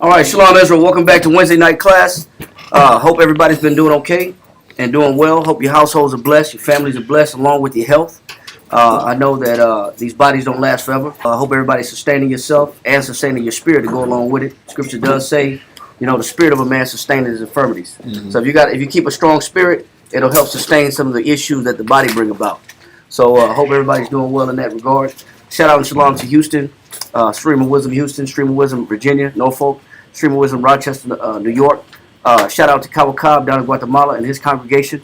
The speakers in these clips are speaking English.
All right, Shalom Ezra. Welcome back to Wednesday night class. Hope everybody's been doing okay and doing well. Hope your households are blessed, your families are blessed, along with your health. I know that these bodies don't last forever. I hope everybody's sustaining yourself and sustaining your spirit to go along with it. Scripture does say, you know, the spirit of a man sustains his infirmities. Mm-hmm. So if you keep a strong spirit, it'll help sustain some of the issues that the body bring about. So I hope everybody's doing well in that regard. Shout out and shalom to Houston, Stream of Wisdom Houston, Stream of Wisdom Virginia, Norfolk, Stream of Wisdom Rochester, New York. Shout out to Kawakab down in Guatemala and his congregation.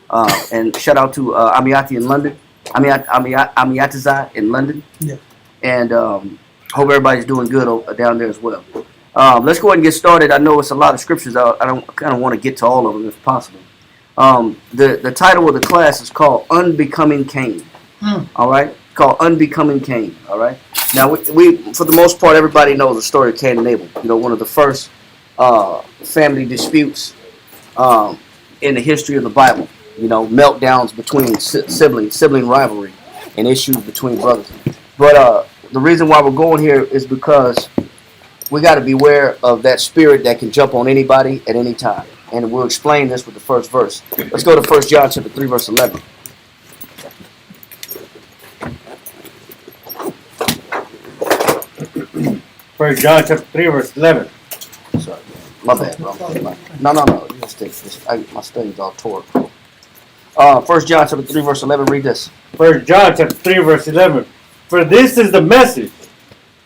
And shout out to Amiati in London. Amiatiza in London. Yeah. And hope everybody's doing good down there as well. Let's go ahead and get started. I know it's a lot of scriptures. I kind of want to get to all of them if possible. The title of the class is called Unbecoming Cain. All right? Called Unbecoming Cain. All right? Now, we for the most part, everybody knows the story of Cain and Abel. You know, one of the first family disputes in the history of the Bible. You know, meltdowns between sibling rivalry, and issues between brothers. But the reason why we're going here is because we got to beware of that spirit that can jump on anybody at any time. And we'll explain this with the first verse. Let's go to 1 John chapter 3, verse 11. First John chapter 3, verse 11. Sorry, my bad, bro. No. You just take this. My study's all tore. 1 John chapter 3, verse 11. Read this. 1 John chapter 3, verse 11. For this is the message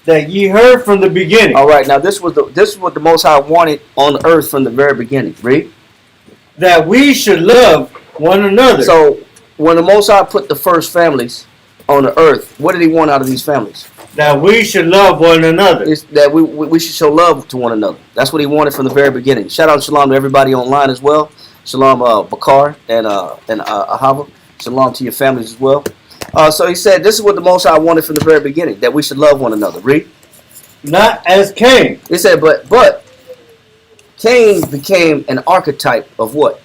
that ye heard from the beginning. All right, now this is what the Most High wanted on earth from the very beginning. Read. That we should love one another. So when the Most High put the first families on the earth, what did He want out of these families? That we should love one another. It's that we should show love to one another. That's what He wanted from the very beginning. Shout out and shalom to everybody online as well. Shalom Bakar and Ahava. Shalom to your families as well. So He said this is what the Most High wanted from the very beginning, that we should love one another. Read. Not as Cain. He said, but Cain became an archetype of what?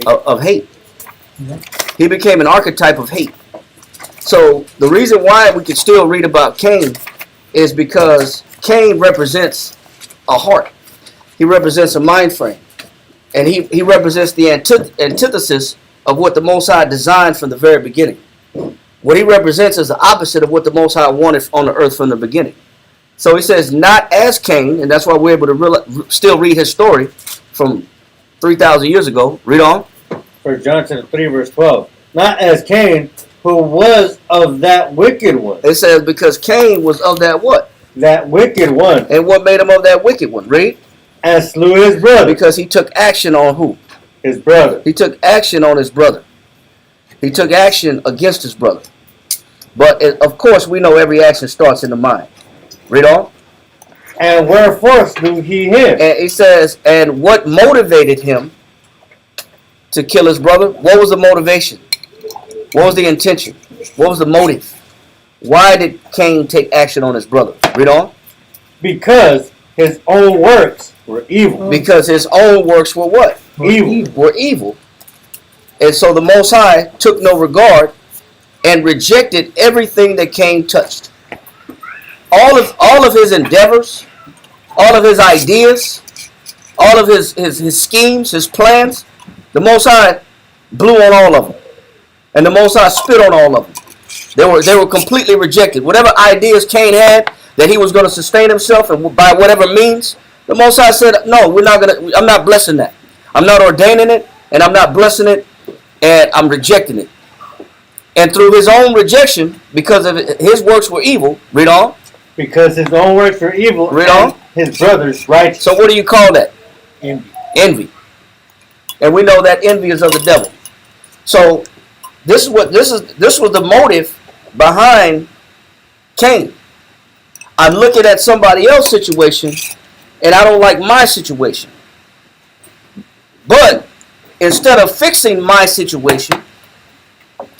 Of hate. He became an archetype of hate. So the reason why we can still read about Cain is because Cain represents a heart. He represents a mind frame. And he represents the antithesis of what the Most High designed from the very beginning. What he represents is the opposite of what the Most High wanted on the earth from the beginning. So he says, not as Cain, and that's why we're able to still read his story from 3,000 years ago. Read on. 1 John chapter 3, verse 12. Not as Cain, who was of that wicked one. It says, because Cain was of that what? That wicked one. And what made him of that wicked one? Read. And slew his brother. Because he took action on who? His brother. He took action on his brother. He took action against his brother. But of course, we know every action starts in the mind. Read on. And wherefore slew he him? And he says, and what motivated him to kill his brother? What was the motivation? What was the intention? What was the motive? Why did Cain take action on his brother? Read on. Because his own works were evil. Because his own works were what? Evil. Were evil. And so the Most High took no regard and rejected everything that Cain touched. All of his endeavors, all of his ideas, all of his schemes, his plans, the Most High blew on all of them. And the Most High spit on all of them. They were completely rejected. Whatever ideas Cain had that he was going to sustain himself and by whatever means, the Most High said, no, I'm not blessing that. I'm not ordaining it, and I'm not blessing it, and I'm rejecting it. And through his own rejection, because of his works were evil, read on. Because his own works were evil, read on. His brother's righteous. So what do you call that? Envy. Envy. And we know that envy is of the devil. So this was the motive behind Cain. I'm looking at somebody else's situation, and I don't like my situation. But instead of fixing my situation,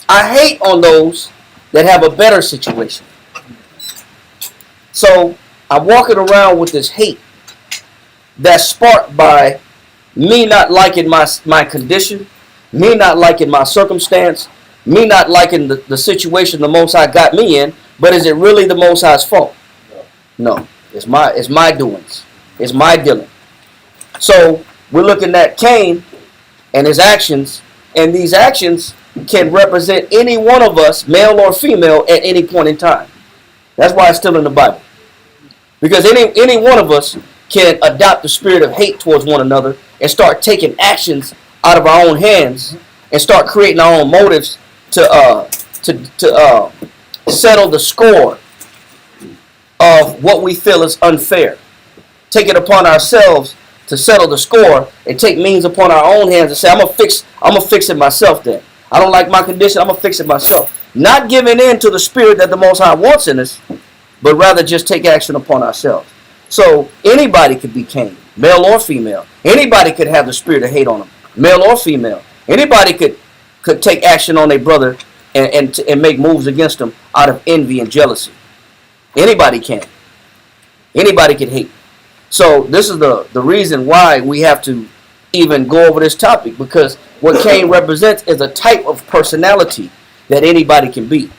I hate on those that have a better situation. So I'm walking around with this hate that's sparked by me not liking my condition, me not liking my circumstance, me not liking the situation the Most High got me in, but is it really the Most High's fault? No. It's my doings. It's my dealing. So we're looking at Cain and his actions, and these actions can represent any one of us, male or female, at any point in time. That's why it's still in the Bible. Because any one of us can adopt the spirit of hate towards one another and start taking actions out of our own hands and start creating our own motives to settle the score of what we feel is unfair. Take it upon ourselves to settle the score and take means upon our own hands and say, I'm gonna fix it myself then. I don't like my condition, I'm gonna fix it myself. Not giving in to the spirit that the Most High wants in us, but rather just take action upon ourselves. So anybody could be Cain, male or female. Anybody could have the spirit of hate on them, male or female. Anybody could take action on their brother and make moves against them out of envy and jealousy. Anybody can. Anybody can hate. So this is the reason why we have to even go over this topic, because what Cain represents is a type of personality that anybody can be.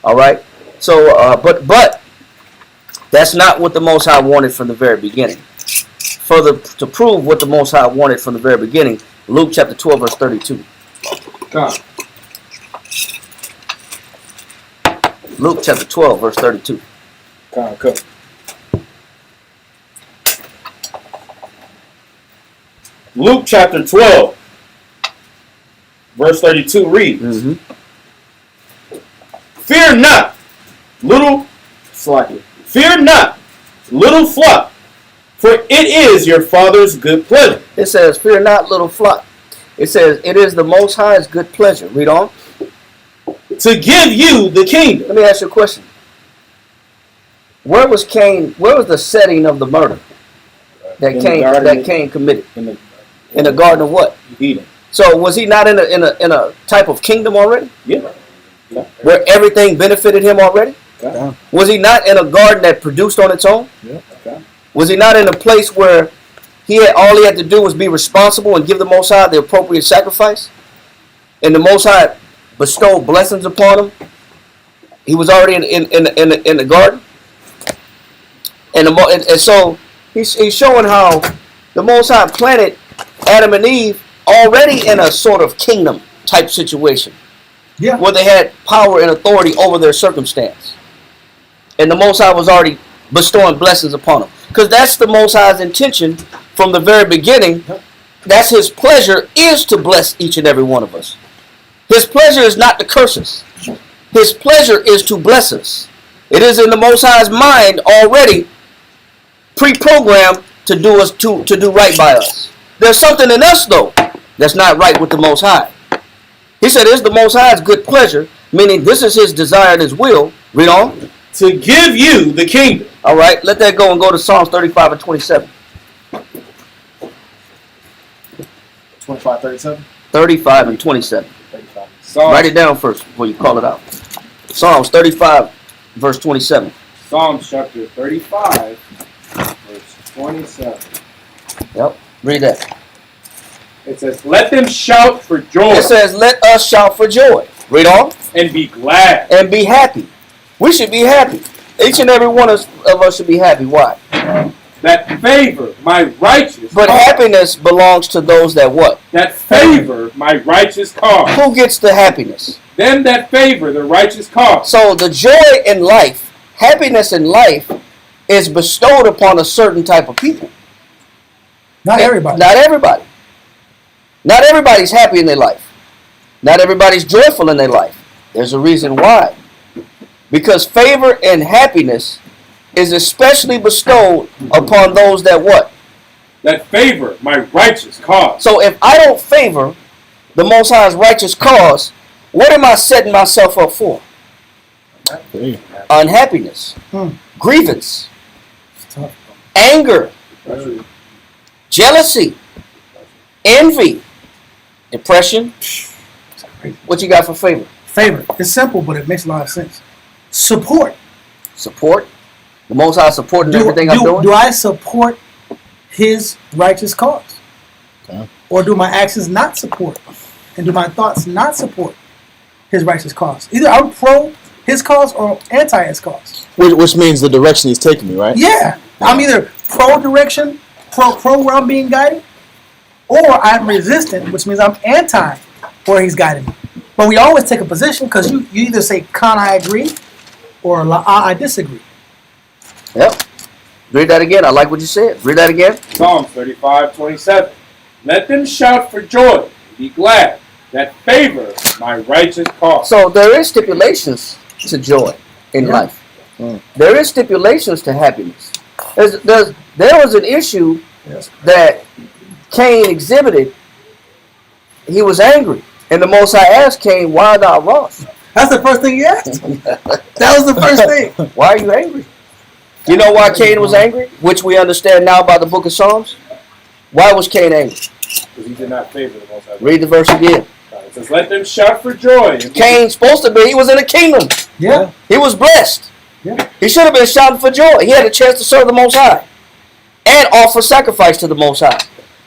All right. So, but that's not what the Most High wanted from the very beginning. Further to prove what the Most High wanted from the very beginning, Luke chapter 12 verse 32. God. Luke chapter 12 verse 32. God, come. Luke chapter 12, verse 32 reads, Fear not, fear not, little flock, for it is your Father's good pleasure. It says, fear not, little flock. It says, it is the Most High's good pleasure. Read on. To give you the kingdom. Let me ask you a question. Where was the setting of the murder that Cain committed? In the garden of what? Eden. So was he not in a type of kingdom already? Yeah. Where everything benefited him already? Okay. Was he not in a garden that produced on its own? Yeah. Okay. Was he not in a place where all he had to do was be responsible and give the Most High the appropriate sacrifice? And the Most High bestowed blessings upon him. He was already in the garden. And so he's showing how the Most High planted Adam and Eve already in a sort of kingdom type situation. Yeah. Where they had power and authority over their circumstance. And the Most High was already bestowing blessings upon them. Because that's the Most High's intention from the very beginning. That's his pleasure, is to bless each and every one of us. His pleasure is not to curse us. His pleasure is to bless us. It is in the Most High's mind already pre-programmed to do right by us. There's something in us, though, that's not right with the Most High. He said it's the Most High's good pleasure, meaning this is his desire and his will. Read on. To give you the kingdom. All right, let that go and go to Psalms 35 and 27. 25, 37? 35 and 27. 35. Write it down first before you call it out. Psalms 35, verse 27. Psalms chapter 35, verse 27. Yep, read that. It says, let them shout for joy. It says, let us shout for joy. Read on. And be glad. And be happy. We should be happy. Each and every one of us should be happy. Why? That favor my righteous But cause. Happiness belongs to those that what? That favor my righteous cause. Who gets the happiness? Them that favor the righteous cause. So the joy in life, happiness in life, is bestowed upon a certain type of people. Not everybody. Not everybody. Not everybody's happy in their life. Not everybody's joyful in their life. There's a reason why. Because favor and happiness is especially bestowed upon those that what? That favor my righteous cause. So if I don't favor the Most High's righteous cause, what am I setting myself up for? Unhappiness. Grievance. Anger. Jealousy. Envy. Depression. What you got for favor? Favor. It's simple, but it makes a lot of sense. Support. Support. The Most High supporting everything I'm doing. Do I support his righteous cause? Okay. Or do my actions not support? And do my thoughts not support his righteous cause? Either I'm pro his cause or anti his cause. Which means the direction he's taking me, right? Yeah. I'm either pro direction, pro where I'm being guided, or I'm resistant, which means I'm anti where he's guiding me. But we always take a position because you either say con I agree or la I disagree. Yep. Read that again. I like what you said. Read that again. Psalm 35:27. Let them shout for joy and be glad that favor my righteous cause. So there is stipulations to joy in life. There is stipulations to happiness. There was an issue that Cain exhibited. He was angry. And the Most High asked Cain, why thou wroth? That's the first thing he asked. That was the first thing. Why are you angry? You know why Cain was angry? Which we understand now by the book of Psalms. Why was Cain angry? Because he did not favor the Most High. Read the verse again. It says, let them shout for joy. Cain's supposed to be, he was in the kingdom. Yeah. He was blessed. Yeah. He should have been shouting for joy. He had a chance to serve the Most High and offer sacrifice to the Most High.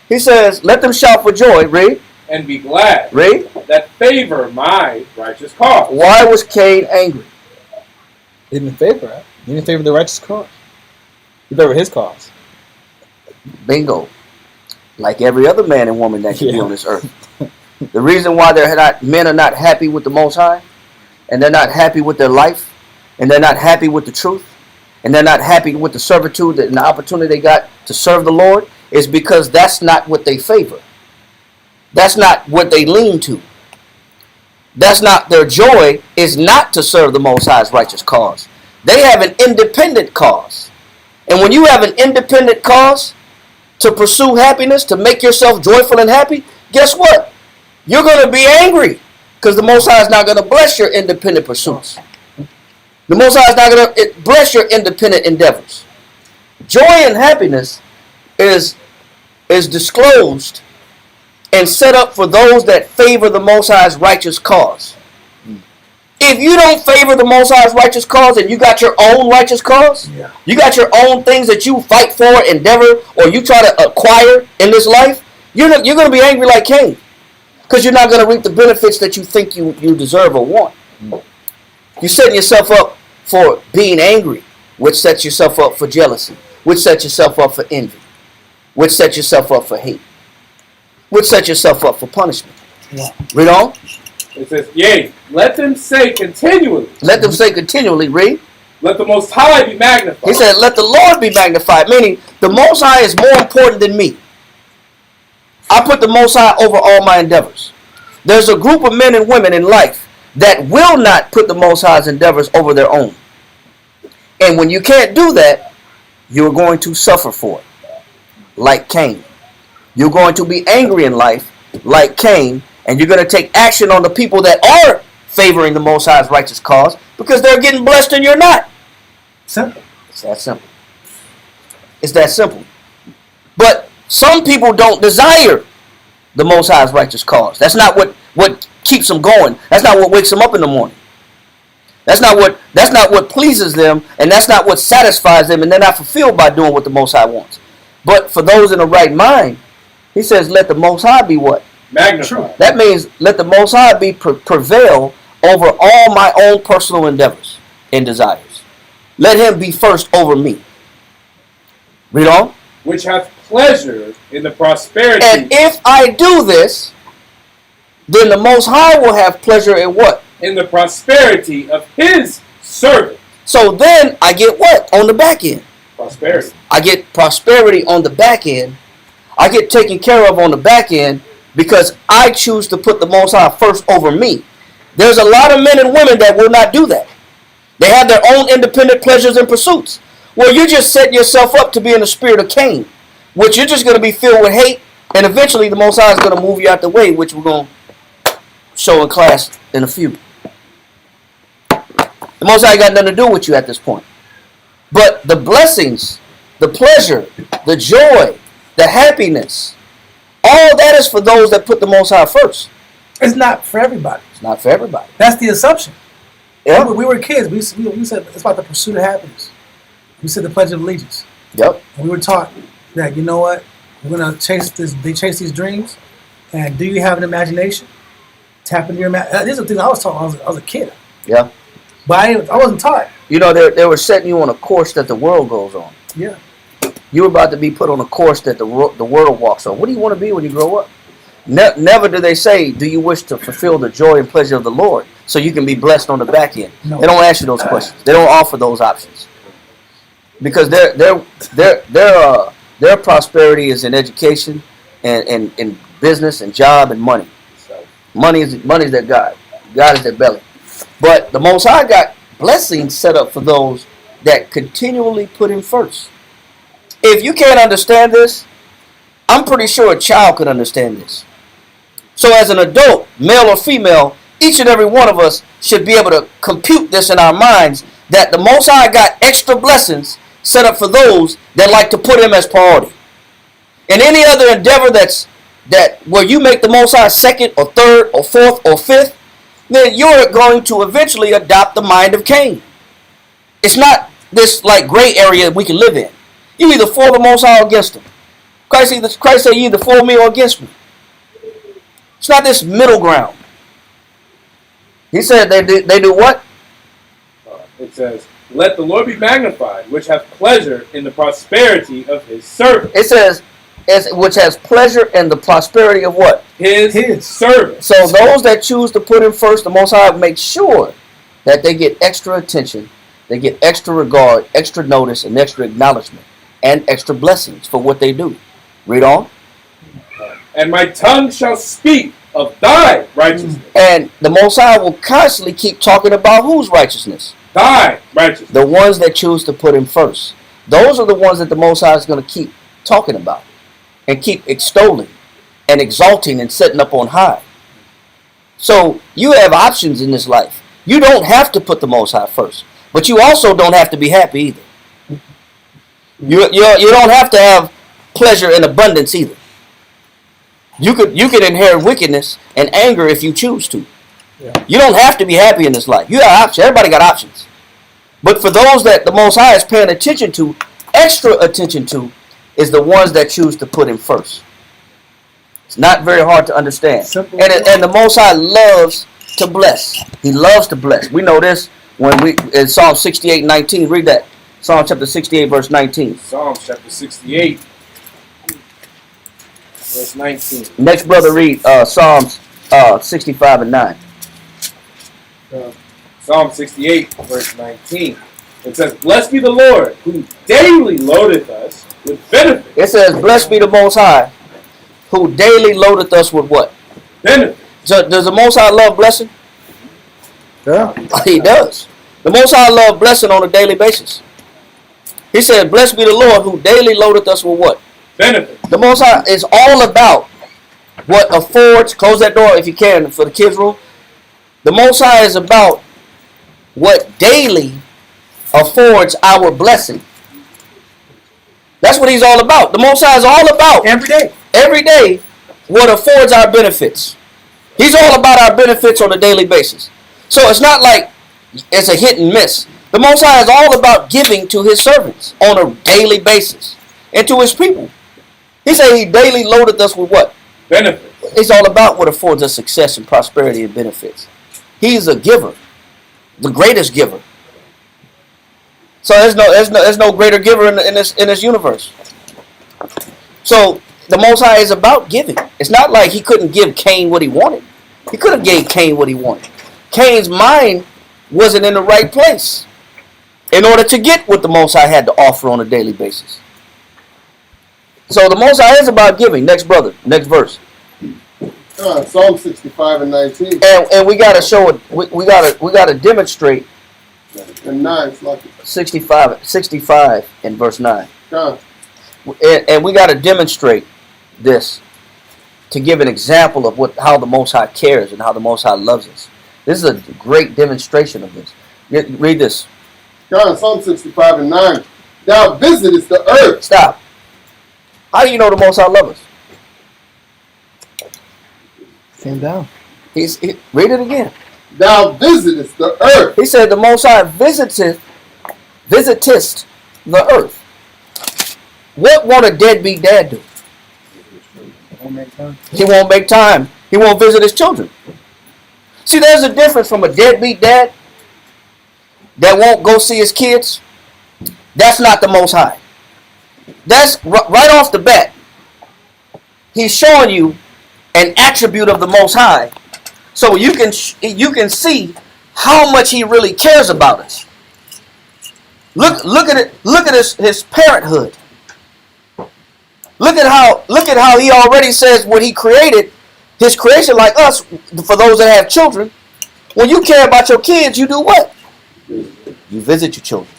He says, let them shout for joy. Read. And be glad. Read. That favor my righteous cause. Why was Cain angry? He didn't favor it. He didn't favor the righteous cause. He favored his cause. Bingo. Like every other man and woman that can be Yeah. on this earth. The reason why men are not happy with the Most High, and they're not happy with their life, and they're not happy with the truth, and they're not happy with the servitude and the opportunity they got to serve the Lord, is because that's not what they favor. That's not what they lean to. That's not their joy, is not to serve the Most High's righteous cause. They have an independent cause. And when you have an independent cause to pursue happiness, to make yourself joyful and happy, guess what? You're going to be angry because the Most High is not going to bless your independent pursuits. The Most High is not going to bless your independent endeavors. Joy and happiness is disclosed and set up for those that favor the Most High's righteous cause. If you don't favor the Most High's righteous cause and you got your own righteous cause, you got your own things that you fight for, endeavor, or you try to acquire in this life, you're going to be angry like Cain. Because you're not going to reap the benefits that you think you deserve or want. You're setting yourself up for being angry, which sets yourself up for jealousy, which sets yourself up for envy, which sets yourself up for hate, which sets yourself up for punishment. Yeah. Read on. It says, yea, let them say continually. Let them say continually, read. Let the Most High be magnified. He said, let the Lord be magnified, meaning the Most High is more important than me. I put the Most High over all my endeavors. There's a group of men and women in life that will not put the Most High's endeavors over their own. And when you can't do that, you're going to suffer for it, like Cain. You're going to be angry in life, like Cain, and you're going to take action on the people that are favoring the Most High's righteous cause because they're getting blessed and you're not. Simple. It's that simple. It's that simple. But some people don't desire the Most High's righteous cause. That's not what keeps them going. That's not what wakes them up in the morning. That's not what pleases them, and that's not what satisfies them, and they're not fulfilled by doing what the Most High wants. But for those in the right mind, he says, let the Most High be what? magnified. That means let the Most High be prevail over all my own personal endeavors and desires. Let him be first over me. Read on. Which hath pleasure in the prosperity. And if I do this, then the Most High will have pleasure in what? In the prosperity of his servant. So then I get what? On the back end. Prosperity. I get prosperity on the back end. I get taken care of on the back end because I choose to put the Most High first over me. There's a lot of men and women that will not do that. They have their own independent pleasures and pursuits. Well, you're just setting yourself up to be in the spirit of Cain, which you're just going to be filled with hate, and eventually the Most High is going to move you out the way, which we're going to show in class in a few. The Most High got nothing to do with you at this point. But the blessings, the pleasure, the joy, the happiness, all that is for those that put the Most High first. It's not for everybody. It's not for everybody. That's the assumption. Yeah. We were kids. We said it's about the pursuit of happiness. We said the Pledge of Allegiance. Yep. And we were taught that, you know what, we're going to chase this. They chase these dreams. And do you have an imagination? Tap into your imagination. These are things I was taught when I was a kid. Yeah. But I wasn't taught. You know, they were setting you on a course that the world goes on. Yeah. you're about to be put on a course that the world walks on. What do you want to be when you grow up? Never do they say, do you wish to fulfill the joy and pleasure of the Lord so you can be blessed on the back end? No. They don't ask you those questions. They don't offer those options. Because their prosperity is in education and in business and job and money. Money is their God. God is their belly. But the Most High got blessings set up for those that continually put Him first. If you can't understand this, I'm pretty sure a child could understand this. So as an adult, male or female, each and every one of us should be able to compute this in our minds that the Most High got extra blessings set up for those that like to put Him as priority. And any other endeavor that where you make the Most High second or third or fourth or fifth, then you're going to eventually adopt the mind of Cain. It's not this like gray area we can live in. You either for the Most High or against Him. Christ said, you either for me or against me. It's not this middle ground. He said they do what? It says, let the Lord be magnified, which hath pleasure in the prosperity of His servant. It says, which has pleasure in the prosperity of what? His servant. So those that choose to put Him first, the Most High makes sure that they get extra attention, they get extra regard, extra notice, and extra acknowledgement, and extra blessings for what they do. Read on. And my tongue shall speak of thy righteousness. And the Most High will constantly keep talking about whose righteousness? Thy righteousness. The ones that choose to put Him first. Those are the ones that the Most High is going to keep talking about and keep extolling and exalting and setting up on high. So you have options in this life. You don't have to put the Most High first, but you also don't have to be happy either. You don't have to have pleasure and abundance either. You could inherit wickedness and anger if you choose to. Yeah. You don't have to be happy in this life. You have options. Everybody got options. But for those that the Most High is paying attention to, extra attention to, is the ones that choose to put Him first. It's not very hard to understand. And the Most High loves to bless. He loves to bless. We know this when we in Psalm 68:19. Read that. Psalm chapter 68, verse 19. Psalm chapter 68, verse 19. Next brother read Psalms 65 and 9. Psalm 68, verse 19. It says, blessed be the Lord, who daily loadeth us with benefits. It says, blessed be the Most High, who daily loadeth us with what? Benefits. So does the Most High love blessing? Yeah. He does. The Most High love blessing on a daily basis. He said, blessed be the Lord, who daily loadeth us with what? Benefits. The Most High is all about what affords, close that door if you can for the kids' room. The Most High is about what daily affords our blessing. That's what He's all about. The Most High is all about every day what affords our benefits. He's all about our benefits on a daily basis. So it's not like it's a hit and miss. The Most High is all about giving to His servants on a daily basis and to His people. He said He daily loaded us with what? Benefits. It's all about what affords us success and prosperity and benefits. He's a giver, the greatest giver. So there's no greater giver in this universe. So the Most High is about giving. It's not like He couldn't give Cain what he wanted. He could have gave Cain what he wanted. Cain's mind wasn't in the right place in order to get what the Most High had to offer on a daily basis. So the Most High is about giving. Next brother, next verse. Psalm 65 and 19. And we gotta show it. We gotta demonstrate. And 9, 65 in verse 9. God. And we gotta demonstrate this to give an example of how the Most High cares and how the Most High loves us. This is a great demonstration of this. Read this. God, Psalm 65 and 9. Thou visitest the earth. Stop. How do you know the Most High loves us? Came down. Read it again. Thou visitest the earth. He said the Most High visitest the earth. What won't a deadbeat dad do? He won't make time. He won't visit his children. See, there's a difference from a deadbeat dad that won't go see his kids. That's not the Most High. That's right off the bat. He's showing you an attribute of the Most High, so you can see how much He really cares about us. Look at it. Look at his parenthood. Look at how He already says when He created His creation like us. For those that have children, when you care about your kids, you do what? You visit your children.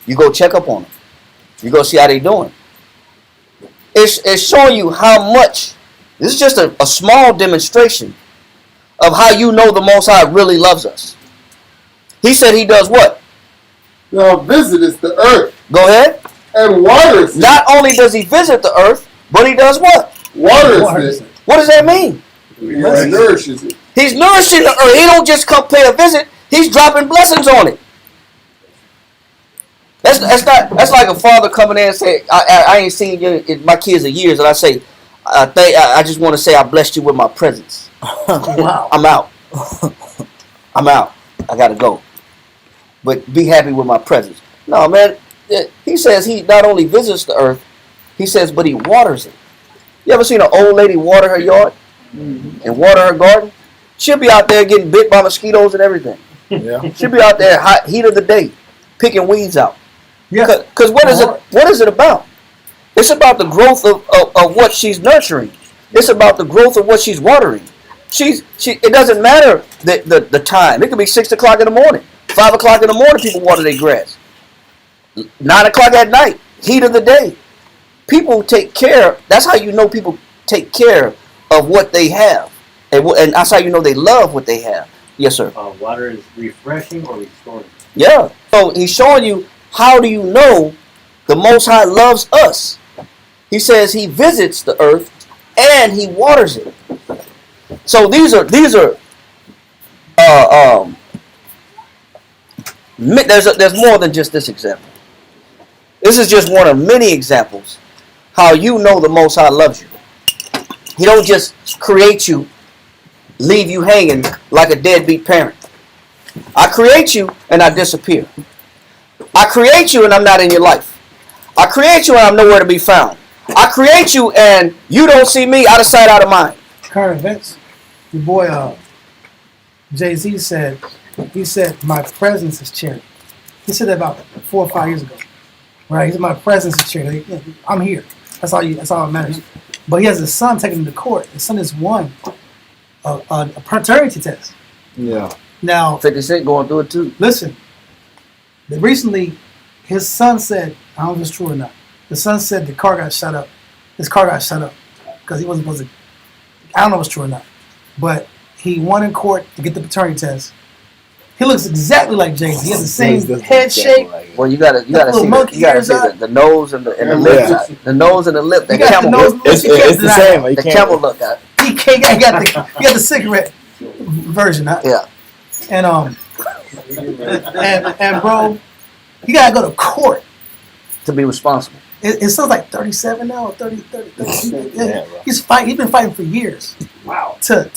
You go check up on them. You go see how they doing. It's showing you how much. This is just a small demonstration of how you know the Most High really loves us. He said He does what? Thou visitest the earth Go ahead. and waters it. Not only does He visit the earth, but He does what? Waters it. What does that mean? He nourishes it. He's nourishing the earth. He don't just come pay a visit. He's dropping blessings on it. That's like a father coming in and say, I ain't seen my kids in years, and I say, I just want to say I blessed you with my presence. Wow. I'm out. I'm out. I gotta go. But be happy with my presence. No, man. He says He not only visits the earth, He says, but He waters it. You ever seen an old lady water her yard and water her garden? She'll be out there getting bit by mosquitoes and everything. Yeah. She'll be out there hot heat of the day, picking weeds out. Yeah. Because what is it about? It's about the growth of what she's nurturing. It's about the growth of what she's watering. It doesn't matter the time. It could be 6 o'clock in the morning, 5 o'clock in the morning. People water their grass. 9 o'clock at night, heat of the day. People take care. That's how you know people take care of what they have, and that's how you know they love what they have. Yes, sir. Water is refreshing or restoring. Yeah. So He's showing you, how do you know the Most High loves us? He says He visits the earth and He waters it. So these are there's more than just this example. This is just one of many examples how you know the Most High loves you. He don't just create you, leave you hanging like a deadbeat parent. I create you and I disappear. I create you and I'm not in your life. I create you and I'm nowhere to be found. I create you and you don't see me, out of sight, out of mind. Current events. Your boy Jay-Z said, my presence is charity. He said that about 4 or 5 years ago. Right? He said, my presence is charity. I'm here. That's all that matters. But he has his son taking him to court. His son has won a paternity test. Yeah. Now, 50 Cent going through it too. listen, recently his son said, I don't know if it's true or not, the son said the car got shut up. His car got shut up because he wasn't supposed to, I don't know if it's true or not, but he won in court to get the paternity test. He looks exactly like Jay-Z. He has the same head shape. Well, you gotta see the nose and the lip. The nose and the lip. The camel look. It's the same. Like, The camel look. He got the cigarette version. Huh? Yeah. And bro, you gotta go to court. To be responsible. It sounds like 37 now, or 30. Yeah, bro. He's been fighting for years. Wow. To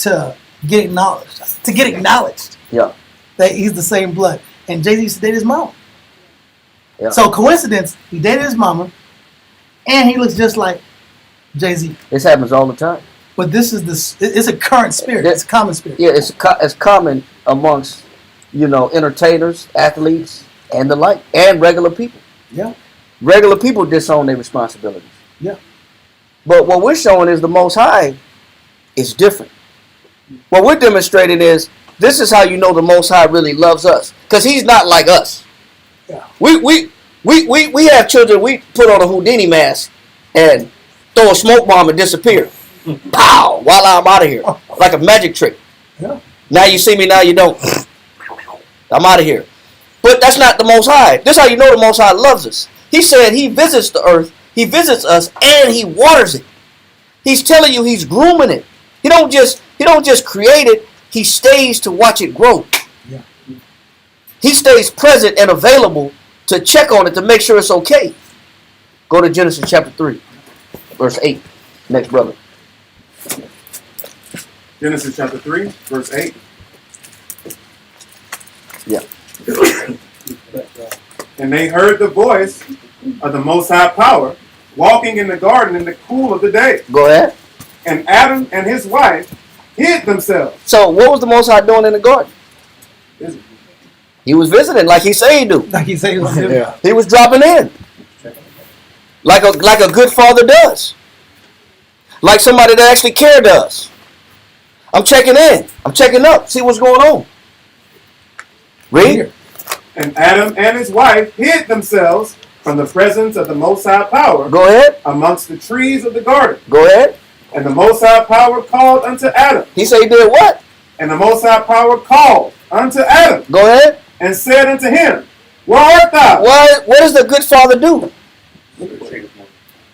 get acknowledged. Yeah. That he's the same blood. And Jay-Z used to date his mama. Yeah. So coincidence, he dated his mama, and he looks just like Jay-Z. This happens all the time. But this is it's a current spirit. It's a common spirit. Yeah, it's common amongst entertainers, athletes, and the like, and regular people. Yeah. Regular people disown their responsibilities. Yeah. But what we're showing is the Most High is different. What we're demonstrating is this is how you know the Most High really loves us, because He's not like us. Yeah. We have children. We put on a Houdini mask and throw a smoke bomb and disappear. Pow! While I'm out of here, like a magic trick. Yeah. Now you see me. Now you don't. I'm out of here. But that's not the Most High. This is how you know the Most High loves us. He said He visits the earth, He visits us, and He waters it. He's telling you He's grooming it. He don't just create it. He stays to watch it grow. Yeah. He stays present and available to check on it to make sure it's okay. Go to Genesis chapter 3, verse 8. Next brother. Genesis chapter 3, verse 8. Yeah. And they heard the voice of the Most High Power, walking in the garden in the cool of the day. Go ahead. And Adam and his wife hid themselves. So what was the Most High doing in the garden? He was visiting like he said he do. Like he said, he was doing. Yeah. He was dropping in. Like a good father does. Like somebody that actually care does. I'm checking in. I'm checking up. See what's going on. Read. And Adam and his wife hid themselves from the presence of the Most High Power Go ahead. amongst the trees of the garden. Go ahead. And the Most High Power called unto Adam. He said he did what? And the Most High Power called unto Adam Go ahead. and said unto him, Where art thou? What does the good father do?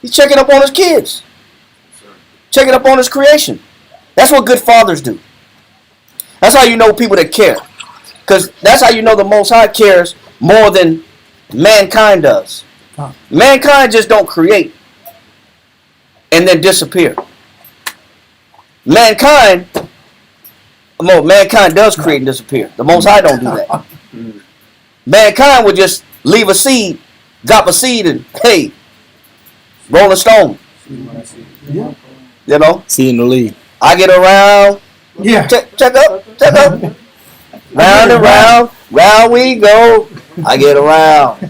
He's checking up on his kids. Checking up on his creation. That's what good fathers do. That's how you know people that care. Because that's how you know the Most High cares more than mankind does. Huh. Mankind just don't create and then disappear. Mankind does create and disappear. The Most High don't do that. Mankind would just leave a seed, drop a seed, and hey, roll a stone. Yeah. You know, See in the lead. I get around. Yeah. Check up. Round and round, round we go. I get around.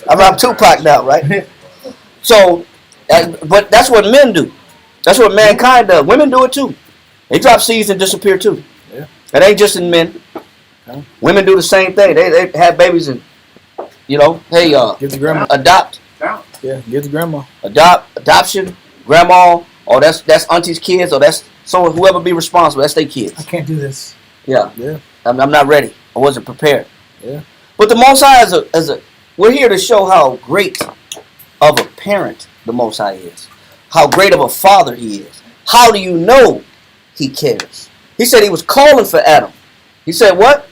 I'm Tupac now, right? So, but that's what men do. That's what mankind does. Women do it too. They drop seeds and disappear too. Yeah. It ain't just in men. Okay. Women do the same thing. They have babies and, hey, Give the grandma. adopt. Yeah, give the grandma. Adoption, grandma, or that's auntie's kids, or that's whoever be responsible, that's their I kids. can't do this. Yeah. Yeah. I'm not ready. I wasn't prepared. Yeah. But the Most High we're here to show how great of a parent the Most High is. How great of a father he is. How do you know he cares? He said he was calling for Adam. He said what?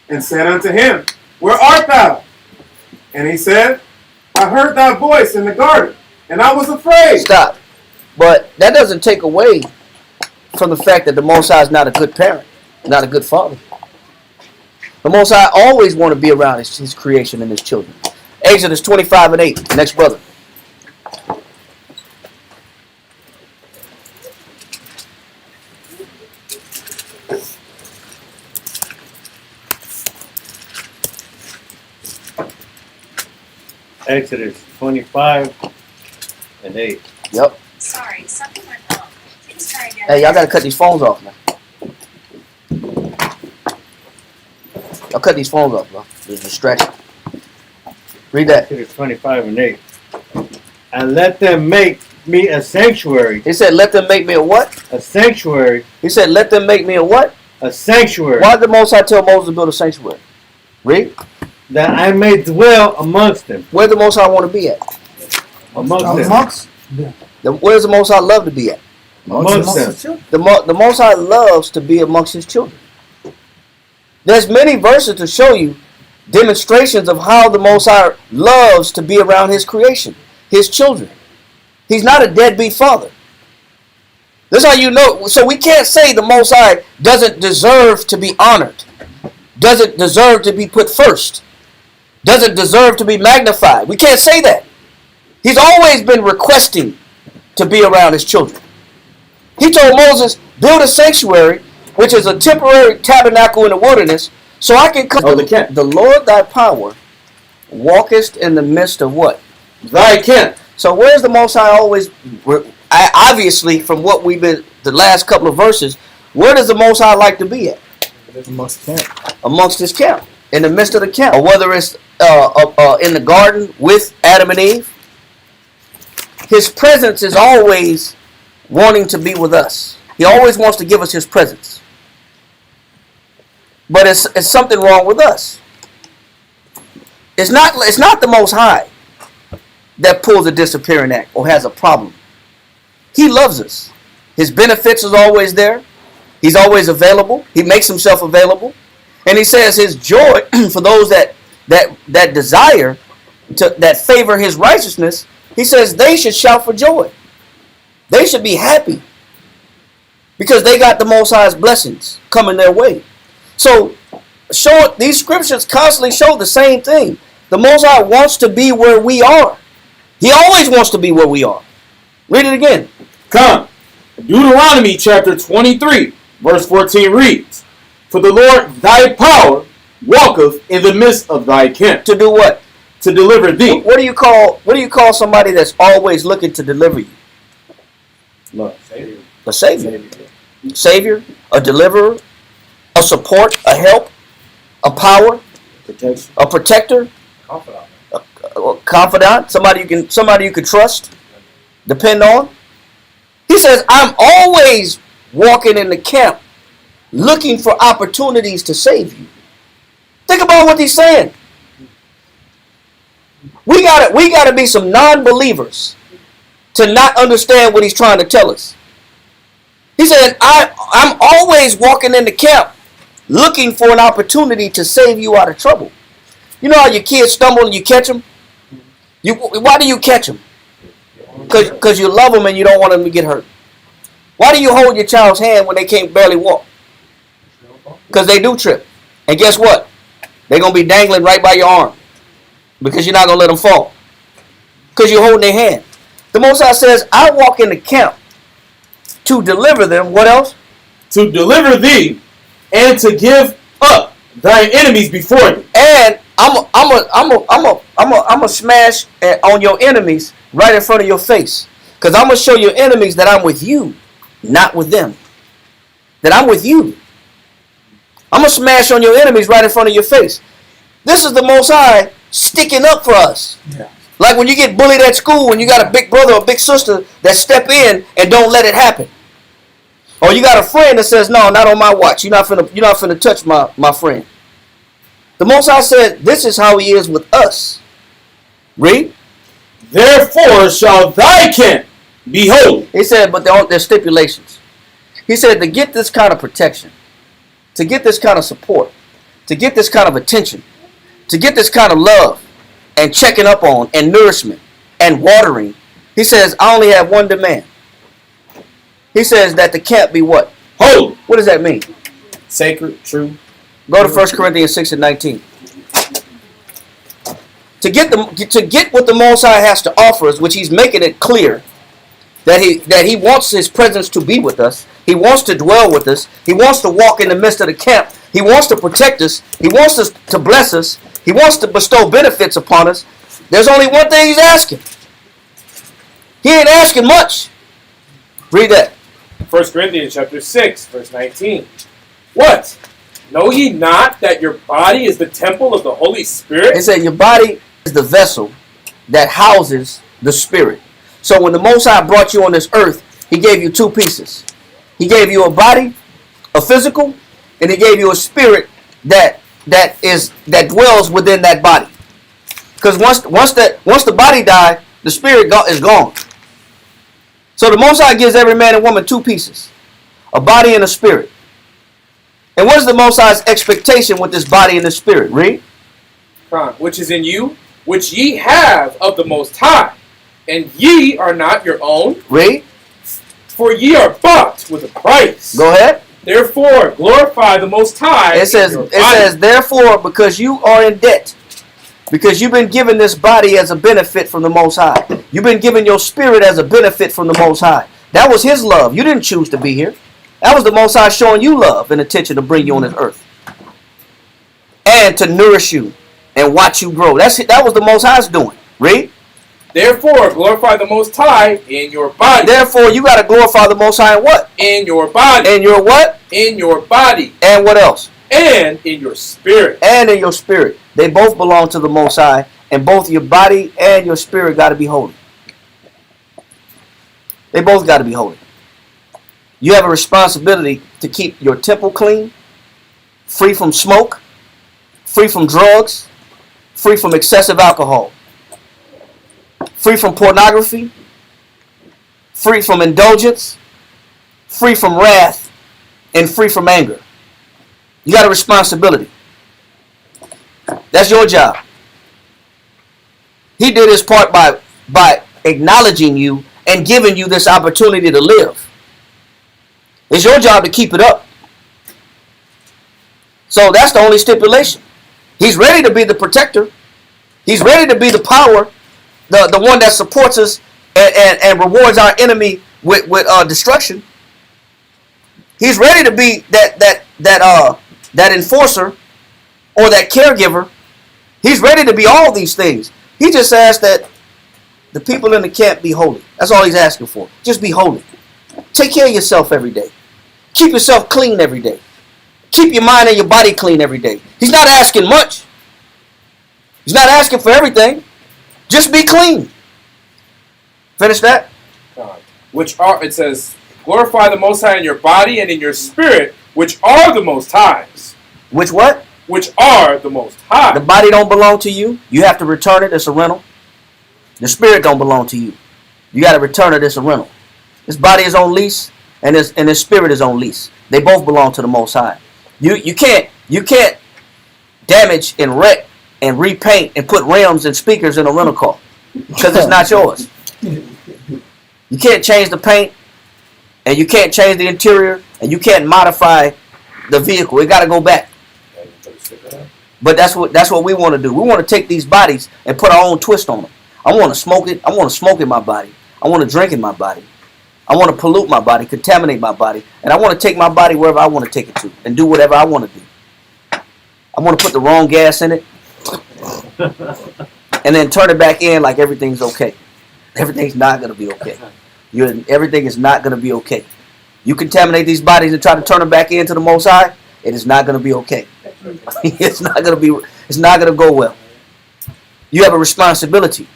And said unto him, Where art thou? And he said, I heard thy voice in the garden, and I was afraid. Stop. But that doesn't take away from the fact that the Most High is not a good parent, not a good father. The Most High always want to be around his creation and his children. Exodus 25:8. Next brother. Exodus 25:8. Yep. Sorry, something went wrong. Please try again. Hey, y'all got to cut these phones off now. Y'all cut these phones off, bro. There's a distraction. Read that. Exodus 25:8. And let them make me a sanctuary. He said, let them make me a what? A sanctuary. He said, let them make me a what? A sanctuary. Why did the Most High tell Moses to build a sanctuary? Read. That I may dwell amongst them. Where the Most High want to be at? Amongst them. Amongst Where's the Most High love to be at? Amongst them. the children. The Most High loves to be amongst his children. There's many verses to show you demonstrations of how the Most High loves to be around his creation, his children. He's not a deadbeat father. That's how you know. So we can't say the Most High doesn't deserve to be honored, doesn't deserve to be put first, doesn't deserve to be magnified. We can't say that. He's always been requesting to be around his children. He told Moses, build a sanctuary, which is a temporary tabernacle in the wilderness, so I can come. The Lord thy power walkest in the midst of what? Thy camp. So where's the Most High always? Obviously, from what we've been, the last couple of verses, where does the Most High like to be at? Amongst the camp. Amongst his camp, in the midst of the camp, or whether it's in the garden with Adam and Eve. His presence is always wanting to be with us. He always wants to give us his presence. But it's something wrong with us. It's not the Most High that pulls a disappearing act or has a problem. He loves us. His benefits is always there. He's always available. He makes himself available. And he says his joy for those that desire that favor his righteousness, he says they should shout for joy. They should be happy because they got the Most High's blessings coming their way. So these scriptures constantly show the same thing. The Most High wants to be where we are. He always wants to be where we are. Read it again. Come. Deuteronomy chapter 23, verse 14 reads, For the Lord thy power walketh in the midst of thy camp. To do what? To deliver thee. What do you call somebody that's always looking to deliver you? Love. A savior. Savior, a deliverer, a support, a help, a power, Protection. a protector, a confidant, somebody you can trust, depend on. He says, I'm always walking in the camp looking for opportunities to save you. Think about what he's saying. We gotta be some non-believers to not understand what he's trying to tell us. He said, I'm always walking in the camp looking for an opportunity to save you out of trouble. You know how your kids stumble and you catch them? Why do you catch them? Because you love them and you don't want them to get hurt. Why do you hold your child's hand when they can't barely walk? Because they do trip. And guess what? They're going to be dangling right by your arm. Because you're not going to let them fall. Because you're holding their hand. The Most High says, I walk in the camp to deliver them. What else? To deliver thee and to give up thy enemies before thee. And I'm a smash on your enemies right in front of your face. Because I'm going to show your enemies that I'm with you, not with them. That I'm with you. I'm going to smash on your enemies right in front of your face. This is the Most High sticking up for us. Yeah. Like when you get bullied at school and you got a big brother or big sister that step in and don't let it happen. Or you got a friend that says, no, not on my watch. You're not finna touch my friend. The Most High said, this is how he is with us. Read. Therefore shall thy camp be holy. He said, but there's stipulations. He said, to get this kind of protection, to get this kind of support, to get this kind of attention, to get this kind of love and checking up on and nourishment and watering, he says, I only have one demand. He says that the camp be what? Holy. What does that mean? Sacred, true. Go to 1 Corinthians 6 and 19. To get what the Most High has to offer us, which he's making it clear that he wants his presence to be with us. He wants to dwell with us. He wants to walk in the midst of the camp. He wants to protect us. He wants us to bless us. He wants to bestow benefits upon us. There's only one thing he's asking. He ain't asking much. Read that. 1 Corinthians chapter 6, verse 19. What? Know ye not that your body is the temple of the Holy Spirit? It said your body is the vessel that houses the Spirit. So when the Most High brought you on this earth, he gave you two pieces. He gave you a body, a physical, and he gave you a spirit that dwells within that body. Because once the body dies, the spirit is gone. So the Most High gives every man and woman two pieces, a body and a spirit. And what is the Most High's expectation with this body and the spirit? Read. Which is in you, which ye have of the Most High, and ye are not your own. Read. For ye are bought with a price. Go ahead. Therefore, glorify the Most High. It says, therefore, because you are in debt, because you've been given this body as a benefit from the Most High. You've been given your spirit as a benefit from the Most High. That was his love. You didn't choose to be here. That was the Most High showing you love and attention to bring you on this earth. And to nourish you and watch you grow. That was the Most High's doing. Read. Therefore, glorify the Most High in your body. Therefore, you got to glorify the Most High in what? In your body. In your what? In your body. And what else? And in your spirit. And in your spirit. They both belong to the Most High. And both your body and your spirit got to be holy. They both got to be holy. You have a responsibility to keep your temple clean, free from smoke, free from drugs, free from excessive alcohol, free from pornography, free from indulgence, free from wrath, and free from anger. You got a responsibility. That's your job. He did his part by acknowledging you and giving you this opportunity to live. It's your job to keep it up. So that's the only stipulation. He's ready to be the protector. He's ready to be the power, the one that supports us and rewards our enemy with destruction. He's ready to be that enforcer or that caregiver. He's ready to be all these things. He just asks that the people in the camp be holy. That's all he's asking for. Just be holy. Take care of yourself every day. Keep yourself clean every day. Keep your mind and your body clean every day. He's not asking much. He's not asking for everything. Just be clean. Finish that. Which are, it says, glorify the Most High in your body and in your spirit, which are the Most High's. Which what? Which are the Most High. The body don't belong to you. You have to return it. It's a rental. The spirit don't belong to you. You got to return it. It's a rental. This body is on lease, and this spirit is on lease. They both belong to the Most High. You can't damage and wreck and repaint and put rims and speakers in a rental car because it's not yours. You can't change the paint, and you can't change the interior, and you can't modify the vehicle. It got to go back. But that's what we want to do. We want to take these bodies and put our own twist on them. I want to smoke it. I want to smoke in my body. I want to drink in my body. I want to pollute my body, contaminate my body, and I want to take my body wherever I want to take it to and do whatever I want to do. I want to put the wrong gas in it and then turn it back in like everything's okay. Everything's not going to be okay. Everything is not going to be okay. You contaminate these bodies and try to turn them back into the Most High, it is not going to be okay. It's not going to go well. You have a responsibility.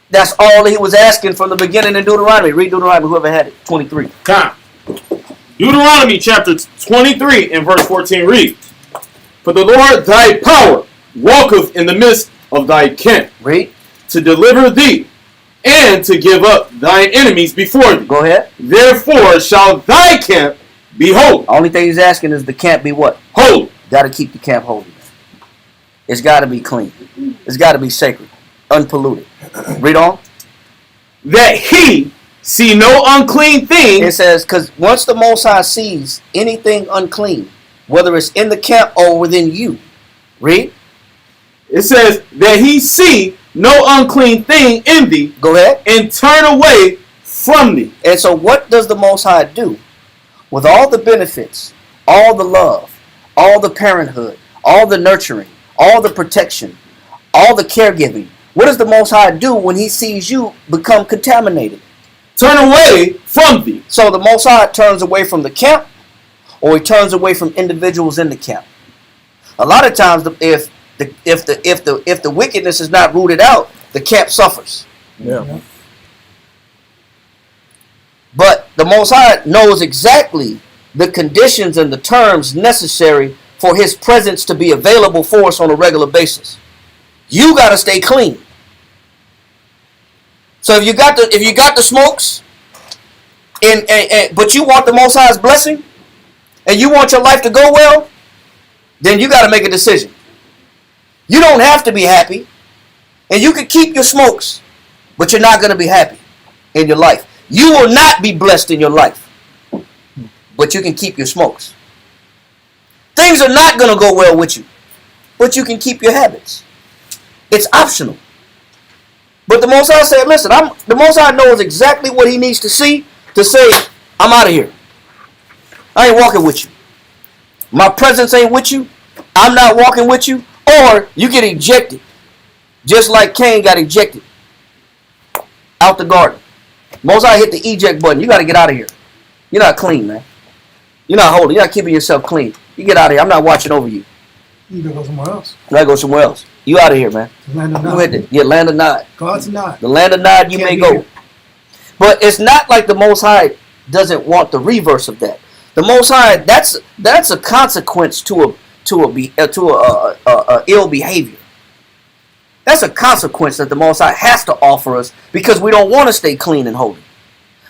That's all he was asking from the beginning in Deuteronomy. Read Deuteronomy, whoever had it, 23. Time. Deuteronomy chapter 23 and verse 14 reads, for the Lord thy power walketh in the midst of thy camp. Read. To deliver thee and to give up thine enemies before thee. Go ahead. Therefore shall thy camp be holy. Only thing he's asking is the camp be what? Holy. Got to keep the camp holy. It's got to be clean. It's got to be sacred, unpolluted. Read on. That he see no unclean thing. It says, because once the Most High sees anything unclean, whether it's in the camp or within you, read. It says that he see no unclean thing in thee. Go ahead. And turn away from thee. And so what does the Most High do? With all the benefits, all the love, all the parenthood, all the nurturing, all the protection, all the caregiving, what does the Most High do when he sees you become contaminated? Turn away from thee. So the Most High turns away from the camp, or he turns away from individuals in the camp. A lot of times, if the wickedness is not rooted out, the camp suffers. Yeah. But the Most High knows exactly the conditions and the terms necessary for his presence to be available for us on a regular basis. You got to stay clean. So if you got the smokes, but you want the Most High's blessing, and you want your life to go well, then you got to make a decision. You don't have to be happy, and you can keep your smokes, but you're not going to be happy in your life. You will not be blessed in your life, but you can keep your smokes. Things are not going to go well with you, but you can keep your habits. It's optional. But the Most High said, listen, the Most High knows exactly what he needs to see to say, I'm out of here. I ain't walking with you. My presence ain't with you. I'm not walking with you. Or you get ejected. Just like Cain got ejected out the garden. Most High hit the eject button. You got to get out of here. You're not clean, man. You're not holy. You're not keeping yourself clean. You get out of here. I'm not watching over you. You gotta go somewhere else. You gotta go somewhere else. You out of here, man. Land of You Nod. hit it. Yeah, land of Nod. God's not. The land of Nod, you Can't may be go. here. But it's not like the Most High doesn't want the reverse of that. The Most High, that's a consequence to a ill behavior. That's a consequence that the Most High has to offer us because we don't want to stay clean and holy.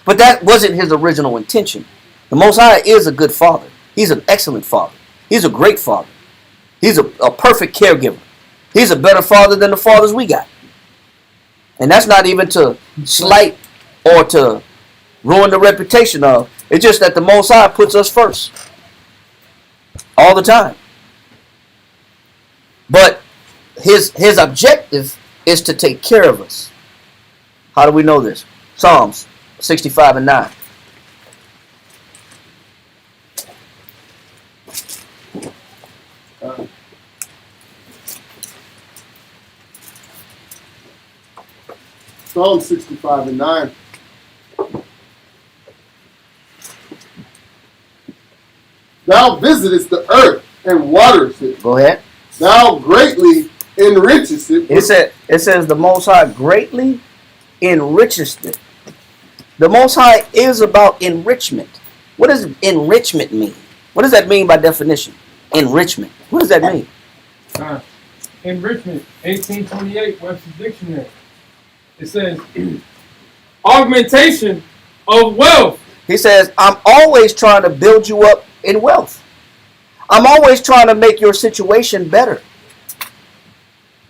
But that wasn't his original intention. The Most High is a good father. He's an excellent father. He's a great father. He's a perfect caregiver. He's a better father than the fathers we got. And that's not even to slight or to ruin the reputation of. It's just that the Most High puts us first. All the time. But his objective is to take care of us. How do we know this? Psalms 65 and 9. Psalm 65 and 9. Thou visitest the earth and waterest it. Go ahead. Thou greatly enrichest it. It says the Most High greatly enrichest it. The Most High is about enrichment. What does enrichment mean? What does that mean by definition? Enrichment. What does that mean? Enrichment, 1828, Webster's Dictionary. It says, augmentation of wealth. He says, I'm always trying to build you up in wealth. I'm always trying to make your situation better.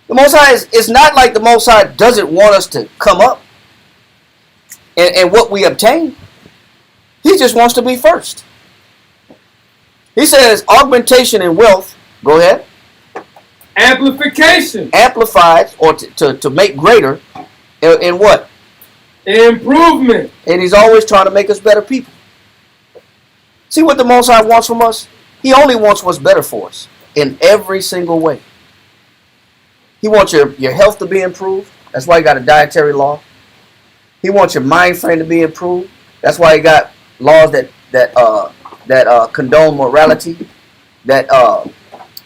The Most High it's not like the Most High doesn't want us to come up and what we obtain. He just wants to be first. He says augmentation in wealth, go ahead. Amplification. Amplified or to make greater in what? Improvement. And he's always trying to make us better people. See what the Most High wants from us? He only wants what's better for us in every single way. He wants your health to be improved. That's why he got a dietary law. He wants your mind frame to be improved. That's why he got laws that condone morality, that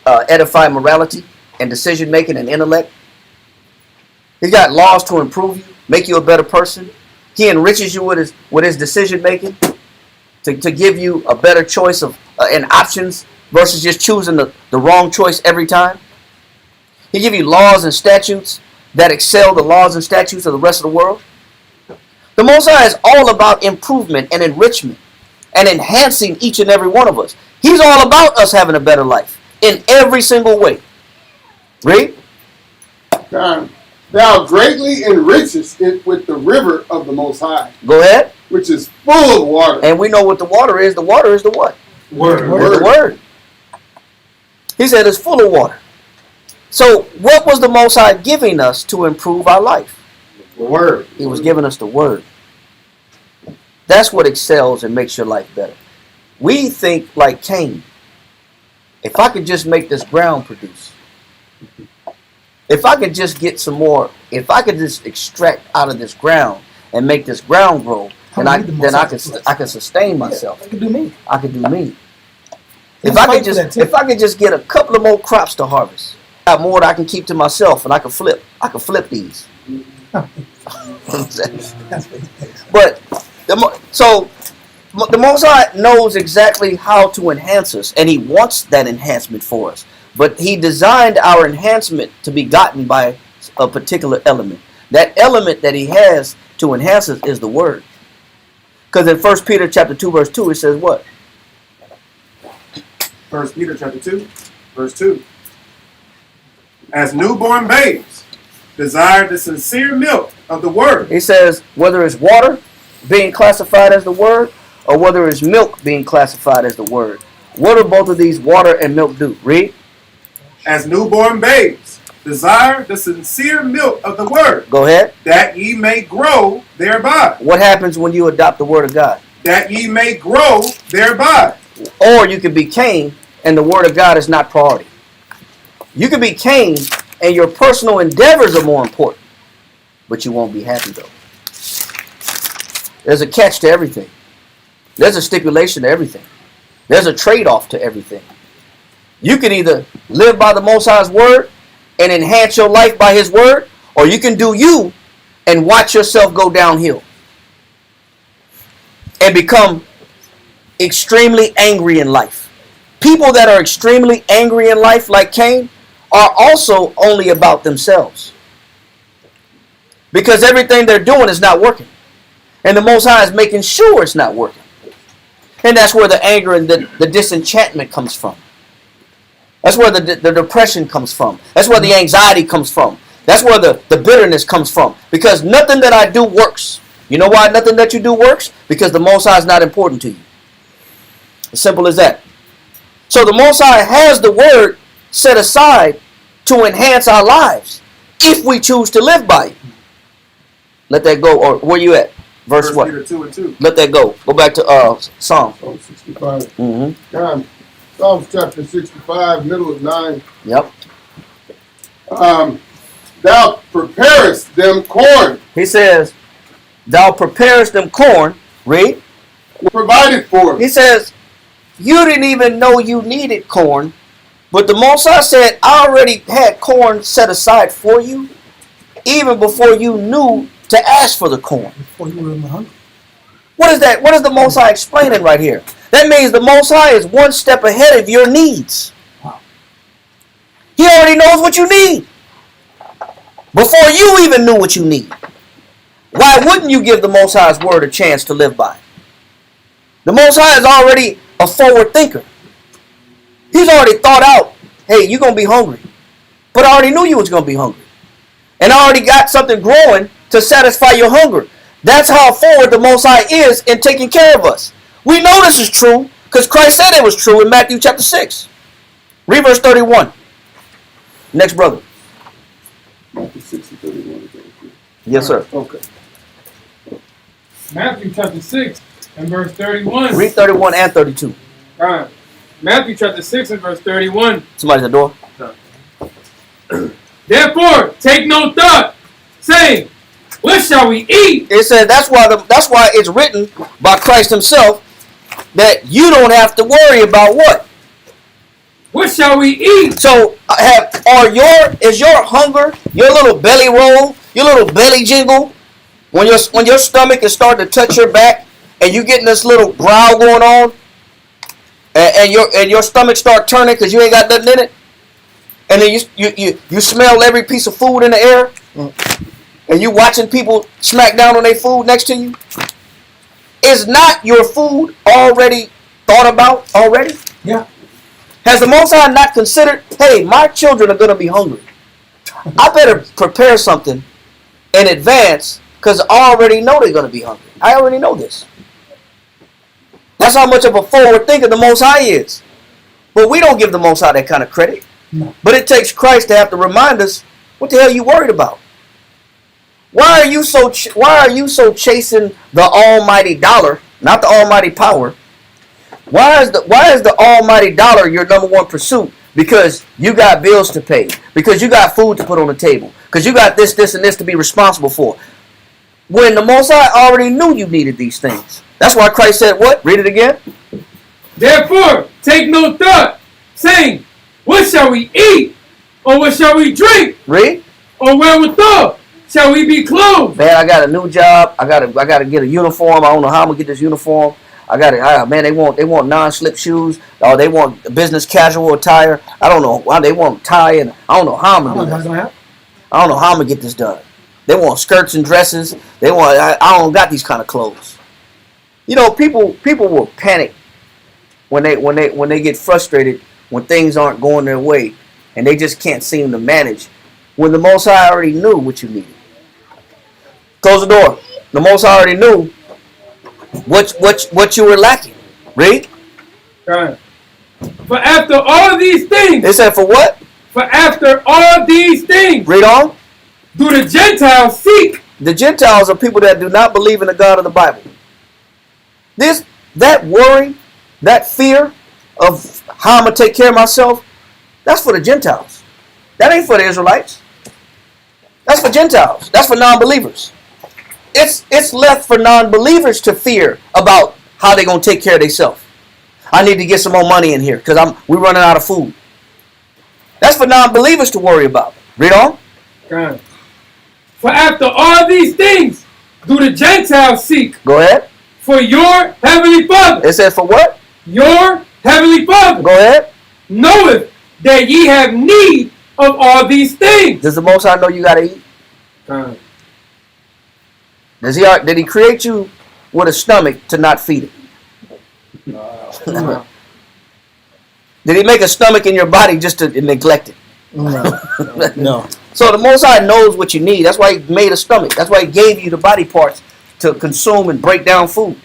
edify morality and decision making and intellect. He's got laws to improve you, make you a better person. He enriches you with his decision making to give you a better choice of and options versus just choosing the wrong choice every time. He give you laws and statutes that excel the laws and statutes of the rest of the world. The Most High is all about improvement and enrichment and enhancing each and every one of us. He's all about us having a better life in every single way. Read. Thou greatly enrichest it with the river of the Most High. Go ahead. Which is full of water. And we know what the water is. The water is the what? Word. The word. He said it's full of water. So what was the Most High giving us to improve our life? The word. He was giving us the word. That's what excels and makes your life better. We think like Cain. If I could just make this ground produce. If I could just get some more. If I could just extract out of this ground and make this ground grow, then I can sustain myself. I can do me. I could do me. If I could just get a couple of more crops to harvest, I got more that I can keep to myself, and I can flip. I can flip these. But the Most High knows exactly how to enhance us, and He wants that enhancement for us. But He designed our enhancement to be gotten by a particular element. That element that He has to enhance us is the Word. Because in 1 Peter chapter 2, verse 2, it says what? 1 Peter chapter 2, verse 2. As newborn babes, desire the sincere milk of the word. He says whether it's water being classified as the word or whether it's milk being classified as the word. What do both of these, water and milk, do? Read. As newborn babes, desire the sincere milk of the word. Go ahead. That ye may grow thereby. What happens when you adopt the word of God? That ye may grow thereby. Or you could be Cain and the word of God is not priority. You could be Cain and your personal endeavors are more important. But you won't be happy though. There's a catch to everything. There's a stipulation to everything. There's a trade-off to everything. You can either live by the Most High's word and enhance your life by His word, or you can do you and watch yourself go downhill and become extremely angry in life. People that are extremely angry in life, like Cain, are also only about themselves. Because everything they're doing is not working. And the Most High is making sure it's not working. And that's where the anger and the disenchantment comes from. That's where the depression comes from. That's where the anxiety comes from. That's where the bitterness comes from. Because nothing that I do works. You know why nothing that you do works? Because the Most High is not important to you. As simple as that. So the Most High has the word set aside to enhance our lives if we choose to live by it. Let that go. Or where you at? Verse what? Peter 2 and 2. Let that go. Go back to Psalm. Psalm 65. Mm-hmm. God, Psalms chapter 65, middle of 9. Yep. Thou preparest them corn. He says, thou preparest them corn. Read. Provided for. He says, you didn't even know you needed corn, but the Most High said, I already had corn set aside for you, even before you knew to ask for the corn. Before you were even hungry. What is that? What is the Most High explaining right here? That means the Most High is one step ahead of your needs. He already knows what you need before you even knew what you need. Why wouldn't you give the Most High's word a chance to live by? The Most High is already a forward thinker. He's already thought out, hey, you're going to be hungry. But I already knew you was going to be hungry. And I already got something growing to satisfy your hunger. That's how forward the Most High is in taking care of us. We know this is true because Christ said it was true in Matthew chapter 6. Read verse 31. Next brother. Matthew 6 and 31. Yes, sir. Okay. Matthew chapter 6 and verse 31. Read 31 and 32. All right. Matthew chapter 6 and verse 31. Somebody's at the door. Therefore, take no thought, saying, what shall we eat? It says that's why it's written by Christ himself that you don't have to worry about what? What shall we eat? So is your hunger, your little belly roll, your little belly jingle, when your stomach is starting to touch your back and you getting this little growl going on, and your stomach start turning because you ain't got nothing in it, and then you smell every piece of food in the air, and you watching people smack down on their food next to you. Is not your food already thought about already? Yeah. Has the Most High not considered, hey, my children are going to be hungry. I better prepare something in advance because I already know they're going to be hungry. I already know this. That's how much of a forward thinker the Most High is. But we don't give the Most High that kind of credit. No. But it takes Christ to have to remind us, what the hell are you worried about? Why are you so chasing the almighty dollar, not the almighty power? Why is the almighty dollar your number one pursuit? Because you got bills to pay. Because you got food to put on the table. Because you got this, and this to be responsible for. When the Most High already knew you needed these things. That's why Christ said what? Read it again. Therefore, take no thought, saying, what shall we eat? Or what shall we drink? Read. Or wherewithal shall we be clothed? Man, I got a new job. I gotta get a uniform. I don't know how I'm gonna get this uniform. Man, they want non-slip shoes. Oh, they want business casual attire. I don't know why they want tie, and I don't know how I'm gonna do this. I don't know how I'm gonna get this done. They want skirts and dresses. I don't got these kind of clothes. You know, people will panic when they get frustrated when things aren't going their way and they just can't seem to manage. When the Most High already knew what you needed. Close the door. The Most High already knew what you were lacking. Read. Right. For after all these things. It said for what? For after all these things. Read on. Do the Gentiles seek? The Gentiles are people that do not believe in the God of the Bible. That worry, that fear of how I'm going to take care of myself, that's for the Gentiles. That ain't for the Israelites. That's for Gentiles. That's for non-believers. It's left for non-believers to fear about how they're going to take care of themselves. I need to get some more money in here because we're running out of food. That's for non-believers to worry about. Read on. Right. For after all these things do the Gentiles seek. Go ahead. For your heavenly Father. It said for what? Your heavenly Father. Go ahead. Knoweth that ye have need of all these things. Does the Most High know you got to eat? Right. Did he create you with a stomach to not feed it? No. Did he make a stomach in your body just to neglect it? No. So the Most High knows what you need. That's why he made a stomach. That's why he gave you the body parts to consume and break down food.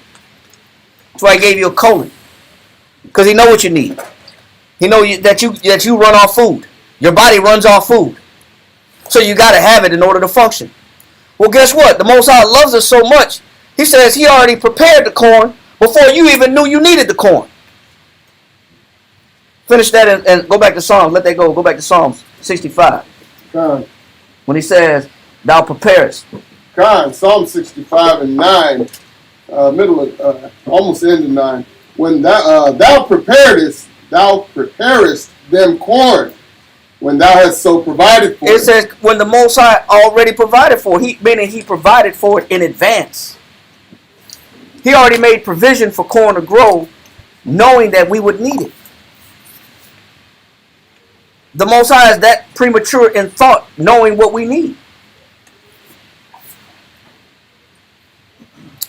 That's why he gave you a colon. Because he know what you need. He know that you run off food. Your body runs off food. So you got to have it in order to function. Well, guess what? The Most High loves us so much. He says he already prepared the corn before you even knew you needed the corn. Finish that and go back to Psalms. Let that go. Go back to Psalms 65. Con. When he says, thou preparest. Con. Psalm 65 and 9, almost end of 9. When thou preparest them corn, when thou hast so provided for It it. says when the Most High already provided for it, meaning he provided for it in advance. He already made provision for corn to grow, knowing that we would need it. The Most High is that premature in thought, knowing what we need.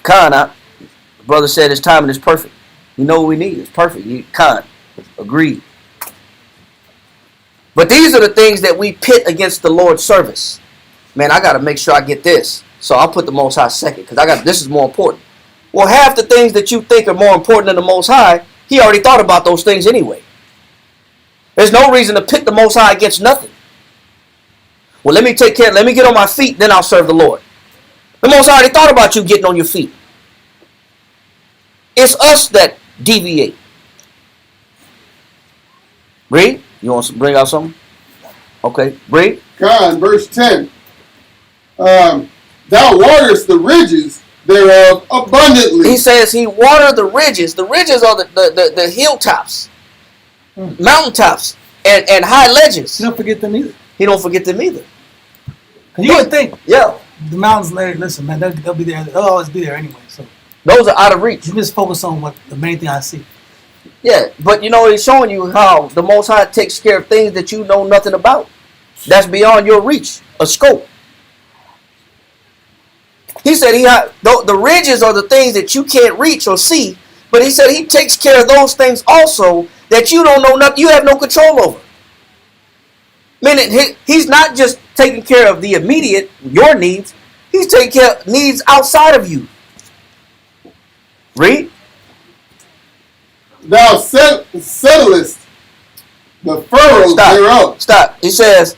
Khan, the brother said his timing is perfect. You know what we need. It's perfect. Khan, agreed. But these are the things that we pit against the Lord's service. Man, I got to make sure I get this. So I'll put the Most High second because this is more important. Well, half the things that you think are more important than the Most High, he already thought about those things anyway. There's no reason to pit the Most High against nothing. Well, let me get on my feet, then I'll serve the Lord. The Most High already thought about you getting on your feet. It's us that deviate. Read. You want to bring out something? Okay, read. Con, verse 10. Thou waterest the ridges thereof abundantly. He says he watered the ridges. The ridges are the hilltops, mountaintops, and high ledges. You don't forget them either. He don't forget them either. You would think Yeah, the mountains later. Listen, man, they'll be there. They'll always be there anyway. So those are out of reach. you just focus on what the main thing I see. Yeah, but he's showing you how the Most High takes care of things that you know nothing about. That's beyond your reach, a scope. He said the ridges are the things that you can't reach or see, but he said he takes care of those things also that you don't know nothing, you have no control over. Meaning he's not just taking care of the immediate, your needs, he's taking care of needs outside of you. Read. Thou settlest the furrows thereof. Stop. He says,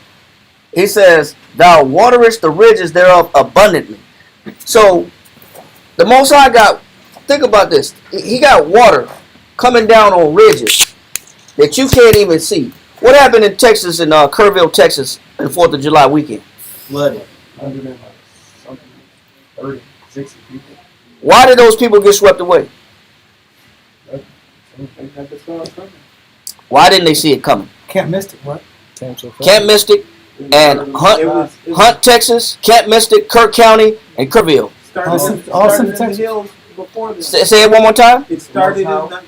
thou waterest the ridges thereof abundantly. So, the Most High think about this. He got water coming down on ridges that you can't even see. What happened in Texas, in Kerrville, Texas, in 4th of July weekend? Flooded. 30, 60 people. Why did those people get swept away? Why didn't they see it coming? Camp Mystic, what? Camp Mystic and Hunt, Texas, Camp Mystic, Kirk County, and Kerrville. All in the hills before this. Say it one more time. It started in the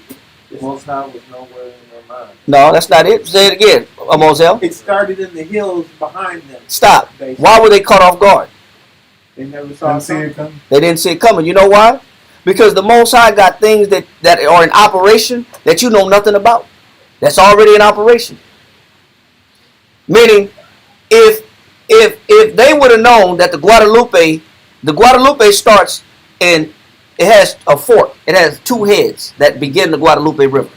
Most High was nowhere in their mind. No, that's not it. Say it again, Moselle. It started in the hills behind them. Stop. Why were they caught off guard? They never saw it coming. They didn't see it coming. You know why? Because the Most High got things that are in operation that you know nothing about. That's already in operation. Meaning, if they would have known that the Guadalupe starts in, it has a fork. It has two heads that begin the Guadalupe River.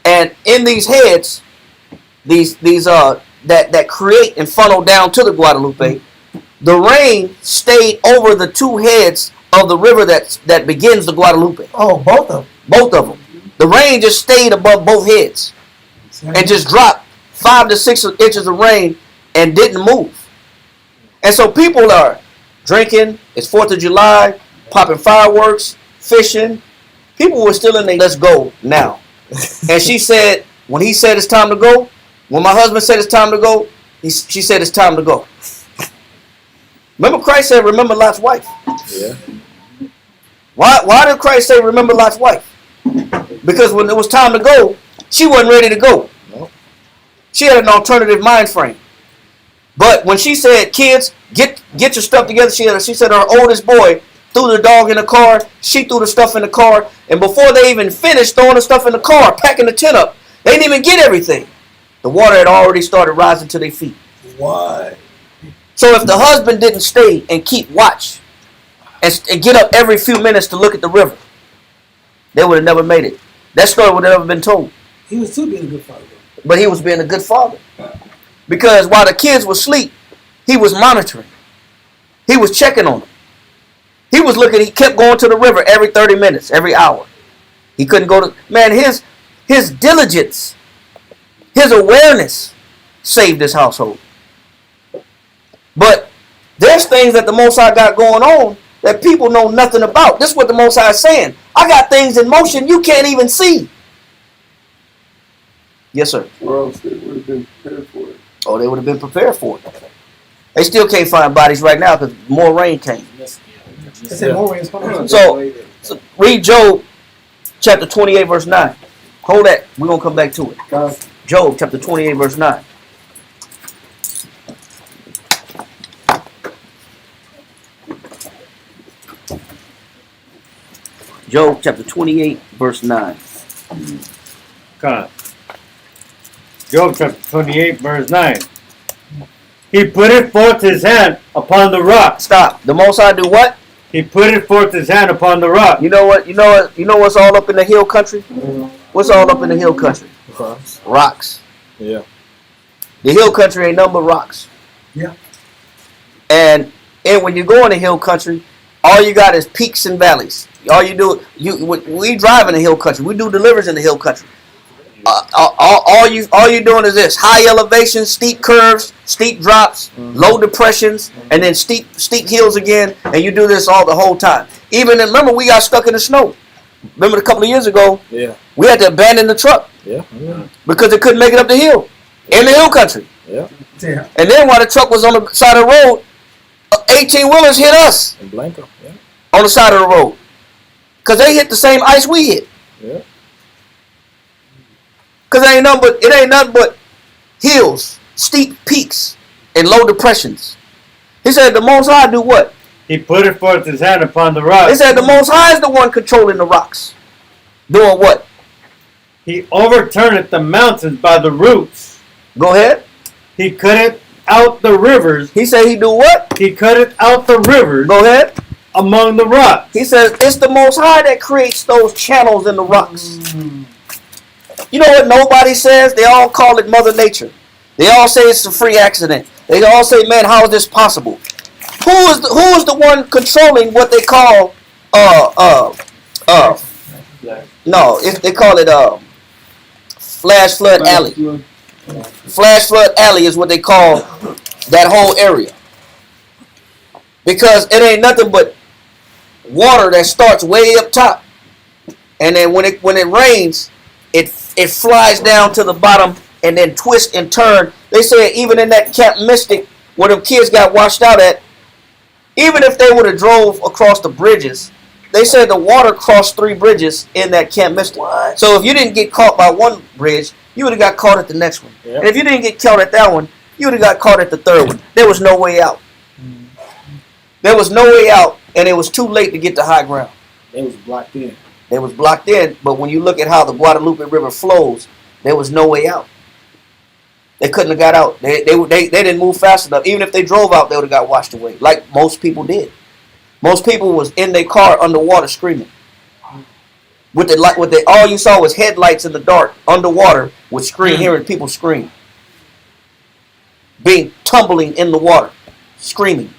And in these heads, that create and funnel down to the Guadalupe, the rain stayed over the two heads of the river that begins the Guadalupe. Oh, both of them. Both of them. The rain just stayed above both heads and just dropped 5 to 6 inches of rain and didn't move. And so people are drinking. It's 4th of July, popping fireworks, fishing. People were still in there. Let's go now. And she said, when he said it's time to go, when my husband said it's time to go, she said it's time to go. Remember Christ said, remember Lot's wife. Yeah. Why did Christ say, remember Lot's wife? Because when it was time to go, she wasn't ready to go. Nope. She had an alternative mind frame. But when she said, kids, get your stuff together, she said her oldest boy threw the dog in the car, she threw the stuff in the car, and before they even finished throwing the stuff in the car, packing the tent up, they didn't even get everything. The water had already started rising to their feet. Why? So if the husband didn't stay and keep watch and get up every few minutes to look at the river, they would have never made it. That story would have never been told. He was too being a good father. But he was being a good father. Because while the kids were asleep, he was monitoring. He was checking on them. He was looking, he kept going to the river every 30 minutes, every hour. He couldn't go to, man, his diligence, his awareness saved his household. But there's things that the Most High got going on that people know nothing about. This is what the Most High is saying. I got things in motion you can't even see. Yes, sir. Or else they would have been prepared for it. Oh, they would have been prepared for it. They still can't find bodies right now because more rain came. They said more rain's coming. So read Job chapter 28, verse 9. Hold that. We're going to come back to it. Job chapter 28, verse 9. Job chapter 28, verse 9. God. Job chapter 28, verse 9. He put it forth his hand upon the rock. Stop. The Most High do what? He put it forth his hand upon the rock. You know what? You know what's all up in the hill country? What's all up in the hill country? Rocks. Yeah. The hill country ain't nothing but rocks. Yeah. And when you go in the hill country, all you got is peaks and valleys. All you do, we drive in the hill country. We do deliverance in the hill country. All you doing is this: high elevation, steep curves, steep drops, low depressions, and then steep hills again. And you do this the whole time. Even remember, we got stuck in the snow. Remember a couple of years ago? Yeah. We had to abandon the truck. Yeah. Because it couldn't make it up the hill in the hill country. Yeah. Yeah. And then while the truck was on the side of the road, 18-wheelers hit us And Blanco. Yeah. on the side of the road because they hit the same ice we hit. Yeah. Because it ain't nothing but hills, steep peaks, and low depressions. He said the Most High do what? He put it forth his hand upon the rock. He said the Most High is the one controlling the rocks. Doing what? He overturneth the mountains by the roots. Go ahead. He cutteth out the rivers. He said he do what? He cutteth out the rivers. Go ahead. Among the rocks. He says it's the Most High that creates those channels in the rocks. You know what nobody says? They all call it Mother Nature. They all say it's a free accident. They all say, man, how is this possible? Who is the one controlling what they call they call it flash flood alley. Flash flood alley is what they call that whole area. Because it ain't nothing but water that starts way up top. And then when it rains, it flies down to the bottom and then twists and turn. They say even in that Camp Mystic where them kids got washed out at, even if they would have drove across the bridges, they said the water crossed 3 bridges in that Camp Mystic. So if you didn't get caught by one bridge, you would have got caught at the next one. Yep. And if you didn't get caught at that one, you would have got caught at the third one. There was no way out. There was no way out, and it was too late to get to high ground. They was blocked in. They was blocked in, but when you look at how the Guadalupe River flows, there was no way out. They couldn't have got out. They didn't move fast enough. Even if they drove out, they would have got washed away, like most people did. Most people was in their car underwater screaming. All you saw was headlights in the dark underwater with hearing people scream, tumbling in the water, screaming.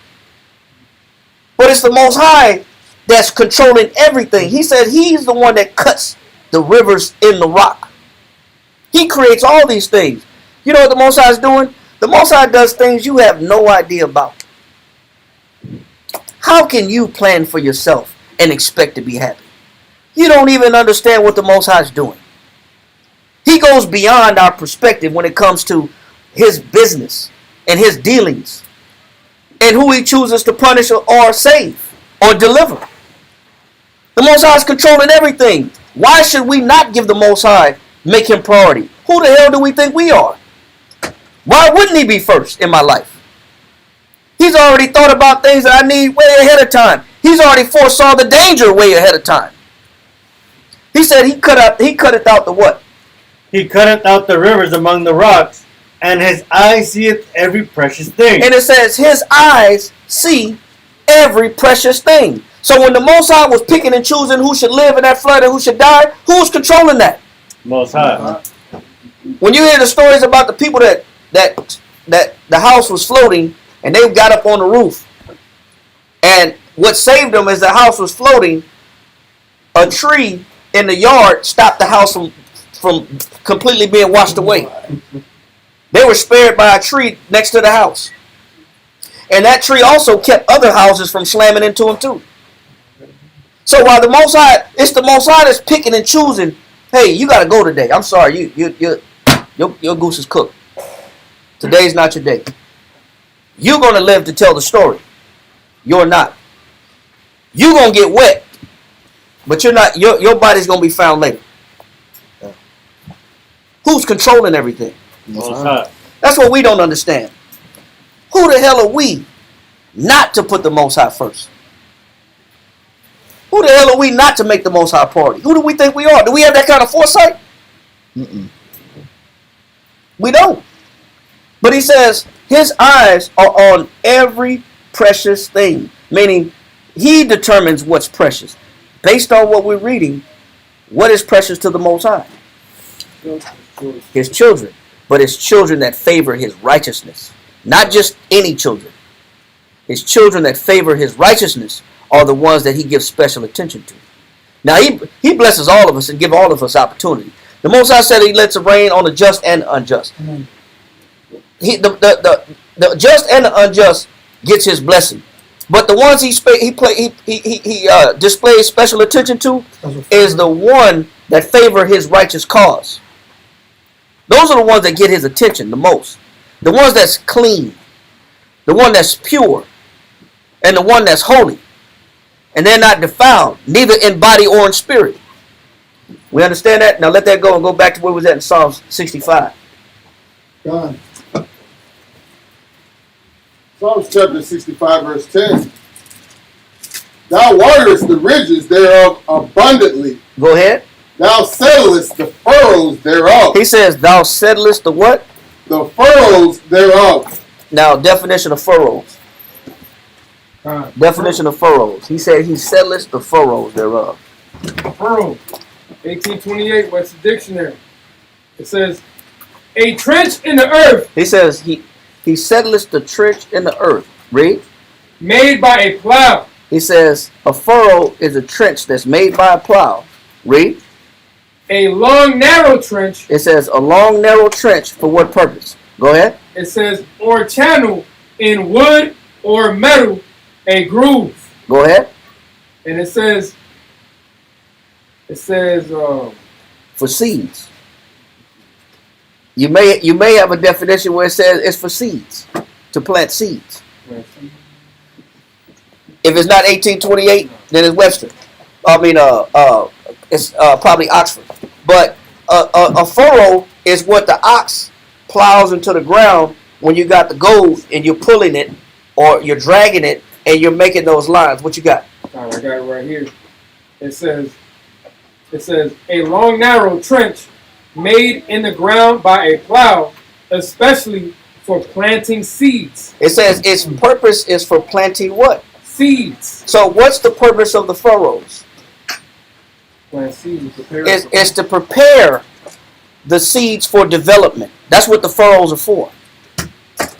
But it's the Most High that's controlling everything. He said he's the one that cuts the rivers in the rock. He creates all these things. You know what the Most High is doing? The Most High does things you have no idea about. How can you plan for yourself and expect to be happy? You don't even understand what the Most High is doing. He goes beyond our perspective when it comes to his business and his dealings and who he chooses to punish or save or deliver. The Most High is controlling everything. Why should we not give the Most High, make him priority? Who the hell do we think we are? Why wouldn't he be first in my life? He's already thought about things that I need way ahead of time. He's already foresaw the danger way ahead of time. He said he cutteth out the what? He cutteth out the rivers among the rocks, and his eye seeth every precious thing. And it says his eyes see every precious thing. So when the Most High was picking and choosing who should live in that flood and who should die, who was controlling that? Most High. When you hear the stories about the people that the house was floating and they got up on the roof, and what saved them is the house was floating, a tree in the yard stopped the house from completely being washed away. They were spared by a tree next to the house. And that tree also kept other houses from slamming into them too. So while the Most High, it's the Most High that's picking and choosing, hey, you got to go today. I'm sorry, your goose is cooked. Today's not your day. You're going to live to tell the story. You're not. You're going to get wet, but you're not. Your body's going to be found later. Who's controlling everything? Most High. That's what we don't understand. Who the hell are we not to put the Most High first? Who the hell are we not to make the Most High priority? Who do we think we are? Do we have that kind of foresight? We don't. But he says his eyes are on every precious thing, meaning he determines what's precious. Based on what we're reading, what is precious to the Most High? His children. But his children that favor his righteousness. Not just any children. His children that favor his righteousness are the ones that he gives special attention to. Now, he blesses all of us and gives all of us opportunity. The Most High said he lets it rain on the just and the unjust. The just and the unjust gets his blessing. But the ones he displays special attention to is the one that favor his righteous cause. Those are the ones that get his attention the most. The ones that's clean. The one that's pure. And the one that's holy. And they're not defiled, neither in body or in spirit. We understand that? Now let that go and go back to where we was at in Psalms 65. God. Psalms chapter 65, verse 10. Thou waterest the ridges thereof abundantly. Go ahead. Thou settlest the furrows thereof. He says, thou settlest the what? The furrows thereof. Now, definition of furrows. Definition of furrows. He said he settlest the furrows thereof. Furrow, 1828, Webster Dictionary. It says, a trench in the earth. He says he settlest the trench in the earth. Read. Made by a plow. He says a furrow is a trench that's made by a plow. Read. A long, narrow trench. It says a long, narrow trench for what purpose? Go ahead. It says, or channel in wood or metal, a groove. Go ahead. And it says, for seeds. You may have a definition where it says it's for seeds, to plant seeds. If it's not 1828, then it's Webster. I mean, it's probably Oxford. But a furrow is what the ox plows into the ground when you got the goad and you're pulling it or you're dragging it and you're making those lines. What you got? I got it right here. It says a long, narrow trench made in the ground by a plow, especially for planting seeds. It says its purpose is for planting what? Seeds. So what's the purpose of the furrows? Plant seeds. It's to prepare the seeds for development. That's what the furrows are for.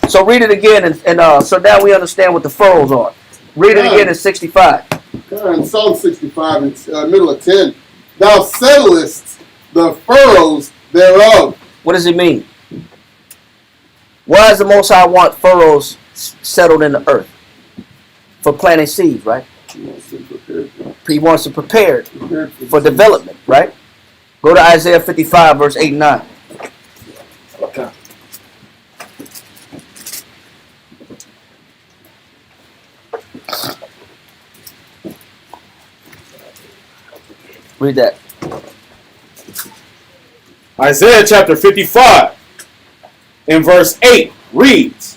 So read it again, and so now we understand what the furrows are. Read it again in 65. In Psalm 65, in middle of 10. Thou settlest the furrows thereof. What does it mean? Why does the Most High want furrows settled in the earth? For planting seeds, right? He wants to prepare for development, right? Go to Isaiah 55, verse 8 and 9. Okay. Read that. Isaiah chapter 55 in verse 8 reads,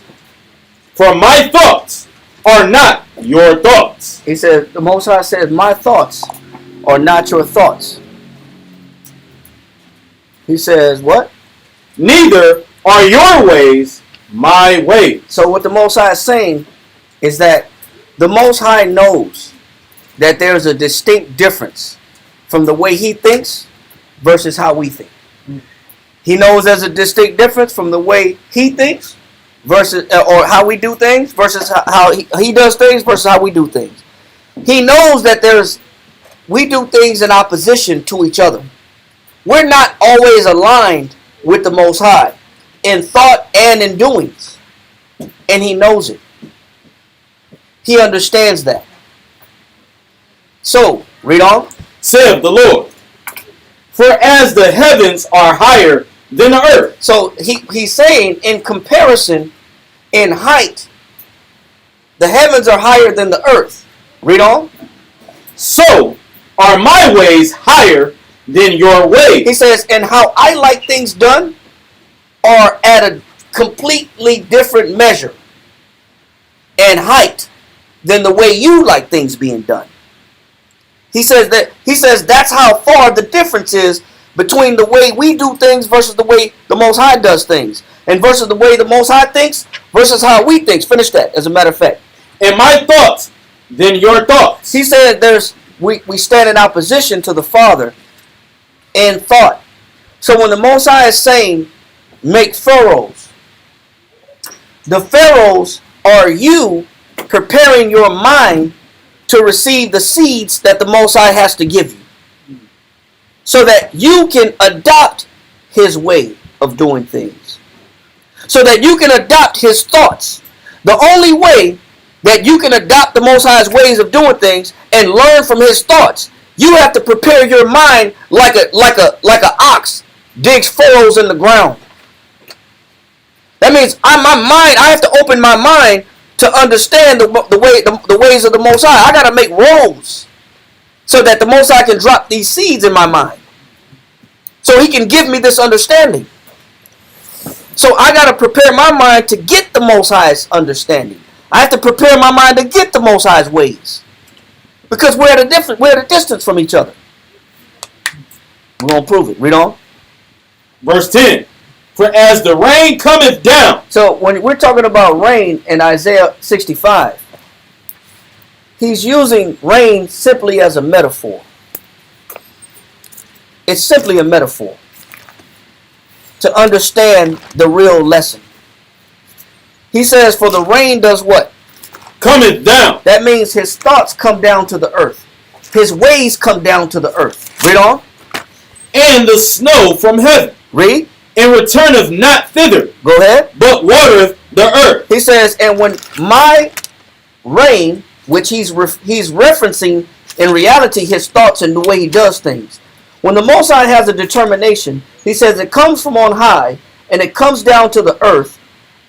for my thoughts are not your thoughts. He said, the Most High says, my thoughts are not your thoughts. He says, what? Neither are your ways my ways. So what the Most High is saying is that the Most High knows that there's a distinct difference from the way he thinks versus how we think. He knows there's a distinct difference from the way he thinks versus, or how we do things versus how he does things versus how we do things. He knows that we do things in opposition to each other. We're not always aligned with the Most High in thought and in doings. And he knows it. He understands that. So, read on. Saith the Lord, for as the heavens are higher than the earth. So he's saying in comparison, in height, the heavens are higher than the earth. Read on. So are my ways higher than your ways. He says, and how I like things done are at a completely different measure and height than the way you like things being done. He says that's how far the difference is between the way we do things versus the way the Most High does things, and versus the way the Most High thinks versus how we think. Finish that, as a matter of fact. And my thoughts than your thoughts. He said we stand in opposition to the Father in thought. So when the Most High is saying, make furrows, the furrows are you preparing your mind to receive the seeds that the Most High has to give you, so that you can adopt his way of doing things, so that you can adopt his thoughts. The only way that you can adopt the Most High's ways of doing things and learn from his thoughts, you have to prepare your mind like a ox digs furrows in the ground. That means I have to open my mind to understand the ways of the Most High. I got to make rows so that the Most High can drop these seeds in my mind, so he can give me this understanding. So I got to prepare my mind to get the Most High's understanding. I have to prepare my mind to get the Most High's ways, because we're at a distance from each other. We're going to prove it. Read on. Verse 10. For as the rain cometh down. So when we're talking about rain in Isaiah 65, he's using rain simply as a metaphor. It's simply a metaphor to understand the real lesson. He says, for the rain does what? Cometh down. That means his thoughts come down to the earth. His ways come down to the earth. Read on. And the snow from heaven. Read. And returneth not thither. Go ahead. But watereth the earth. He says, and when my rain, which he's referencing in reality his thoughts and the way he does things. When the Most High has a determination, he says it comes from on high and it comes down to the earth,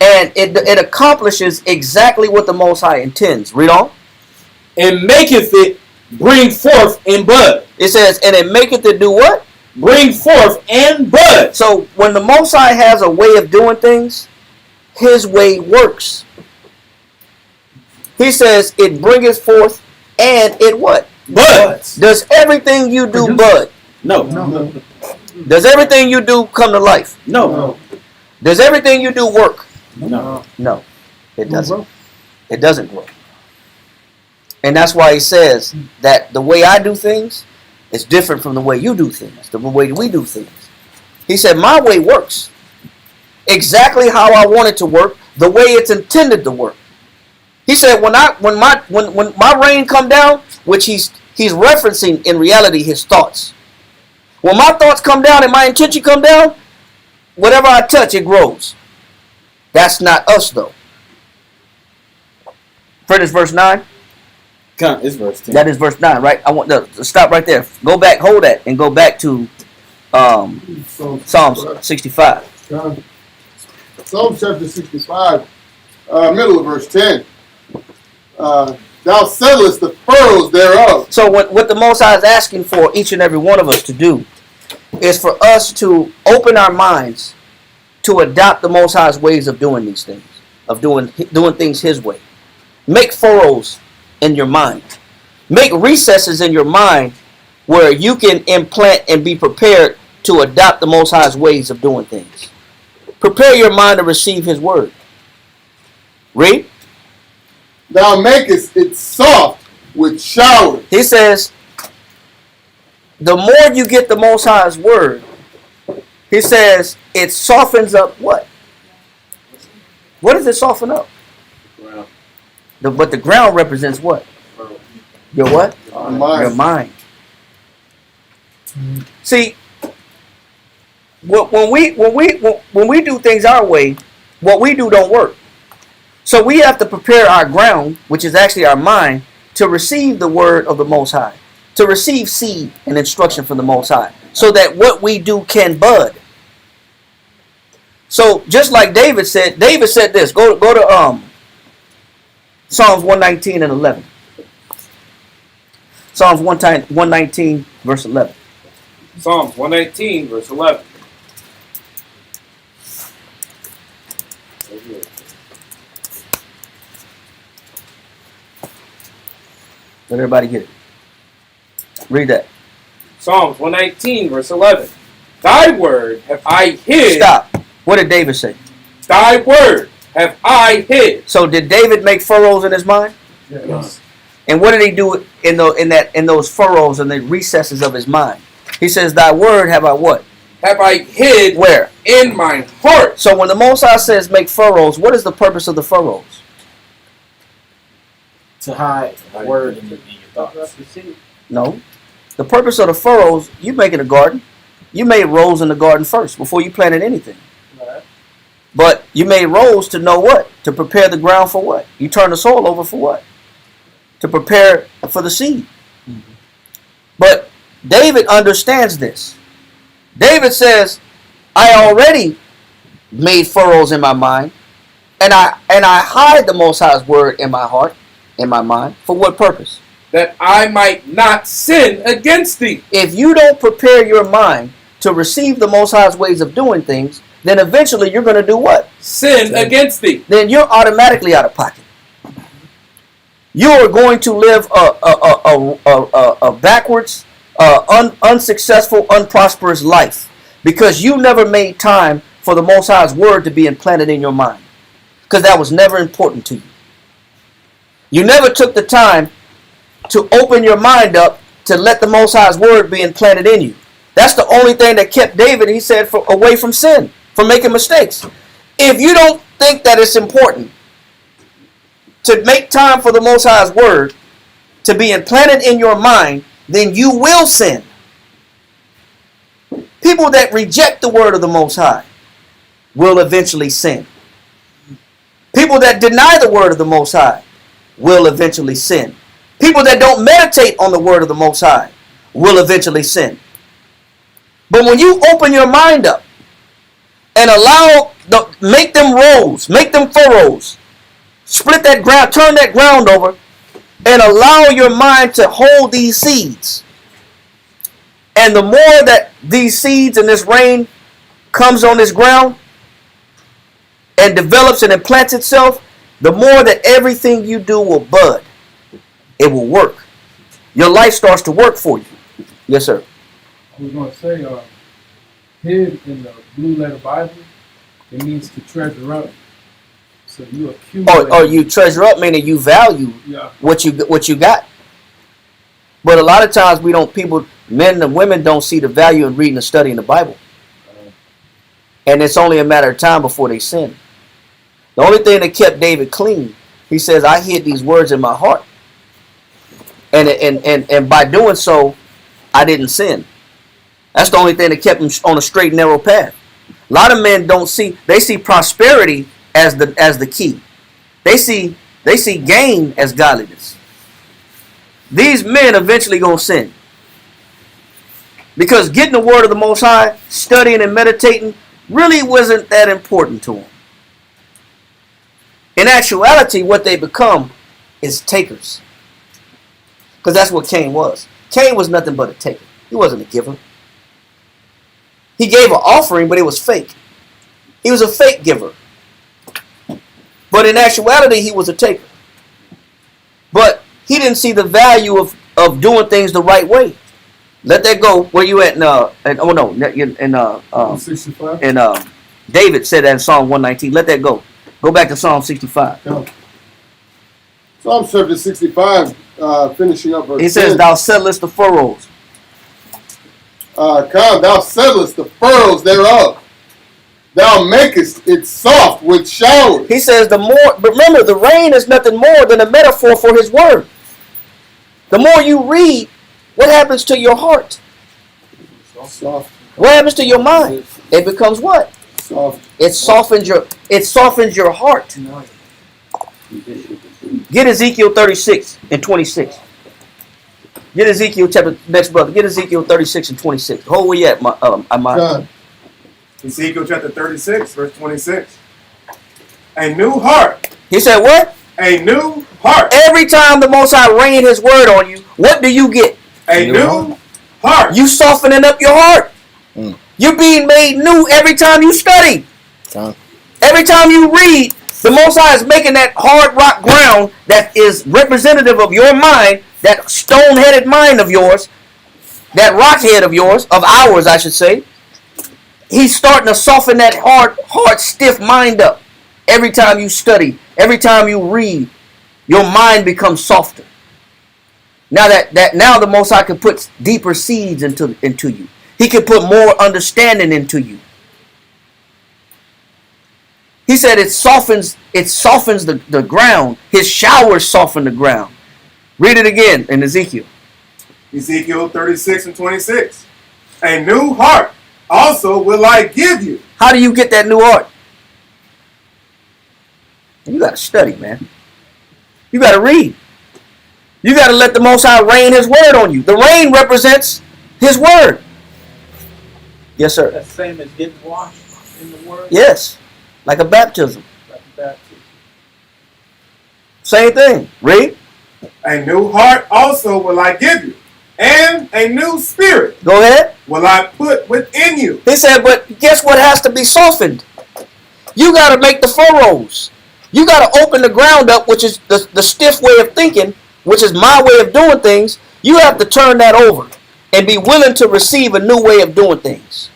and it accomplishes exactly what the Most High intends. Read on. And maketh it bring forth in bud. It says, and it maketh it do what? Bring forth and bud. So when the Most High has a way of doing things, his way works. He says it bringeth forth and it what? Bud. Does everything you do bud? No. Does everything you do come to life? No. Does everything you do work? No. No. It doesn't. It doesn't grow. And that's why he says that the way I do things is different from the way you do things, the way we do things. He said, my way works exactly how I want it to work, the way it's intended to work. He said, when my rain come down, which he's referencing in reality his thoughts. When my thoughts come down and my intention come down, whatever I touch, it grows. That's not us, though. Finish verse 9. It's verse 10. That is verse 9, right? I want to stop right there. Go back, hold that, and go back to Psalms 65. Psalm chapter 65, middle of verse 10. Thou settlest the furrows thereof. So what the Most High is asking for each and every one of us to do is for us to open our minds to adopt the Most High's ways of doing these things, of doing things his way. Make furrows in your mind. Make recesses in your mind where you can implant and be prepared to adopt the Most High's ways of doing things. Prepare your mind to receive his word. Read. Thou makest it soft with showers. He says, the more you get the Most High's word, he says, it softens up what? What does it soften up? Ground. But the ground represents what? Your what? Mind. Your mind. See, when we do things our way, what we do don't work. So we have to prepare our ground, which is actually our mind, to receive the word of the Most High, to receive seed and instruction from the Most High, so that what we do can bud. So just like David said this. Go to Psalms 119 and 11. Psalms 119 verse 11. Psalms 119, verse 11. Let everybody get it. Read that. Psalms 119, verse 11. Thy word have I hid. Stop. What did David say? Thy word have I hid. So did David make furrows in his mind? Yes. And what did he do in those furrows and the recesses of his mind? He says, "Thy word have I what? Have I hid Where? in mine heart." So when the Most High says make furrows, what is the purpose of the furrows? To hide the word in your thoughts. No. The purpose of the furrows, you making a garden. You made rows in the garden first before you planted anything. Right. But you made rows to know what? To prepare the ground for what? You turn the soil over for what? To prepare for the seed. But David understands this. David says, I already made furrows in my mind, and I hide the Most High's word in my heart, in my mind. For what purpose? That I might not sin against thee. If you don't prepare your mind to receive the Most High's ways of doing things, then eventually you're going to do what? Sin against thee. Then you're automatically out of pocket. You are going to live a backwards, unsuccessful, unprosperous life because you never made time for the Most High's word to be implanted in your mind, because that was never important to you. You never took the time to open your mind up to let the Most High's word be implanted in you. That's the only thing that kept David, he said, away from sin, from making mistakes. If you don't think that it's important to make time for the Most High's word to be implanted in your mind, then you will sin. People that reject the word of the Most High will eventually sin. People that deny the word of the Most High will eventually sin. People that don't meditate on the word of the Most High will eventually sin. But when you open your mind up and make them rows, make them furrows, split that ground, turn that ground over, and allow your mind to hold these seeds. And the more that these seeds and this rain comes on this ground and develops and implants itself, the more that everything you do will bud. It will work. Your life starts to work for you. Yes, sir. I was going to say, hid in the blue letter Bible, it means to treasure up. So you accumulate. Or you treasure up, meaning you value what you got. But a lot of times men and women don't see the value in reading and studying the Bible. And it's only a matter of time before they sin. The only thing that kept David clean, he says, I hid these words in my heart. And by doing so, I didn't sin. That's the only thing that kept him on a straight and narrow path. A lot of men they see prosperity as the key. They see gain as godliness. These men eventually gonna sin. Because getting the word of the Most High, studying and meditating, really wasn't that important to them. In actuality, what they become is takers. Because that's what Cain was. Cain was nothing but a taker. He wasn't a giver. He gave an offering, but it was fake. He was a fake giver. But in actuality, he was a taker. But he didn't see the value of doing things the right way. Let that go. Where you at? In 65. And David said that in Psalm 119. Let that go. Go back to Psalm 65. Yeah. Psalm chapter 65, finishing up verse He says, 10. Thou settlest the furrows. God, thou settlest the furrows thereof. Thou makest it soft with showers. He says the more, but remember, the rain is nothing more than a metaphor for his word. The more you read, what happens to your heart? Soft. What happens to your mind? It becomes what? Soft. It softens your heart. Get Ezekiel 36 and 26. Get Ezekiel chapter, next brother. Get Ezekiel 36 and 26. Hold where you at, John. Ezekiel chapter 36, verse 26. A new heart. He said what? A new heart. Every time the Most High rain his word on you, what do you get? A new heart. You softening up your heart. You're being made new every time you study. Every time you read, the Most High is making that hard rock ground that is representative of your mind, that stone-headed mind of yours, that rock head of yours, of ours, I should say. He's starting to soften that hard, stiff mind up. Every time you study, every time you read, your mind becomes softer. Now now the Most High can put deeper seeds into you. He can put more understanding into you. He said it softens the ground. His showers soften the ground. Read it again in Ezekiel. Ezekiel 36 and 26. A new heart also will I give you. How do you get that new heart? You got to study, man. You got to read. You got to let the Most High rain his word on you. The rain represents his word. Yes, sir. That's the same as getting washed in the word. Yes. Like a baptism. Like a baptism. Same thing. Read. A new heart also will I give you, and a new spirit Go ahead. will I put within you. He said, but guess what has to be softened? You got to make the furrows. You got to open the ground up, which is the stiff way of thinking, which is my way of doing things. You have to turn that over and be willing to receive a new way of doing things.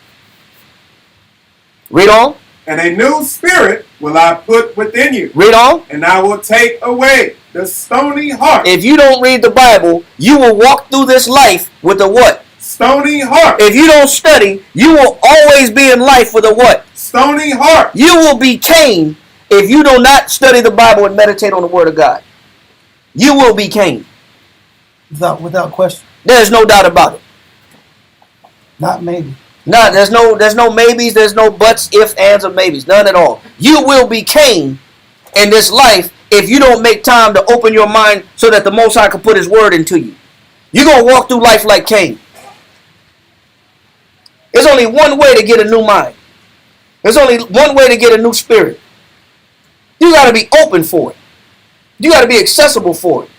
Read on. And a new spirit will I put within you. Read on. And I will take away the stony heart. If you don't read the Bible, you will walk through this life with a what? Stony heart. If you don't study, you will always be in life with a what? Stony heart. You will be Cain if you do not study the Bible and meditate on the Word of God. You will be Cain. Without question. There's no doubt about it. Not maybe. No, there's no maybes, there's no buts, ifs, ands, or maybes. None at all. You will be Cain in this life if you don't make time to open your mind so that the Most High can put his word into you. You're going to walk through life like Cain. There's only one way to get a new mind. There's only one way to get a new spirit. You got to be open for it. You got to be accessible for it.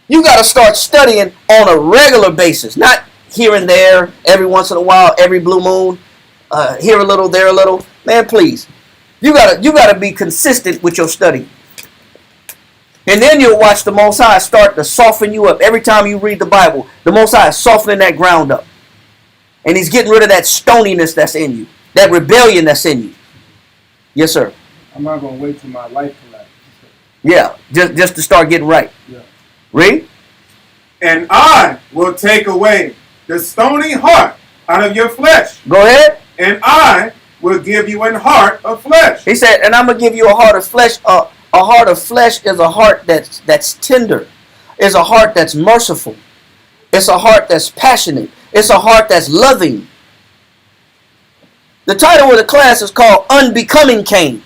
You got to start studying on a regular basis, not here and there, every once in a while, every blue moon, here a little, there a little. Man, please. You gotta be consistent with your study. And then you'll watch the Most High start to soften you up. Every time you read the Bible, the Most High is softening that ground up. And he's getting rid of that stoniness that's in you, that rebellion that's in you. Yes, sir. I'm not going to wait till my life collapses. Yeah, just to start getting right. Yeah. Read. And I will take away the stony heart out of your flesh. Go ahead. And I will give you an heart of flesh. He said, and I'm going to give you a heart of flesh. A heart of flesh is a heart that's tender. It's a heart that's merciful. It's a heart that's passionate. It's a heart that's loving. The title of the class is called Unbecoming Cain.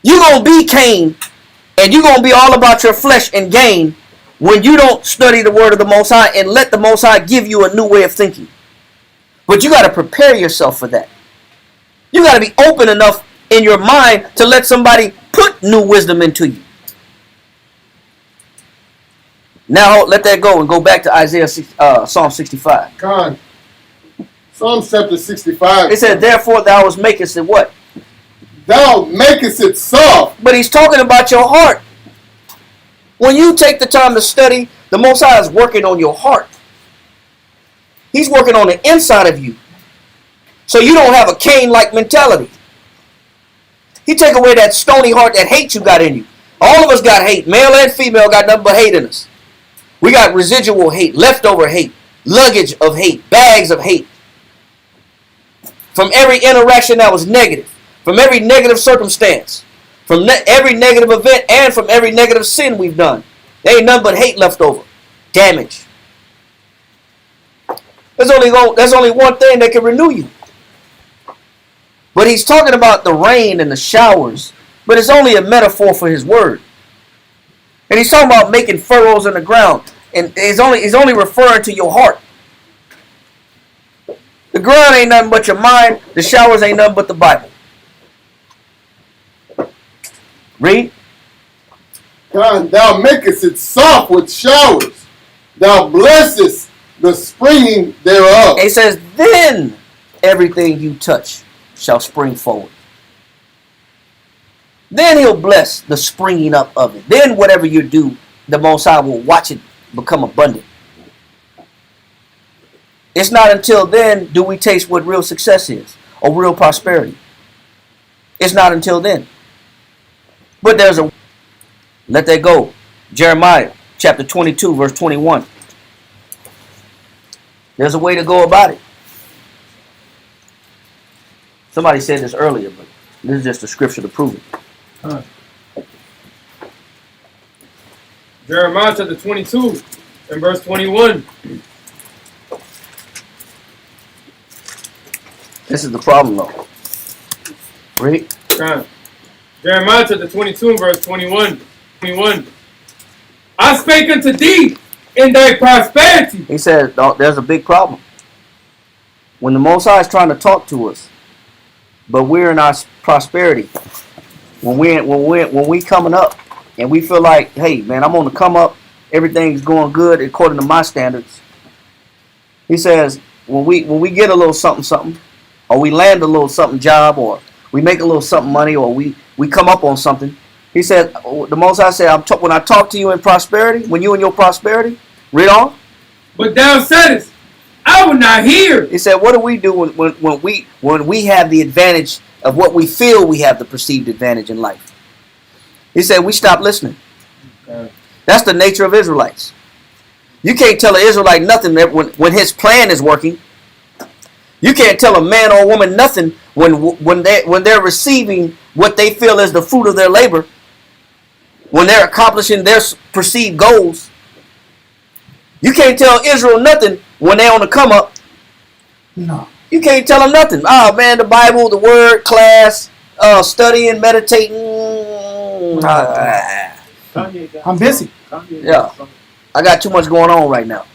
You're going to be Cain, and you're going to be all about your flesh and gain when you don't study the word of the Most High and let the Most High give you a new way of thinking. But you got to prepare yourself for that. You got to be open enough in your mind to let somebody put new wisdom into you. Now let that go and go back to Psalm 65. Con. Psalm chapter 65. It said, therefore thou was makest it what? Thou makest it soft. But he's talking about your heart. When you take the time to study, the Most High is working on your heart. He's working on the inside of you. So you don't have a Cain-like mentality. He take away that stony heart, that hate you got in you. All of us got hate. Male and female got nothing but hate in us. We got residual hate, leftover hate, luggage of hate, bags of hate. from every interaction that was negative, from every negative circumstance, from every negative event, and from every negative sin we've done. There ain't nothing but hate left over. Damage. There's only one thing that can renew you. But he's talking about the rain and the showers, but it's only a metaphor for his word. And he's talking about making furrows in the ground, and he's only referring to your heart. The ground ain't nothing but your mind. The showers ain't nothing but the Bible. Read. God, thou makest it soft with showers. Thou blessest the springing thereof. And he says, then everything you touch shall spring forward. Then he'll bless the springing up of it. Then whatever you do, the Most High will watch it become abundant. It's not until then do we taste what real success is or real prosperity. It's not until then. But there's a, let that go. Jeremiah chapter 22 verse 21. There's a way to go about it. Somebody said this earlier, but this is just a scripture to prove it. Jeremiah chapter 22 and verse 21. This is the problem, though. Read. Jeremiah chapter 22 and verse 21. I spake unto thee in thy prosperity. He said, there's a big problem. When the Most High is trying to talk to us, but we're in our prosperity, when we coming up, and we feel like, hey, man, I'm on the come up, everything's going good according to my standards. He says, when we get a little something, or we land a little something job, or we make a little something money, or we come up on something. He said, the Most High said, when I talk to you in prosperity, when you in your prosperity, read on. But thou saidest, I will not hear. He said, what do we do when we have the advantage of what we feel we have the perceived advantage in life? He said, we stop listening. That's the nature of Israelites. You can't tell an Israelite nothing when his plan is working. You can't tell a man or a woman nothing when they're receiving what they feel is the fruit of their labor, when they're accomplishing their perceived goals. You can't tell Israel nothing when they're on the come up. No. You can't tell them nothing. Oh man, the Bible, the Word, class, studying, meditating. I'm busy. Yeah, I got too much going on right now.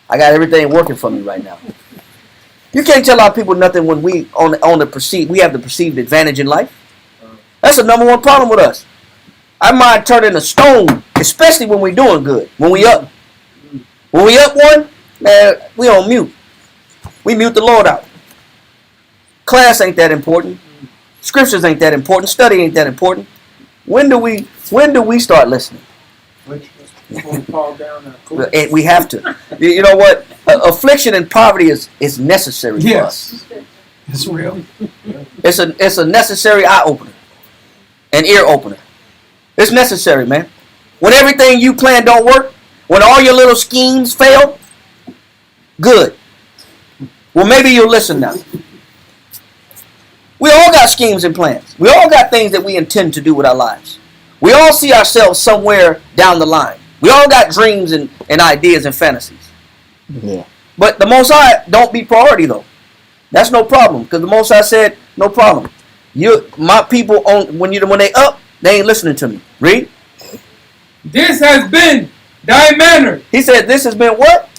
I got everything working for me right now. You can't tell our people nothing when we we have the perceived advantage in life. That's the number one problem with us. Our mind turning to stone, especially when we're doing good. When we up one, man, we on mute. We mute the Lord out. Class ain't that important. Scriptures ain't that important. Study ain't that important. When do we start listening? We have to. You know what? Affliction and poverty is necessary for us. It's real. It's a necessary eye opener, an ear opener. It's necessary, man. When everything you plan don't work, when all your little schemes fail, good. Well, maybe you'll listen now. We all got schemes and plans. We all got things that we intend to do with our lives. We all see ourselves somewhere down the line. We all got dreams and ideas and fantasies. Yeah. But the Most High don't be priority though. That's no problem, because the Most High said, no problem. My people when they up, they ain't listening to me. Read. This has been thy manner. He said, this has been what?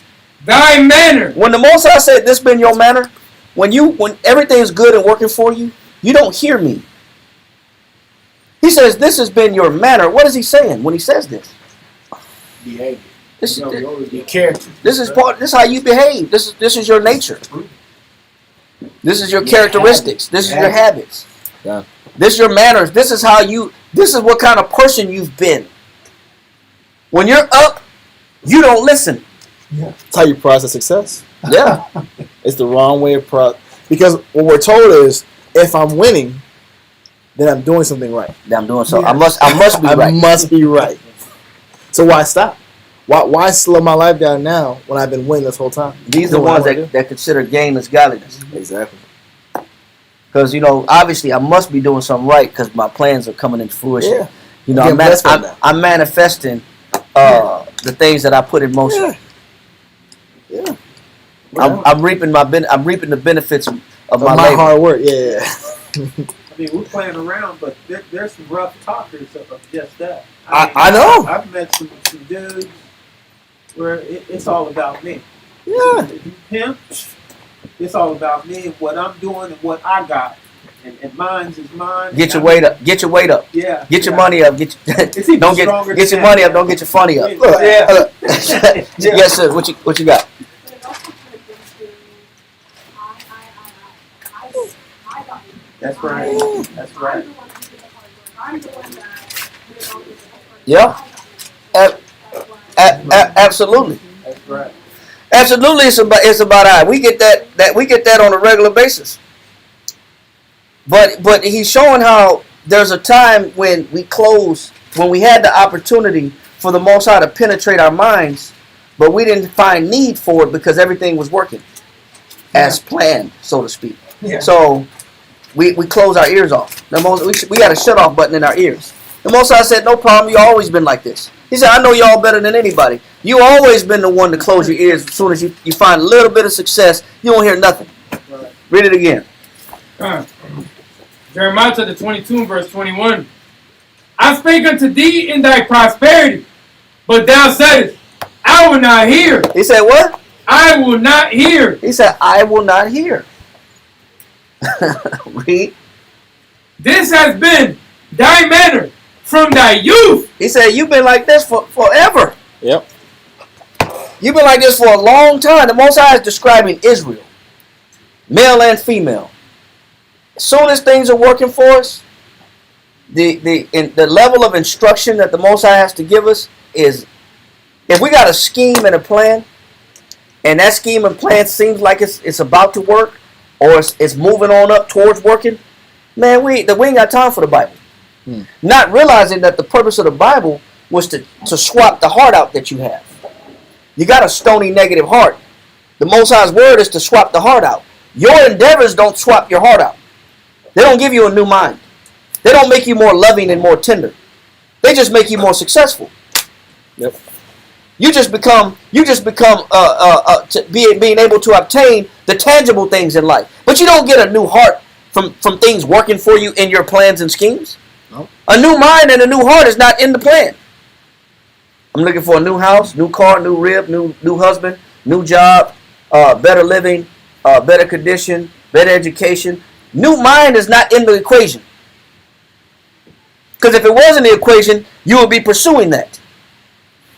Thy manner. When the Most High said, this been your manner, when everything's good and working for you, you don't hear me. He says, this has been your manner. What is he saying when he says this? Behavior. This Your character. is how you behave. This is your nature. This is your characteristics. This is your habits. Yeah. This is your manners. This is what kind of person you've been. When you're up, you don't listen. Yeah. That's how you process success. Yeah. It's the wrong way of because what we're told is if I'm winning, then I'm doing something right. I'm doing something. I must be right. I must be right. So why stop? Why slow my life down now when I've been winning this whole time? These are the ones that consider gain as godliness. Exactly. Because, obviously I must be doing something right because my plans are coming into fruition. Yeah. I'm, Get blessed by I'm, that. I'm manifesting the things that I put in motion. Yeah. I'm reaping I'm reaping the benefits of my my labor. hard work. Yeah. I mean, we're playing around, but there's some rough talkers of just that. I know. I've met some dudes where it's all about me. Yeah. If you pimp, it's all about me and what I'm doing and what I got. And mine's is mine. Get your weight up. Get your weight up. Yeah. Get your money up. Get It's even don't stronger get your than money that. up. Don't get your funny up. Look, Yeah. Yes, sir. What you got? That's right. That's right. Yeah. Absolutely. That's right. Absolutely. It's about I. We get that on a regular basis. But he's showing how there's a time when we had the opportunity for the Most High to penetrate our minds, but we didn't find need for it because everything was working as planned, so to speak. Yeah. So we close our ears off. We had a shut off button in our ears. The Most High said, no problem, you always been like this. He said, I know y'all better than anybody. You always been the one to close your ears as soon as you find a little bit of success, you don't hear nothing. Right. Read it again. Jeremiah chapter 22 verse 21. I spake unto thee in thy prosperity, but thou saidest, I will not hear. He said what? I will not hear. He said, I will not hear. Read. This has been thy manner from thy youth. He said, you've been like this forever. Yep. You've been like this for a long time. The Most High is describing Israel, male and female. As soon as things are working for us, the level of instruction that the Most High has to give us is, if we got a scheme and a plan, and that scheme and plan seems like it's about to work, or it's moving on up towards working, man, we ain't got time for the Bible. Not realizing that the purpose of the Bible was to swap the heart out that you have. You got a stony, negative heart. The Most High's word is to swap the heart out. Your endeavors don't swap your heart out. They don't give you a new mind. They don't make you more loving and more tender. They just make you more successful. Yep. You just become being able to obtain the tangible things in life. But you don't get a new heart from things working for you in your plans and schemes. No. A new mind and a new heart is not in the plan. I'm looking for a new house, new car, new rib, new husband, new job, better living, better condition, better education. New mind is not in the equation. Because if it was in the equation, you would be pursuing that.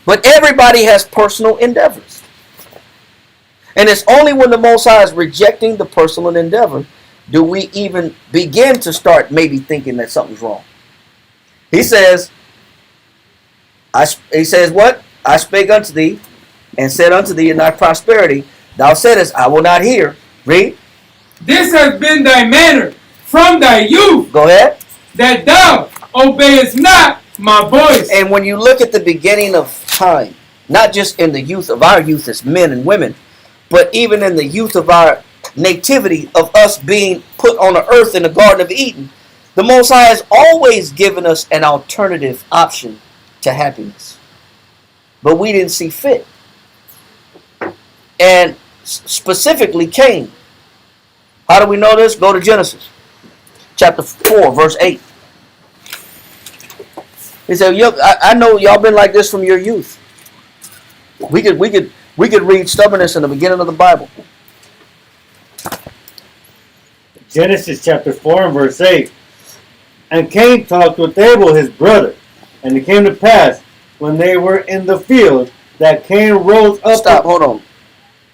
But everybody has personal endeavors. And it's only when the Most High is rejecting the personal endeavor do we even begin to start maybe thinking that something's wrong. He says what? I spake unto thee and said unto thee in thy prosperity, thou saidest, I will not hear. Read. This has been thy manner from thy youth, Go ahead. that thou obeyest not my voice. And when you look at the beginning of time, not just in the youth of our youth as men and women, but even in the youth of our nativity of us being put on the earth in the Garden of Eden, the Most High has always given us an alternative option to happiness. But we didn't see fit. And specifically Cain. How do we know this? Go to Genesis chapter 4, verse 8. He said, I know y'all been like this from your youth. We could read stubbornness in the beginning of the Bible. Genesis chapter 4 and verse 8. And Cain talked with Abel his brother. And it came to pass, when they were in the field, that Cain rose up. Stop, hold on.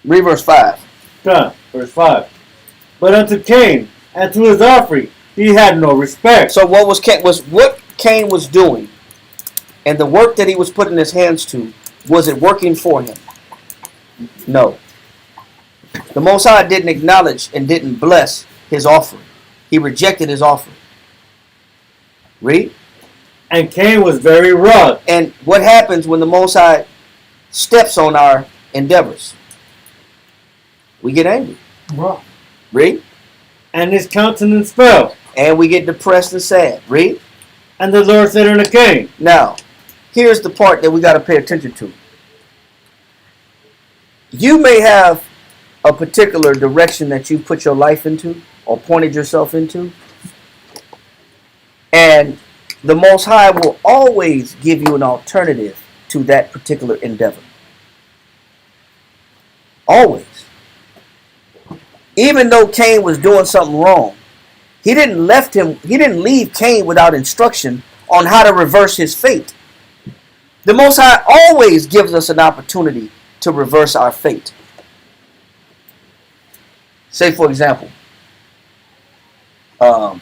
Read verse 5. Verse 5. But unto Cain and to his offering he had no respect. So what Cain was doing, and the work that he was putting his hands to, was it working for him? No. The Most High didn't acknowledge and didn't bless his offering. He rejected his offering. Read. And Cain was very wroth. And what happens when the Most High steps on our endeavors? We get angry. Wow. Read. And his countenance fell. And we get depressed and sad. Read. And the Lord said unto Cain. Now, here's the part that we got to pay attention to. You may have a particular direction that you put your life into or pointed yourself into. And the Most High will always give you an alternative to that particular endeavor. Always. Even though Cain was doing something wrong, he didn't leave Cain without instruction on how to reverse his fate. The Most High always gives us an opportunity to reverse our fate. Say for example, a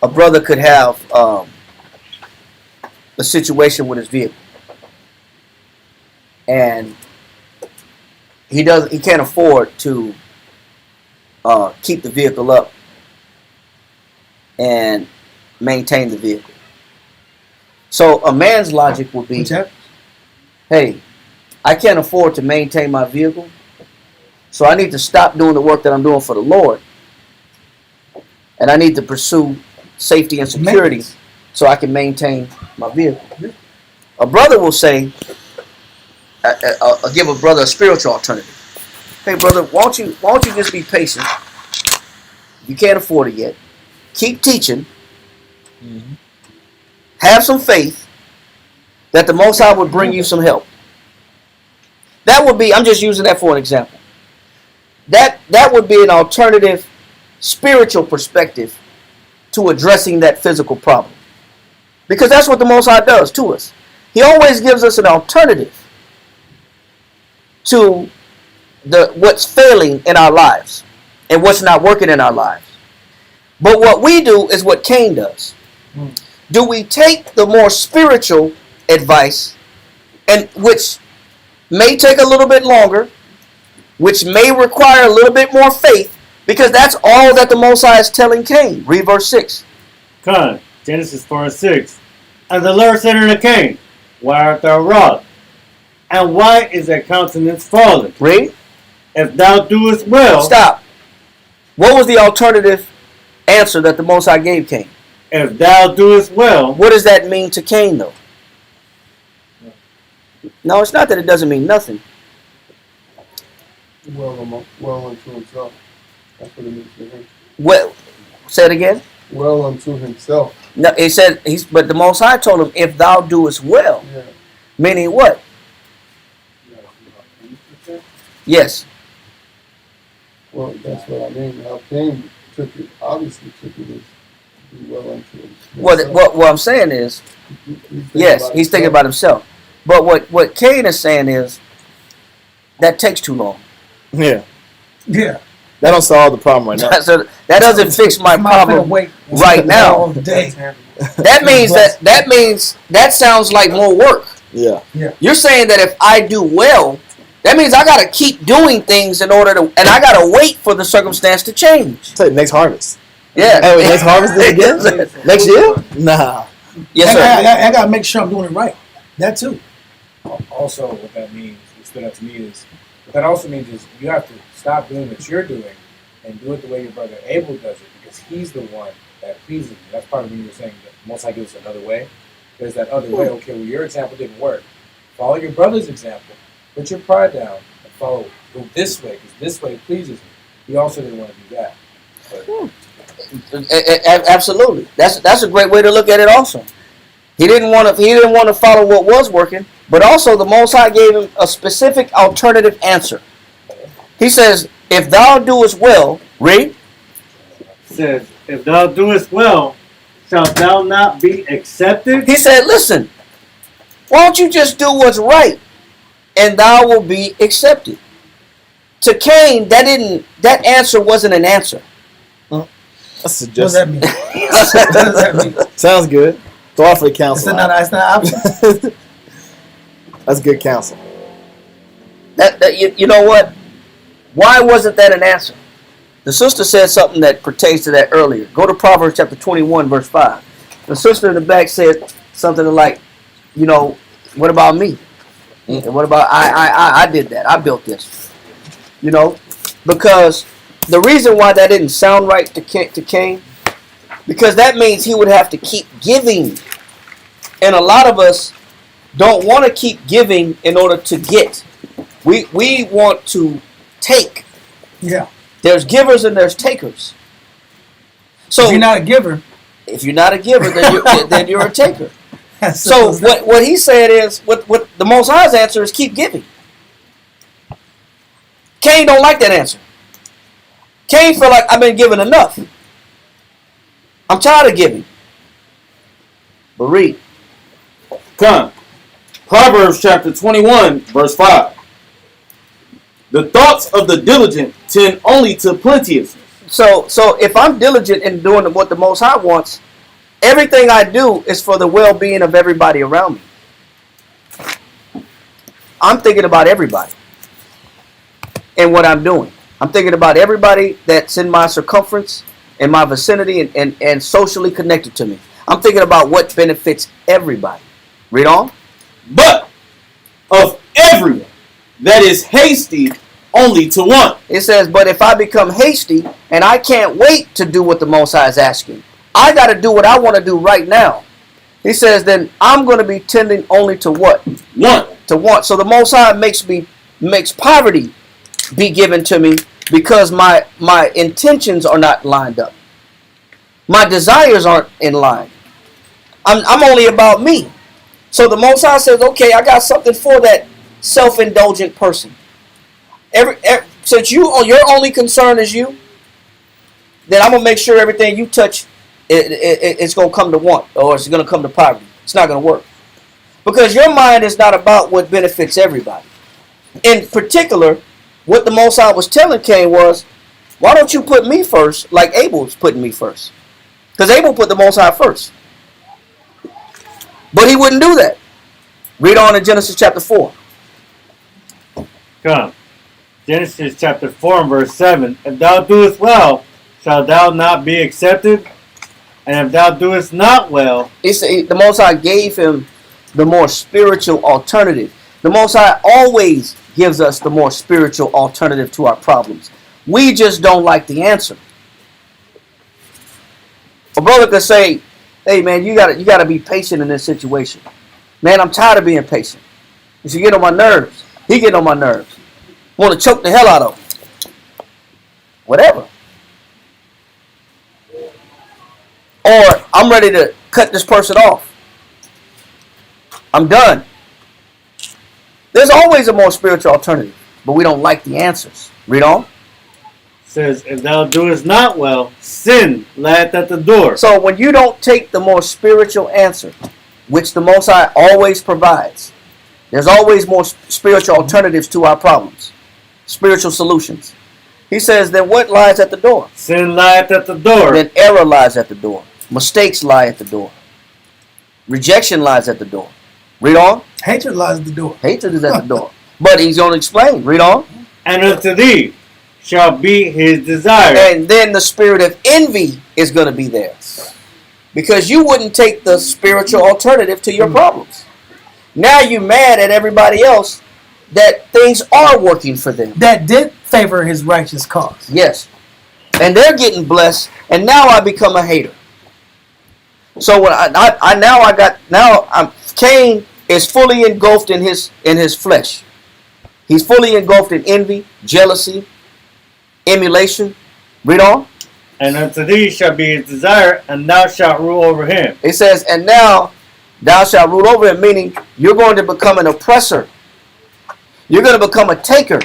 brother could have a situation with his vehicle, and he can't afford to keep the vehicle up and maintain the vehicle. So a man's logic would be, hey, I can't afford to maintain my vehicle, so I need to stop doing the work that I'm doing for the Lord, and I need to pursue safety and security so I can maintain my vehicle. A brother will say, I'll give a brother a spiritual alternative. Hey brother, why don't you just be patient? You can't afford it yet. Keep teaching. Mm-hmm. Have some faith that the Most High would bring you some help. That would be, I'm just using that for an example. That would be an alternative spiritual perspective to addressing that physical problem. Because that's what the Most High does to us. He always gives us an alternative to what's failing in our lives and what's not working in our lives. But what we do is what Cain does. Do we take the more spiritual advice, and which may take a little bit longer, which may require a little bit more faith, because that's all that the Most High is telling Cain. Read verse 6. Con, Genesis 4:6. And the Lord said unto Cain, why art thou wroth? And why is thy countenance fallen? Read. If thou doest well. Stop. What was the alternative answer that the Most High gave Cain? If thou doest well. What does that mean to Cain, though? No, it's not that it doesn't mean nothing. Well unto himself. That's what it means to him. Well, say it again. Well unto himself. No, it said but the Most High told him, if thou doest well. Yeah. Meaning what? Yes. Well, that's what I mean. How Cain obviously took it as be well unto himself. What I'm saying is, he's thinking about himself. But what Cain is saying is, that takes too long. Yeah. Yeah. That don't solve the problem right now. So that doesn't fix my problem right now. That means that sounds like more work. Yeah. You're saying that if I do well, that means I got to keep doing things in order to, and I got to wait for the circumstance to change. Say next harvest. Yeah. Hey, next harvest again? Next year? Nah. Yes, sir. I got to make sure I'm doing it right. That too. Also, what that means, what stood out to me is, what that also means is you have to stop doing what you're doing and do it the way your brother Abel does it, because he's the one that pleases you. That's part of when you were saying that Most High gives us another way. There's that other way. Okay, well, your example didn't work. Follow your brother's example. Put your pride down and go this way, because this way pleases me. He also didn't want to do that. Absolutely. That's a great way to look at it. Also, he didn't want to follow what was working, but also the Most High gave him a specific alternative answer. He says, "If thou doest well, read." Says, if thou doest well, shalt thou not be accepted? He said, "Listen, why don't you just do what's right, and thou will be accepted." To Cain, that answer wasn't an answer. That's What does that mean? What does that mean? Sounds good. Thoughtfully counsel. It's not option. That's good counsel. You know what? Why wasn't that an answer? The sister said something that pertains to that earlier. Go to Proverbs chapter 21, verse 5. The sister in the back said something like, what about me? And what about I did that. I built this. You know, because the reason why that didn't sound right to Cain, because that means he would have to keep giving. And a lot of us don't want to keep giving in order to get. We want to take. Yeah. There's givers and there's takers. So if you're not a giver, then you're a taker. So what he said is, what the Most High's answer is, keep giving. Cain don't like that answer. Cain feel like, I've been given enough. I'm tired of giving. But read. Come. Proverbs chapter 21, verse 5. The thoughts of the diligent tend only to plenteousness. So if I'm diligent in doing what the Most High wants, everything I do is for the well-being of everybody around me. I'm thinking about everybody and what I'm doing. I'm thinking about everybody that's in my circumference, in my vicinity, and socially connected to me. I'm thinking about what benefits everybody. Read on. But of everyone that is hasty only to one. It says, but if I become hasty and I can't wait to do what the Most High is asking, I got to do what I want to do right now. He says, then I'm going to be tending only to what? One. To want. So the Most High makes poverty be given to me because my intentions are not lined up. My desires aren't in line. I'm only about me. So the Most High says, okay, I got something for that self-indulgent person. Since your only concern is you, then I'm going to make sure everything you touch, it's going to come to want, or it's going to come to poverty. It's not going to work. Because your mind is not about what benefits everybody. In particular, what the Most High was telling Cain was, why don't you put me first like Abel's putting me first? Because Abel put the Most High first. But he wouldn't do that. Read on in Genesis chapter 4. Come. Genesis chapter 4 and verse 7. If thou doest well, shalt thou not be accepted? And if thou doest not well... The Most High gave him the more spiritual alternative. The Most High always gives us the more spiritual alternative to our problems. We just don't like the answer. A brother could say, hey man, you gotta be patient in this situation. Man, I'm tired of being patient. You should get on my nerves. He get on my nerves. Want to choke the hell out of him. Whatever. Or I'm ready to cut this person off. I'm done. There's always a more spiritual alternative, but we don't like the answers. Read on. Says, if thou doest not well, sin lieth at the door. So when you don't take the more spiritual answer, which the Most High always provides, there's always more spiritual alternatives to our problems, spiritual solutions. He says, then what lies at the door? Sin lieth at the door. Then error lies at the door. Mistakes lie at the door. Rejection lies at the door. Read on. Hatred lies at the door. Hatred is at the door. But he's going to explain. Read on. And unto thee shall be his desire. And then the spirit of envy is going to be there. Because you wouldn't take the spiritual alternative to your problems. Now you're mad at everybody else that things are working for them. That did favor his righteous cause. Yes. And they're getting blessed. And now I become a hater. So when Cain is fully engulfed in his flesh. He's fully engulfed in envy, jealousy, emulation. Read on. And unto thee shall be his desire, and thou shalt rule over him. It says, and now thou shalt rule over him, meaning you're going to become an oppressor. You're going to become a taker.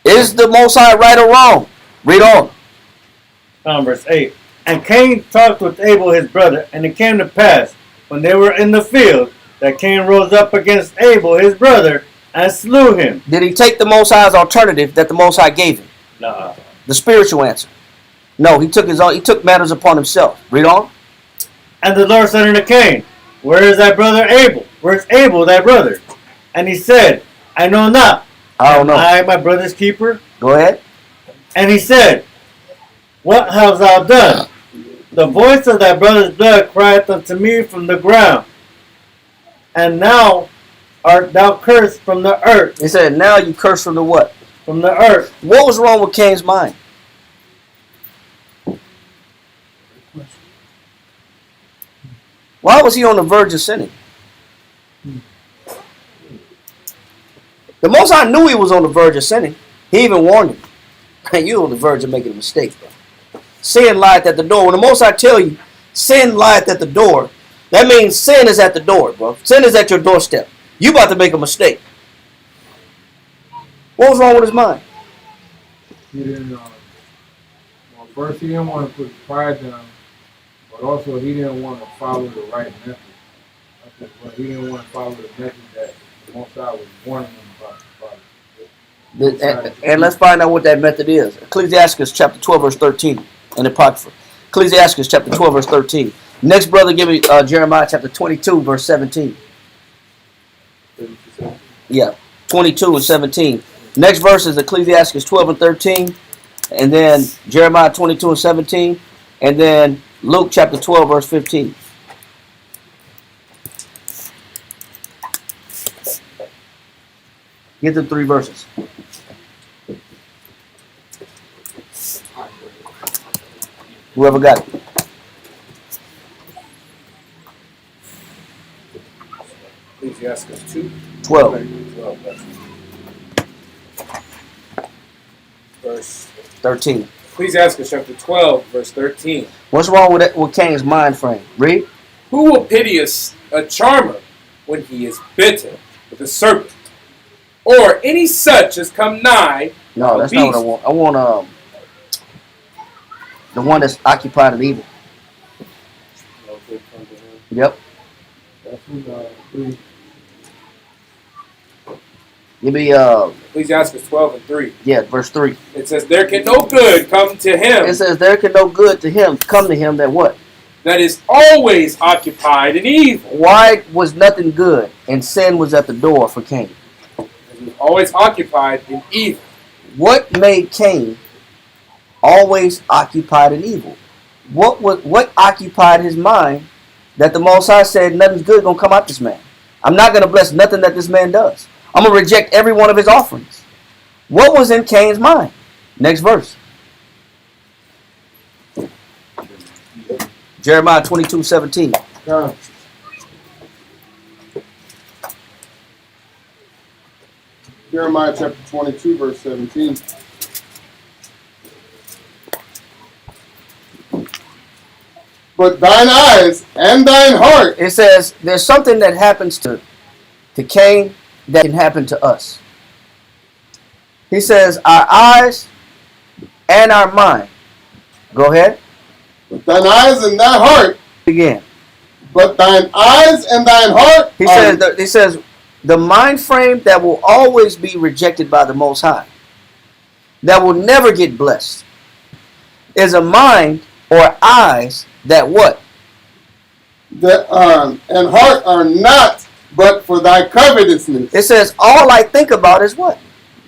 Is the Most High right or wrong? Read on. Verse 8. And Cain talked with Abel his brother, and it came to pass, when they were in the field, that Cain rose up against Abel his brother, and slew him. Did he take the Most High's alternative that the Most High gave him? No. The spiritual answer. No, he took matters upon himself. Read on. And the Lord said unto Cain, where is thy brother Abel? Where is Abel thy brother? And he said, I know not. I don't know. Am I my brother's keeper? Go ahead. And he said, what hast thou done? The voice of thy brother's blood crieth unto me from the ground. And now art thou cursed from the earth. He said, now you curse from the what? from the earth. What was wrong with Cain's mind? Why was he on the verge of sinning? The Most High knew he was on the verge of sinning. He even warned him. Man, you're on the verge of making a mistake, bro. Sin lieth at the door. When the Most High tell you, sin lieth at the door, that means sin is at the door, bro. Sin is at your doorstep. You about to make a mistake. What was wrong with his mind? He didn't. Well, first he didn't want to put his pride down, but also he didn't want to follow the right method. But he didn't want to follow the method that the Most High was warning him about. And let's find out what that method is. Ecclesiastes chapter 12, verse 13 in the Apocrypha. Ecclesiastes chapter 12, verse 13. Next, brother, give me Jeremiah chapter 22, verse 17. Yeah, 22 and 17. Next verse is Ecclesiastes 12 and 13. And then Jeremiah 22 and 17. And then Luke chapter 12, verse 15. Get the 3 verses. Whoever got it. Ecclesiastes 2. 12. Verse 13. Ecclesiastes chapter 12, verse 13. What's wrong with Cain's mind frame? Read. Who will pity a charmer when he is bitten with a serpent? Or any such as come nigh? No, that's not what I want. I want the one that's occupied in evil. Yep. Give me Ecclesiastes 12 and 3. Yeah, verse 3. It says, there can no good come to him. It says, there can no good to him come to him that what? That is always occupied in evil. Why was nothing good and sin was at the door for Cain? He was always occupied in evil. What made Cain always occupied in evil? What occupied his mind that the Most High said nothing's good gonna come out this man? I'm not gonna bless nothing that this man does. I'm gonna reject every one of his offerings. What was in Cain's mind? Next verse. Jeremiah 22:17. Jeremiah chapter 22, verse 17. But thine eyes and thine heart. It says there's something that happens to Cain that can happen to us. He says our eyes and our mind. Go ahead. But thine eyes and thy heart. Again. But thine eyes and thine heart. He says the mind frame that will always be rejected by the Most High, that will never get blessed, is a mind or eyes that what? That and heart are not but for thy covetousness. It says all I think about is what?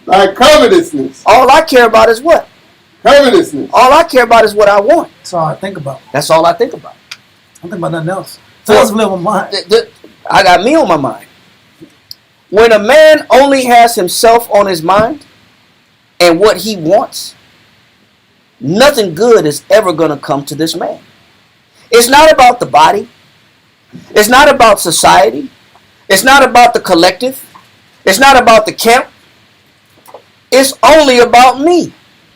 Thy covetousness. All I care about is what? Covetousness. All I care about is what I want. That's all I think about. That's all I think about. I don't think about nothing else. So let's live on mine. I got me on my mind. When a man only has himself on his mind and what he wants, nothing good is ever going to come to this man. It's not about the body. It's not about society. It's not about the collective. It's not about the camp. It's only about me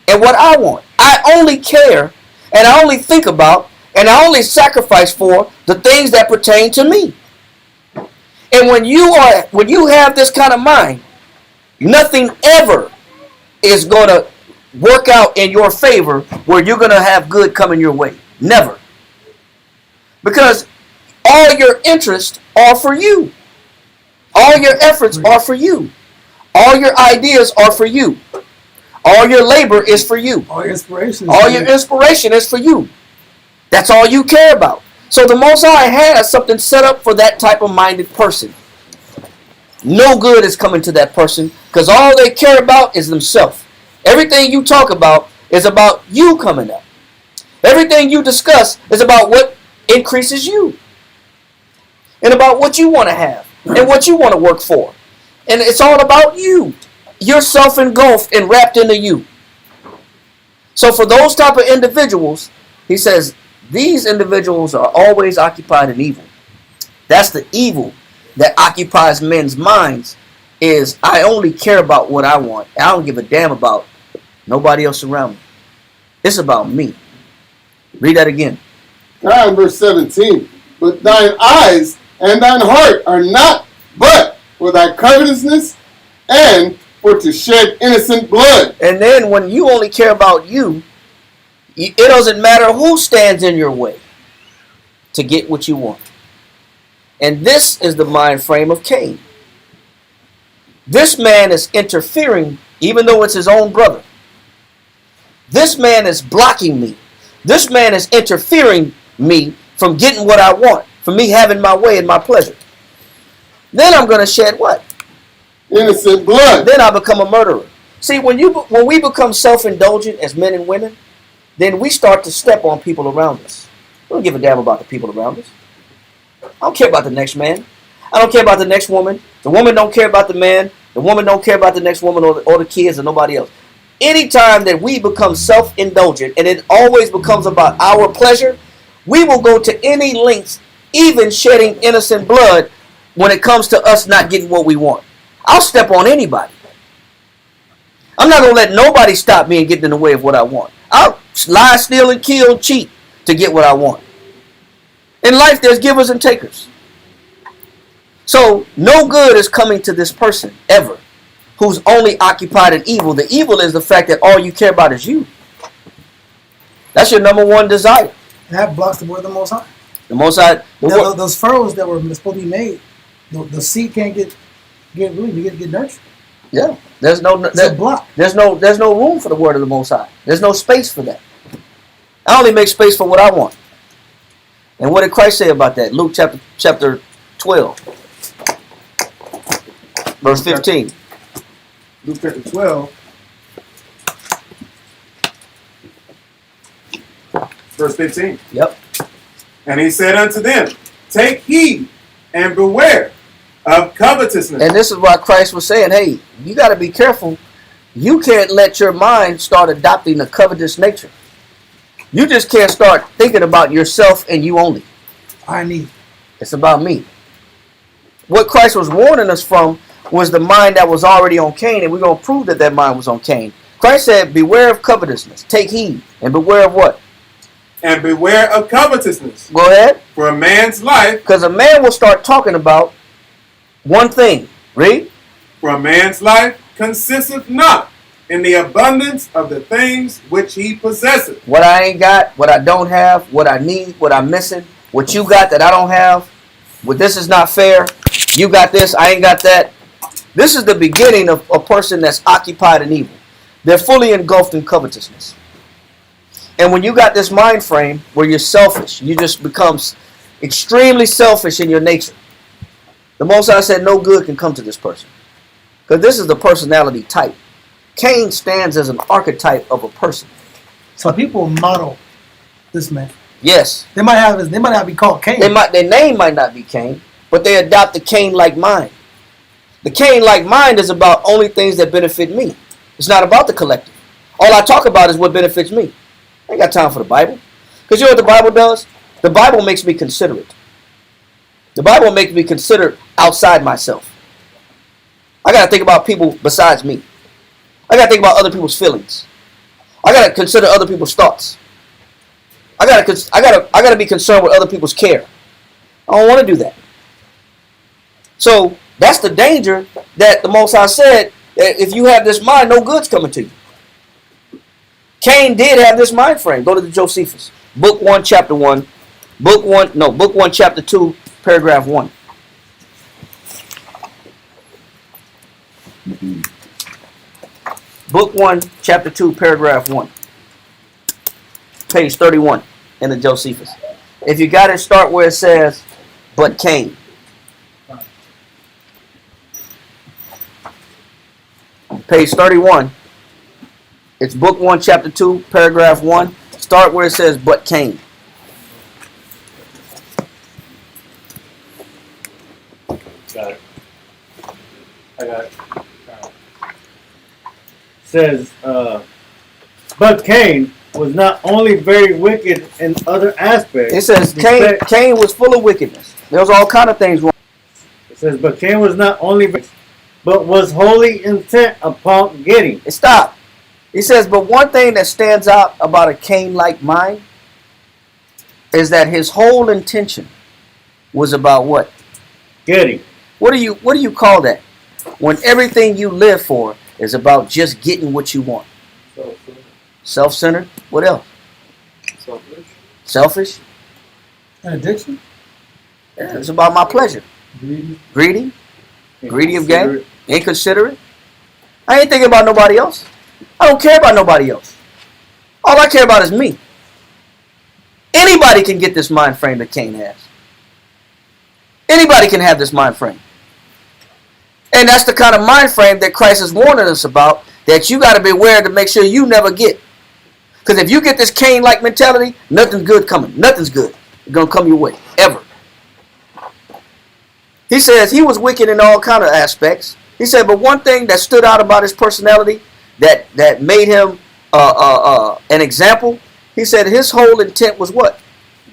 and what I want. I only care and I only think about and I only sacrifice for the things that pertain to me. And when you have this kind of mind, nothing ever is going to work out in your favor where you're going to have good coming your way. Never. Because all your interests are for you. All your efforts are for you. All your ideas are for you. All your labor is for you. All your inspiration. All your inspiration is for you. That's all you care about. So the Most High has something set up for that type of minded person. No good is coming to that person because all they care about is themselves. Everything you talk about is about you coming up. Everything you discuss is about what increases you. And about what you want to have and what you want to work for. And it's all about you. you're self-engulfed and wrapped into you. So for those type of individuals, he says, these individuals are always occupied in evil. That's the evil that occupies men's minds, is I only care about what I want. I don't give a damn about nobody else around me. It's about me. Read that again. Verse 17. But thine eyes and thine heart are not but for thy covetousness and for to shed innocent blood. And then when you only care about you, it doesn't matter who stands in your way to get what you want. And this is the mind frame of Cain. This man is interfering even though it's his own brother. This man is blocking me. This man is interfering me from getting what I want, from me having my way and my pleasure. Then I'm going to shed what? Innocent blood. Then I become a murderer. See, when we become self-indulgent as men and women, then we start to step on people around us. We don't give a damn about the people around us. I don't care about the next man. I don't care about the next woman. The woman don't care about the man. The woman don't care about the next woman or the kids or nobody else. Anytime that we become self-indulgent and it always becomes about our pleasure, we will go to any lengths, even shedding innocent blood when it comes to us not getting what we want. I'll step on anybody. I'm not going to let nobody stop me and get in the way of what I want. I'll lie, steal, and kill, cheat to get what I want. In life, there's givers and takers. So, no good is coming to this person, ever, who's only occupied in evil. The evil is the fact that all you care about is you. That's your number one desire. That blocks the word of the Most High. The Most High. Those furrows that were supposed to be made, the seed can't get rooted, get nurtured. Yeah, there's no block. There's no room for the word of the Most High. There's no space for that. I only make space for what I want. And what did Christ say about that? Luke chapter 12, verse 15. Luke chapter 12, verse 15. Yep. And he said unto them, take heed and beware of covetousness. And this is why Christ was saying, hey, you got to be careful. You can't let your mind start adopting a covetous nature. You just can't start thinking about yourself and you only. I need. It's about me. What Christ was warning us from was the mind that was already on Cain, and we're going to prove that mind was on Cain. Christ said, beware of covetousness. Take heed. And beware of what? And beware of covetousness. Go ahead. For a man's life. Because a man will start talking about one thing. Read. For a man's life consisteth not in the abundance of the things which he possesseth. What I ain't got, what I don't have, what I need, what I'm missing, what you got that I don't have, what this is not fair, you got this, I ain't got that. This is the beginning of a person that's occupied in evil. They're fully engulfed in covetousness. And when you got this mind frame where you're selfish, you just become extremely selfish in your nature. The Most High said no good can come to this person. Because this is the personality type. Cain stands as an archetype of a person. So people model this man. Yes. They might not be called Cain. Their name might not be Cain, but they adopt the Cain-like mind. The Cain-like mind is about only things that benefit me. It's not about the collective. All I talk about is what benefits me. I ain't got time for the Bible. Because you know what the Bible does? The Bible makes me considerate. The Bible makes me consider outside myself. I got to think about people besides me. I got to think about other people's feelings. I got to consider other people's thoughts. I got to be concerned with other people's care. I don't want to do that. So that's the danger that the Most High said, that if you have this mind, no good's coming to you. Cain did have this mind frame. Go to the Josephus. Book 1, chapter 1. Book 1, chapter 2, paragraph 1. Book 1, chapter 2, paragraph 1. Page 31 in the Josephus. If you got it, start where it says, but Cain. Page 31. It's book 1, chapter 2, paragraph 1. Start where it says, but Cain. Got it. I got it. says, but Cain was not only very wicked in other aspects. It says Cain was full of wickedness. There was all kind of things wrong. It says, but Cain was not only wicked, but was wholly intent upon getting. Stop. He says, but one thing that stands out about a Cain-like mind is that his whole intention was about what? Getting. What do you call that? When everything you live for is about just getting what you want. Self-centered. What else? Selfish. An addiction? Yeah, it's about my pleasure. Greedy of gain. Inconsiderate. I ain't thinking about nobody else. I don't care about nobody else. All I care about is me. Anybody can get this mind frame that Cain has. Anybody can have this mind frame. And that's the kind of mind frame that Christ is warning us about, that you got to be aware to make sure you never get. Because if you get this Cain-like mentality, nothing's good coming. Nothing's good. It's going to come your way. Ever. He says he was wicked in all kind of aspects. He said, but one thing that stood out about his personality that made him an example, he said his whole intent was what?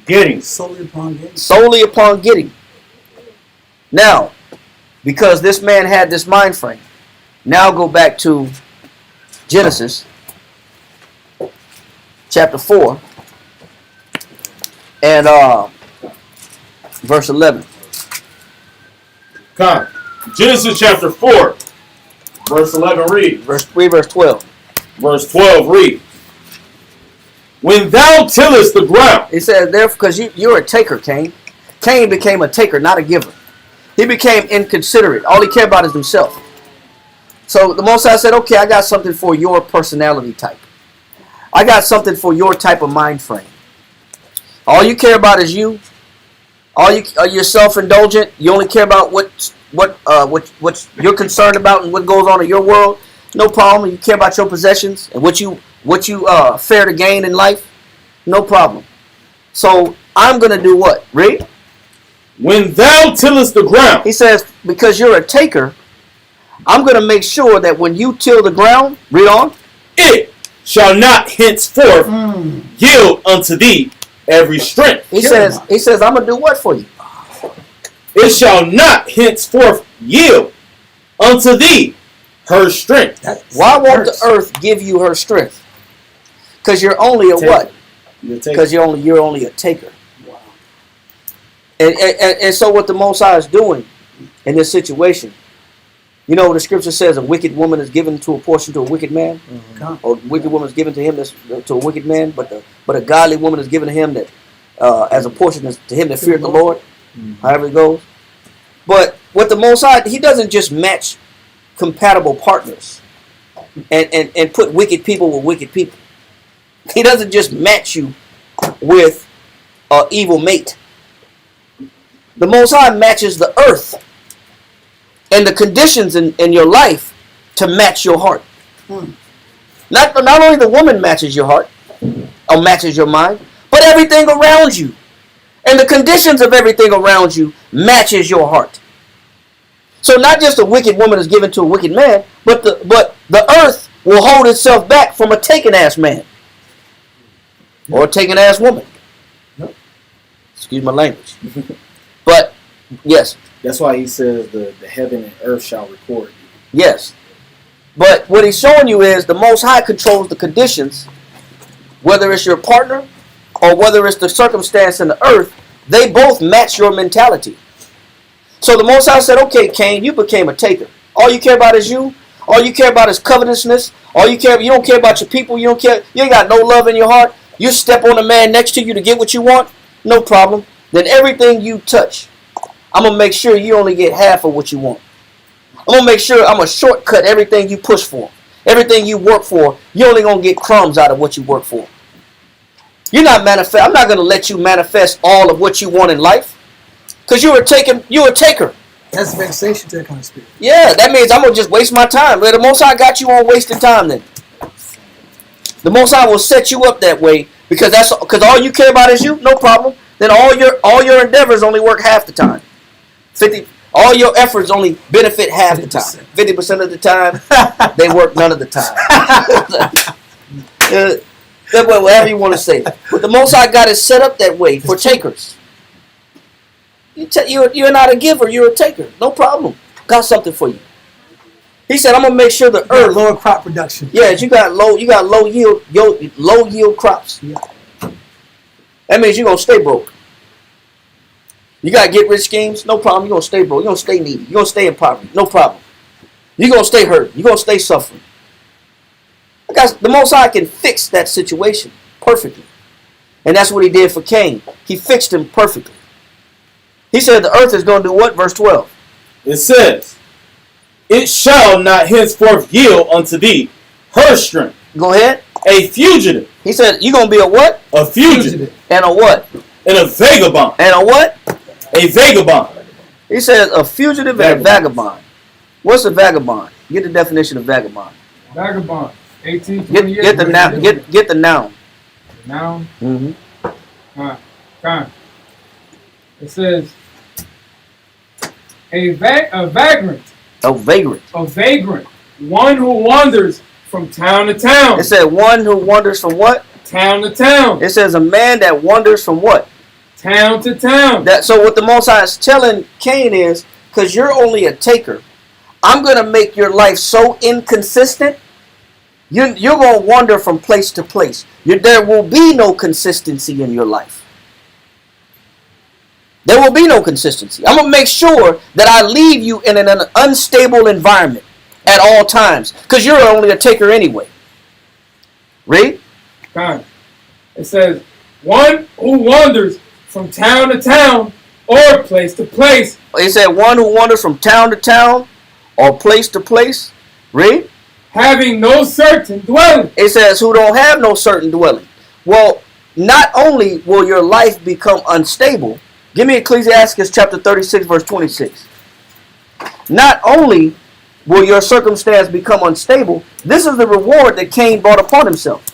Getting. Solely upon getting. Solely upon getting. Now, because this man had this mind frame, now go back to Genesis chapter 4 and verse 11. Come. Genesis chapter 4, verse 11 reads. Verse 3, verse 12. Verse 12 reads. When thou tillest the ground. He said, therefore, because you're a taker, Cain. Cain became a taker, not a giver. He became inconsiderate. All he cared about is himself. So the Most High said, okay, I got something for your personality type. I got something for your type of mind frame. All you care about is you. You're self-indulgent. You only care about what you're concerned about and what goes on in your world. No problem. You care about your possessions and what you fair to gain in life. No problem. So I'm gonna do what? Read. When thou tillest the ground. He says, because you're a taker, I'm gonna make sure that when you till the ground, read on. It shall not henceforth yield unto thee every strength. He says, I'm gonna do what for you? It shall not henceforth yield unto thee her strength. Why won't the earth give you her strength? Because you're only a what? Because you're only a taker. Wow. And so what the Most High is doing in this situation, you know, the scripture says a wicked woman is given to a portion to a wicked man, or a wicked woman is given to him to a wicked man, but a godly woman is given to him that as a portion to him that feared the Lord. However it goes. But what the Most High, he doesn't just match compatible partners and put wicked people with wicked people. He doesn't just match you with an evil mate. The Most High matches the earth and the conditions in your life to match your heart. Not only the woman matches your heart or matches your mind, but everything around you. And the conditions of everything around you matches your heart. So not just a wicked woman is given to a wicked man, but the earth will hold itself back from a taken ass man. Or a taken ass woman. Excuse my language. But yes. That's why he says the heaven and earth shall record you. Yes. But what he's showing you is the Most High controls the conditions, whether it's your partner or whether it's the circumstance in the earth, they both match your mentality. So the Most High said, okay, Cain, you became a taker. All you care about is you. All you care about is covetousness. You don't care about your people. You ain't got no love in your heart. You step on the man next to you to get what you want, no problem. Then everything you touch, I'm going to make sure you only get half of what you want. I'm going to make sure I'm going to shortcut everything you push for. Everything you work for, you only going to get crumbs out of what you work for. I'm not going to let you manifest all of what you want in life. Because you're a taker. That's vexation to that kind of spirit. Yeah, that means I'm going to just waste my time. The Most High got you on wasting time then. The Most High will set you up that way because all you care about is you, no problem. Then all your endeavors only work half the time. All your efforts only benefit half the time. 50% of the time, they work none of the time. Whatever you want to say. But the Most High God is set up that way for takers. You're not a giver, you're a taker. No problem. Got something for you. He said, I'm gonna make sure the earth lower crop production. Yeah, you got low yield crops. Yeah. That means you're gonna stay broke. You got get rich schemes, no problem. You're gonna stay broke. You're gonna stay needy. You're gonna stay in poverty, no problem. You're gonna stay hurt. You're gonna stay suffering. Guys, the Most High can fix that situation perfectly. And that's what he did for Cain. He fixed him perfectly. He said the earth is gonna do what? Verse 12. It says, it shall not henceforth yield unto thee her strength. Go ahead. A fugitive. He said, you're going to be a what? A fugitive. And a what? And a vagabond. And a what? A vagabond. He says a fugitive and a vagabond. What's a vagabond? Get the definition of vagabond. Vagabond. 1820 Get the noun. Get the noun. Noun. Mm-hmm. Fine. It says a vagrant. A vagrant. A vagrant. One who wanders from town to town. It said one who wanders from what? Town to town. It says a man that wanders from what? Town to town. So what the Most High is telling Cain is, because you're only a taker, I'm going to make your life so inconsistent, you're going to wander from place to place. There will be no consistency in your life. There will be no consistency. I'm going to make sure that I leave you in an unstable environment at all times. Because you're only a taker anyway. Read. Fine. It says, one who wanders from town to town or place to place. It said one who wanders from town to town or place to place. Read. Having no certain dwelling. It says who don't have no certain dwelling. Well, not only will your life become unstable. Give me Ecclesiastes chapter 36, verse 26. Not only will your circumstance become unstable, this is the reward that Cain brought upon himself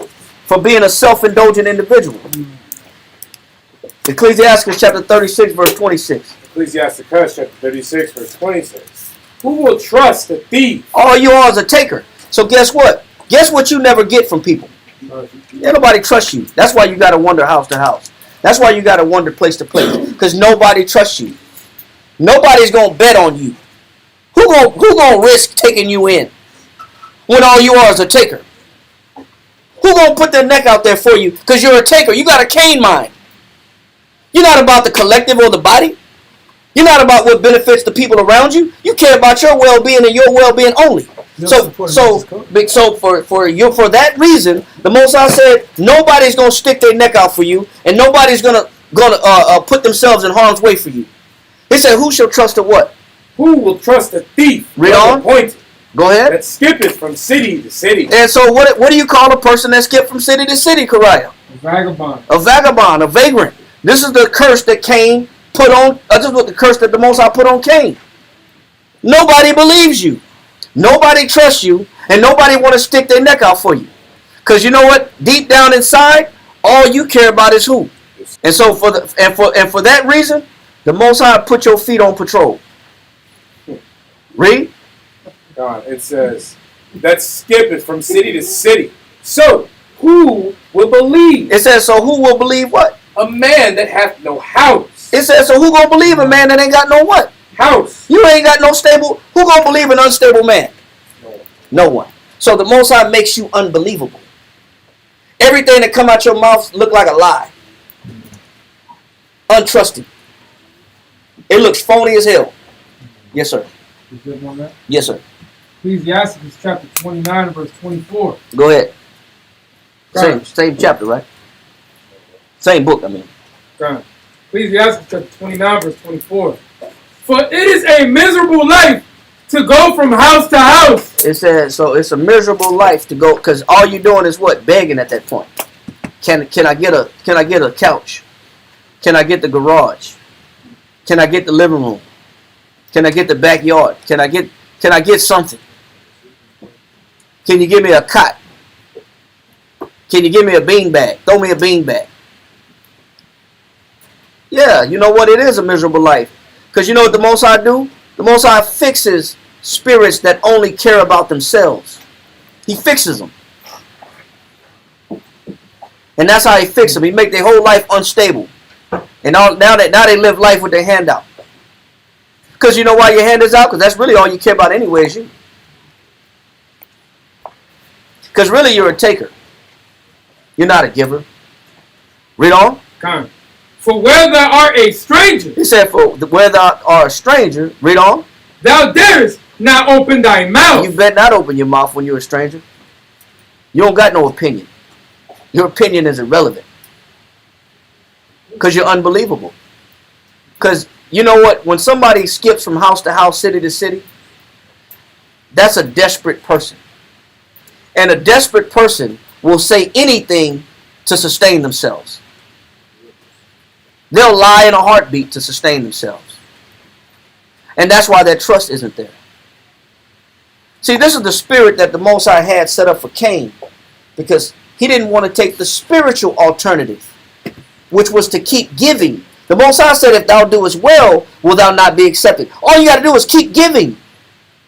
for being a self-indulgent individual. Ecclesiastes chapter 36, verse 26. Ecclesiastes chapter 36, verse 26. Who will trust a thief? All you are is a taker. So guess what? Guess what you never get from people? Ain't nobody trusts you. That's why you got to wander house to house. That's why you got to wander place to place. Because nobody trusts you. Nobody's going to bet on you. Who gonna risk taking you in when all you are is a taker? Who gonna put their neck out there for you because you're a taker? You got a Cain mind. You're not about the collective or the body. You're not about what benefits the people around you. You care about your well-being and your well-being only. So for that reason, the Most High said nobody's gonna stick their neck out for you, and nobody's gonna put themselves in harm's way for you. He said, "Who shall trust a what? Who will trust a thief? Read on. Appointed, Go ahead. that skippeth from city to city." And so, what do you call a person that skipped from city to city, Kariah? A vagabond. A vagabond, a vagrant. This is the curse that Cain put on. This is what the curse that the Most High put on Cain. Nobody believes you. Nobody trusts you, and nobody want to stick their neck out for you. Because you know what? Deep down inside, all you care about is who. And so for that reason, the Most High put your feet on patrol. Read. God, it says, that skippeth from city to city. So, who will believe? It says, so who will believe what? A man that hath no house. It says, so who gonna believe a man that ain't got no what? House. You ain't got no stable. Who gonna believe an unstable man? No one. So the Most High makes you unbelievable. Everything that come out your mouth look like a lie. Untrusted. It looks phony as hell. Yes, sir. You good on that? Yes, sir. Ecclesiastes chapter 29 and verse 24. Go ahead. God. Same chapter, right? Same book, I mean. God. Ecclesiastes chapter 29 verse 24. For it is a miserable life to go from house to house. It says, so it's a miserable life to go, because all you're doing is what? Begging at that point. Can I get a couch? Can I get the garage? Can I get the living room? Can I get the backyard? Can I get something? Can you give me a cot? Can you give me a bean bag? Throw me a bean bag. Yeah, you know what? It is a miserable life. Because you know what the Most High do? The Most High fixes spirits that only care about themselves. He fixes them. And that's how he fixes them. He make their whole life unstable. And now they live life with their hand out. Because you know why your hand is out? Because that's really all you care about anyway is you. Because really you're a taker. You're not a giver. Read on. Come. For where thou art a stranger. He said, for where thou art a stranger. Read on. Thou darest not open thy mouth. You better not open your mouth when you're a stranger. You don't got no opinion. Your opinion is irrelevant. Because you're unbelievable. Because you know what? When somebody skips from house to house, city to city, that's a desperate person. And a desperate person will say anything to sustain themselves. They'll lie in a heartbeat to sustain themselves. And that's why their trust isn't there. See, this is the spirit that the Most High had set up for Cain. Because he didn't want to take the spiritual alternative, which was to keep giving. The Most High said, if thou doest well, will thou not be accepted. All you got to do is keep giving.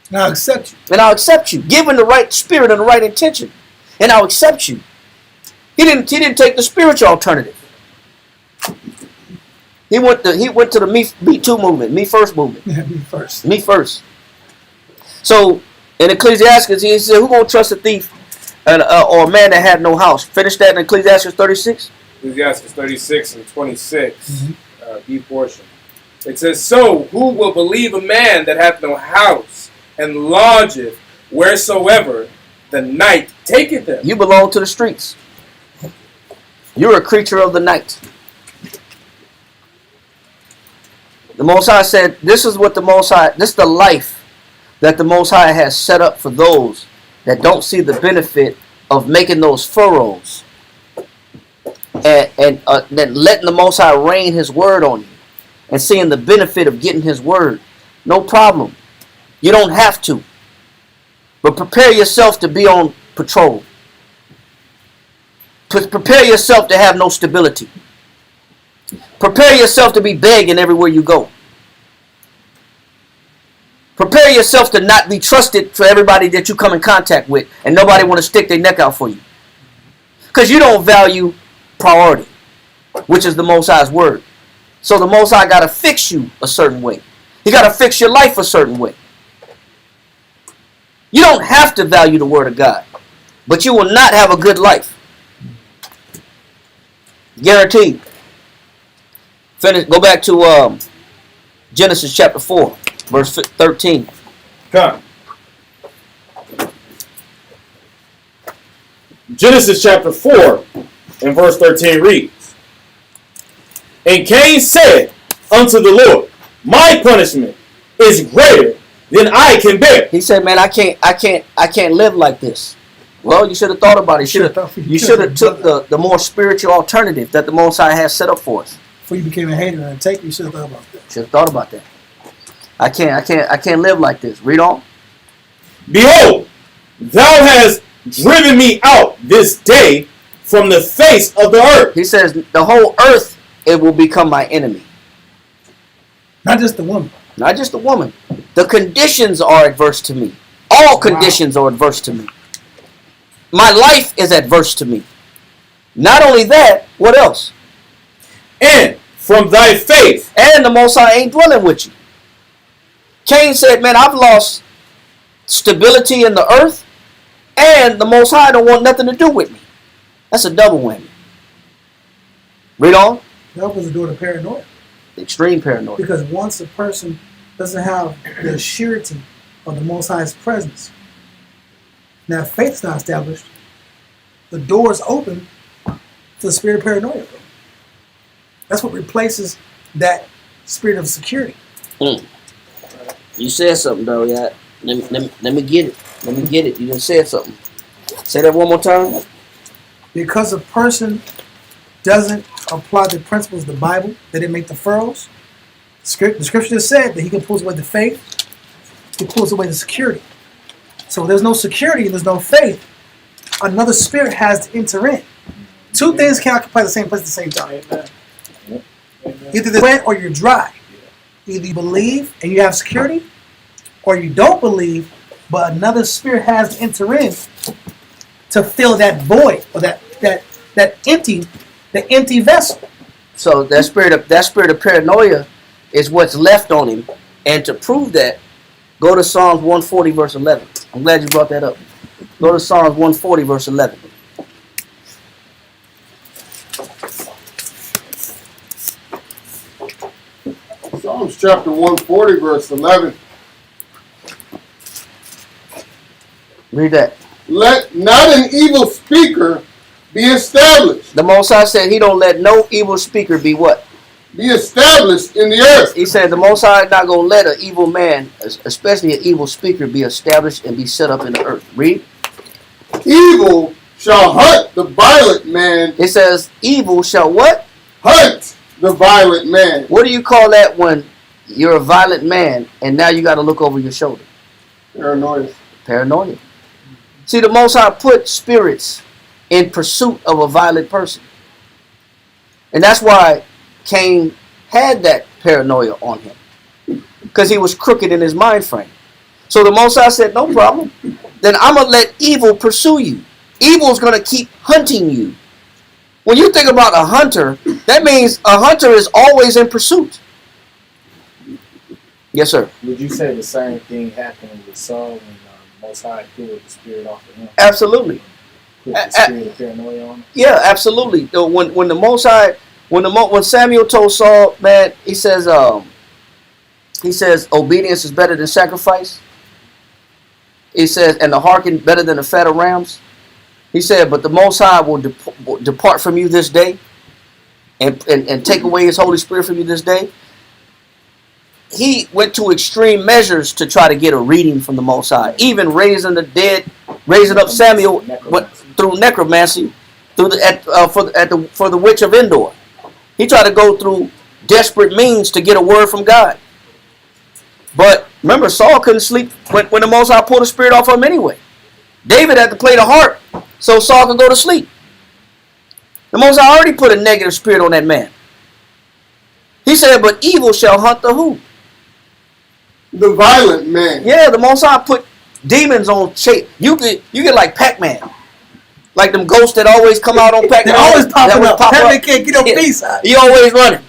And I'll accept you. And I'll accept you. Give in the right spirit and the right intention. And I'll accept you. He didn't take the spiritual alternative. He went to the Me Too movement, Me First movement. Yeah, me first. Me first. So in Ecclesiastes, he said, who gonna trust a thief or a man that had no house? Finish that in Ecclesiastes 36. Ecclesiastes 36 and 26, B portion. It says, so who will believe a man that hath no house, and lodgeth wheresoever the night taketh him? You belong to the streets. You're a creature of the night. The Most High said, this is the life that the Most High has set up for those that don't see the benefit of making those furrows and then letting the Most High rain his word on you and seeing the benefit of getting his word. No problem. You don't have to. But prepare yourself to be on patrol. Prepare yourself to have no stability. Prepare yourself to be begging everywhere you go. Prepare yourself to not be trusted for everybody that you come in contact with and nobody want to stick their neck out for you. Because you don't value priority, which is the Most High's word. So the Most High got to fix you a certain way. He got to fix your life a certain way. You don't have to value the word of God, but you will not have a good life. Guaranteed. Finish. Go back to Genesis chapter 4, verse 13. Come. Genesis chapter 4 and verse 13 reads, and Cain said unto the Lord, my punishment is greater than I can bear. He said, man, I can't live like this. Well, you should have thought about it. You should have took the more spiritual alternative that the Most High has set up for us. Before you became a hater and a taker, you should have thought about that. Should have thought about that. I can't live like this. Read on. Behold, thou hast driven me out this day from the face of the earth. He says, the whole earth, it will become my enemy. Not just the woman. Not just the woman. The conditions are adverse to me. All conditions are adverse to me. My life is adverse to me. Not only that, what else? And from thy faith. And the Most High ain't dwelling with you. Cain said, man, I've lost stability in the earth, and the Most High don't want nothing to do with me. That's a double whammy. Read on. That opens the door to paranoia. Extreme paranoia. Because once a person doesn't have the surety of the Most High's presence, now if faith's not established, the door is open to the spirit of paranoia. That's what replaces that spirit of security. You said something though, yeah. Let me get it. Let me get it. You just said something. Say that one more time. Because a person doesn't apply the principles of the Bible, they didn't make the furrows. The scripture just said that he can pull away the faith, he pulls away the security. So if there's no security and there's no faith, another spirit has to enter in. Two things can occupy the same place at the same time. Either they're wet or you're dry. Either you believe and you have security, or you don't believe, but another spirit has to enter in to fill that void or that empty vessel. So that spirit of paranoia is what's left on him. And to prove that, go to Psalms 140 verse 11. I'm glad you brought that up. Go to Psalms 140 verse 11. Psalms chapter 140, verse 11. Read that. Let not an evil speaker be established. The Most High said he don't let no evil speaker be what? Be established in the earth. He said the Most High is not going to let an evil man, especially an evil speaker, be established and be set up in the earth. Read. Evil shall hunt the violent man. It says evil shall what? Hunt the violent man. What do you call that when you're a violent man and now you got to look over your shoulder? Paranoia. Paranoia. See, the Most High put spirits in pursuit of a violent person. And that's why Cain had that paranoia on him. Because he was crooked in his mind frame. So the Most High said, no problem. Then I'm going to let evil pursue you. Evil's going to keep hunting you. When you think about a hunter, that means a hunter is always in pursuit. Yes, sir. Would you say the same thing happened with Saul when Most High pulled the spirit off of him? Absolutely. Put the spirit of paranoia on him? Yeah, absolutely. When the Most High, when Samuel told Saul, man, he says obedience is better than sacrifice. He says, and the hearken better than the fat of rams. He said, but the Most High will depart from you this day and take away his Holy Spirit from you this day. He went to extreme measures to try to get a reading from the Most High. Even raising the dead, raising up Samuel through necromancy, for the witch of Endor. He tried to go through desperate means to get a word from God. But remember, Saul couldn't sleep when the Most High pulled the spirit off of him anyway. David had to play the harp so Saul could go to sleep. The Most High already put a negative spirit on that man. He said, but evil shall hunt the who? The violent man. Yeah, the Most High put demons on chase. You get like Pac-Man. Like them ghosts that always come out on Pac-Man. They're always popping up. Pop Pac-Man up. can't get up B-side. He always running.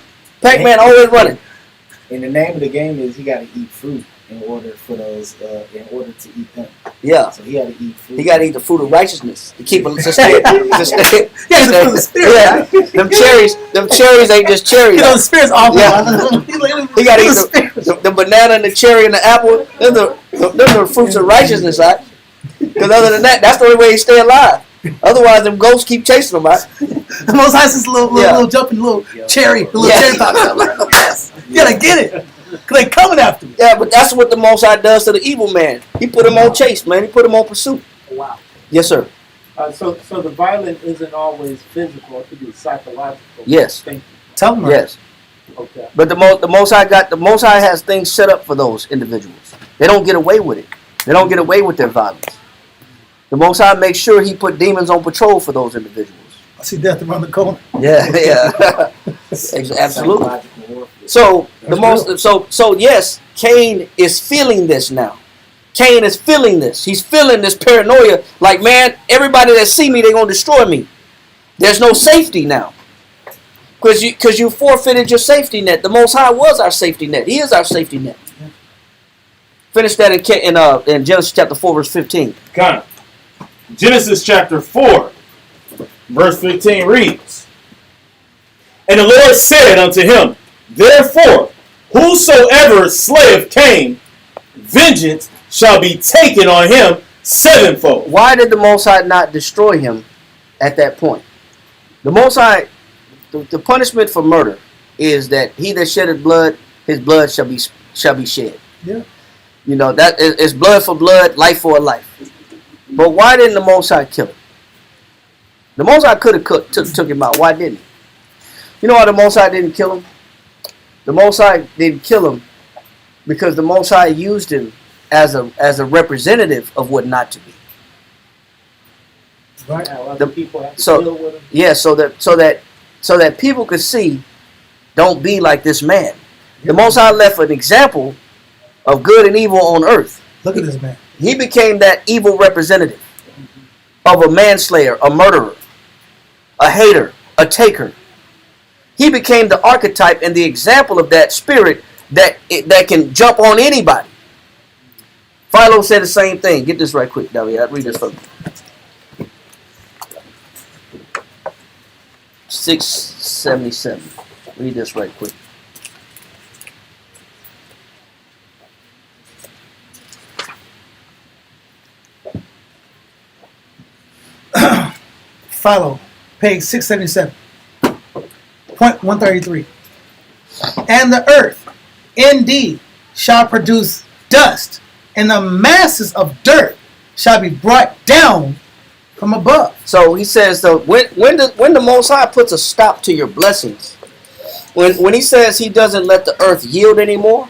Pac-Man always running. And the name of the game is he got to eat fruit in order for those, in order to eat them. Yeah. So he had to eat fruit. He got to eat the fruit of righteousness to keep him sustained. Yeah, them cherries ain't just cherries. You know, the spirit's awful. Yeah. He got to eat the banana and the cherry and the apple. Them the fruits of righteousness, right? Because other than that, that's the only way he stay alive. Otherwise, them ghosts keep chasing him, right? The Most High is little jumping, little cherry pops out. Yes, you gotta get it. Cause they coming after me. Yeah, but that's what the Most High does to the evil man. He put him on chase, man. He put him on pursuit. Wow. Yes, sir. So the violent isn't always physical; it could be psychological. Yes. Thinking. Tell them. Yes. Okay. But the Most High has things set up for those individuals. They don't get away with it. They don't get away with their violence. The Most High makes sure he put demons on patrol for those individuals. I see death around the corner. Yeah. Absolutely. So yes, Cain is feeling this now. Cain is feeling this. He's feeling this paranoia. Like, man, everybody that see me, they're gonna destroy me. There's no safety now. Because you forfeited your safety net. The Most High was our safety net. He is our safety net. Finish that in Genesis chapter 4, verse 15. Kind. Genesis chapter 4, verse 15 reads, and the Lord said unto him, therefore, whosoever slayeth Cain, vengeance shall be taken on him sevenfold. Why did the Most High not destroy him at that point? The Most High, the punishment for murder is that he that sheddeth blood, his blood shall be shed. Yeah. You know, that is blood for blood, life for a life. But why didn't the Most High kill him? The Most High could have took him out. Why didn't he? You know why the Most High didn't kill him? The Most High didn't kill him because the Most High used him as a representative of what not to be. Right. Other people have to deal with him. Yeah, so that people could see, don't be like this man. The Most High left an example of good and evil on earth. Look at this man. He became that evil representative of a manslayer, a murderer, a hater, a taker. He became the archetype and the example of that spirit that can jump on anybody. Philo said the same thing. Get this right quick, David. Read this for me. 677. Read this right quick. Philo, page 677. Point 133. And the earth indeed shall produce dust, and the masses of dirt shall be brought down from above. So he says, when the Most High puts a stop to your blessings, when he says he doesn't let the earth yield anymore,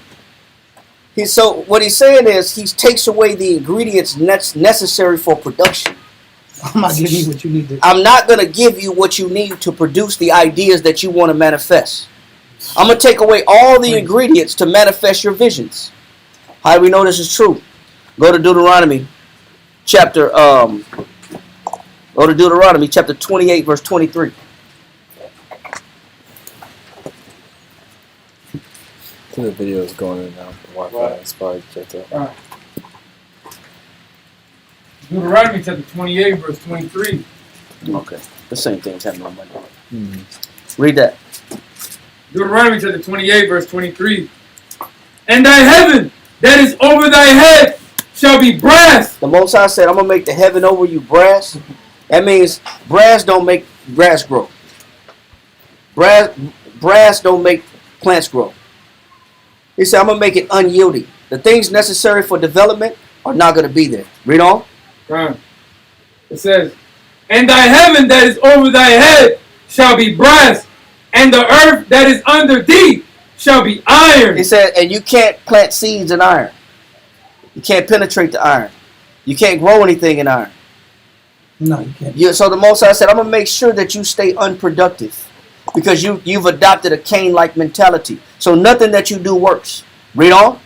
what he's saying is he takes away the ingredients necessary for production. I'm not giving you what you need to. I'm not going to give you what you need to produce the ideas that you want to manifest. I'm going to take away all the ingredients to manifest your visions. How do we know this is true? Go to Deuteronomy chapter 28, verse 23. I think the video is going in now. The Wi-Fi is probably checked out. Right. Deuteronomy chapter 28, verse 23. Okay. The same thing's happening on Monday. Mm-hmm. Read that. Deuteronomy chapter 28, verse 23. And thy heaven that is over thy head shall be brass. The Most High said, I'm going to make the heaven over you brass. That means brass don't make grass grow. Brass don't make plants grow. He said, I'm going to make it unyielding. The things necessary for development are not going to be there. Read on. Right. It says, and thy heaven that is over thy head shall be brass, and the earth that is under thee shall be iron. He said, and you can't plant seeds in iron. You can't penetrate the iron. You can't grow anything in iron. No, you can't. So the Most High said, I'm going to make sure that you stay unproductive because you've adopted a Cain-like mentality. So nothing that you do works. Read on.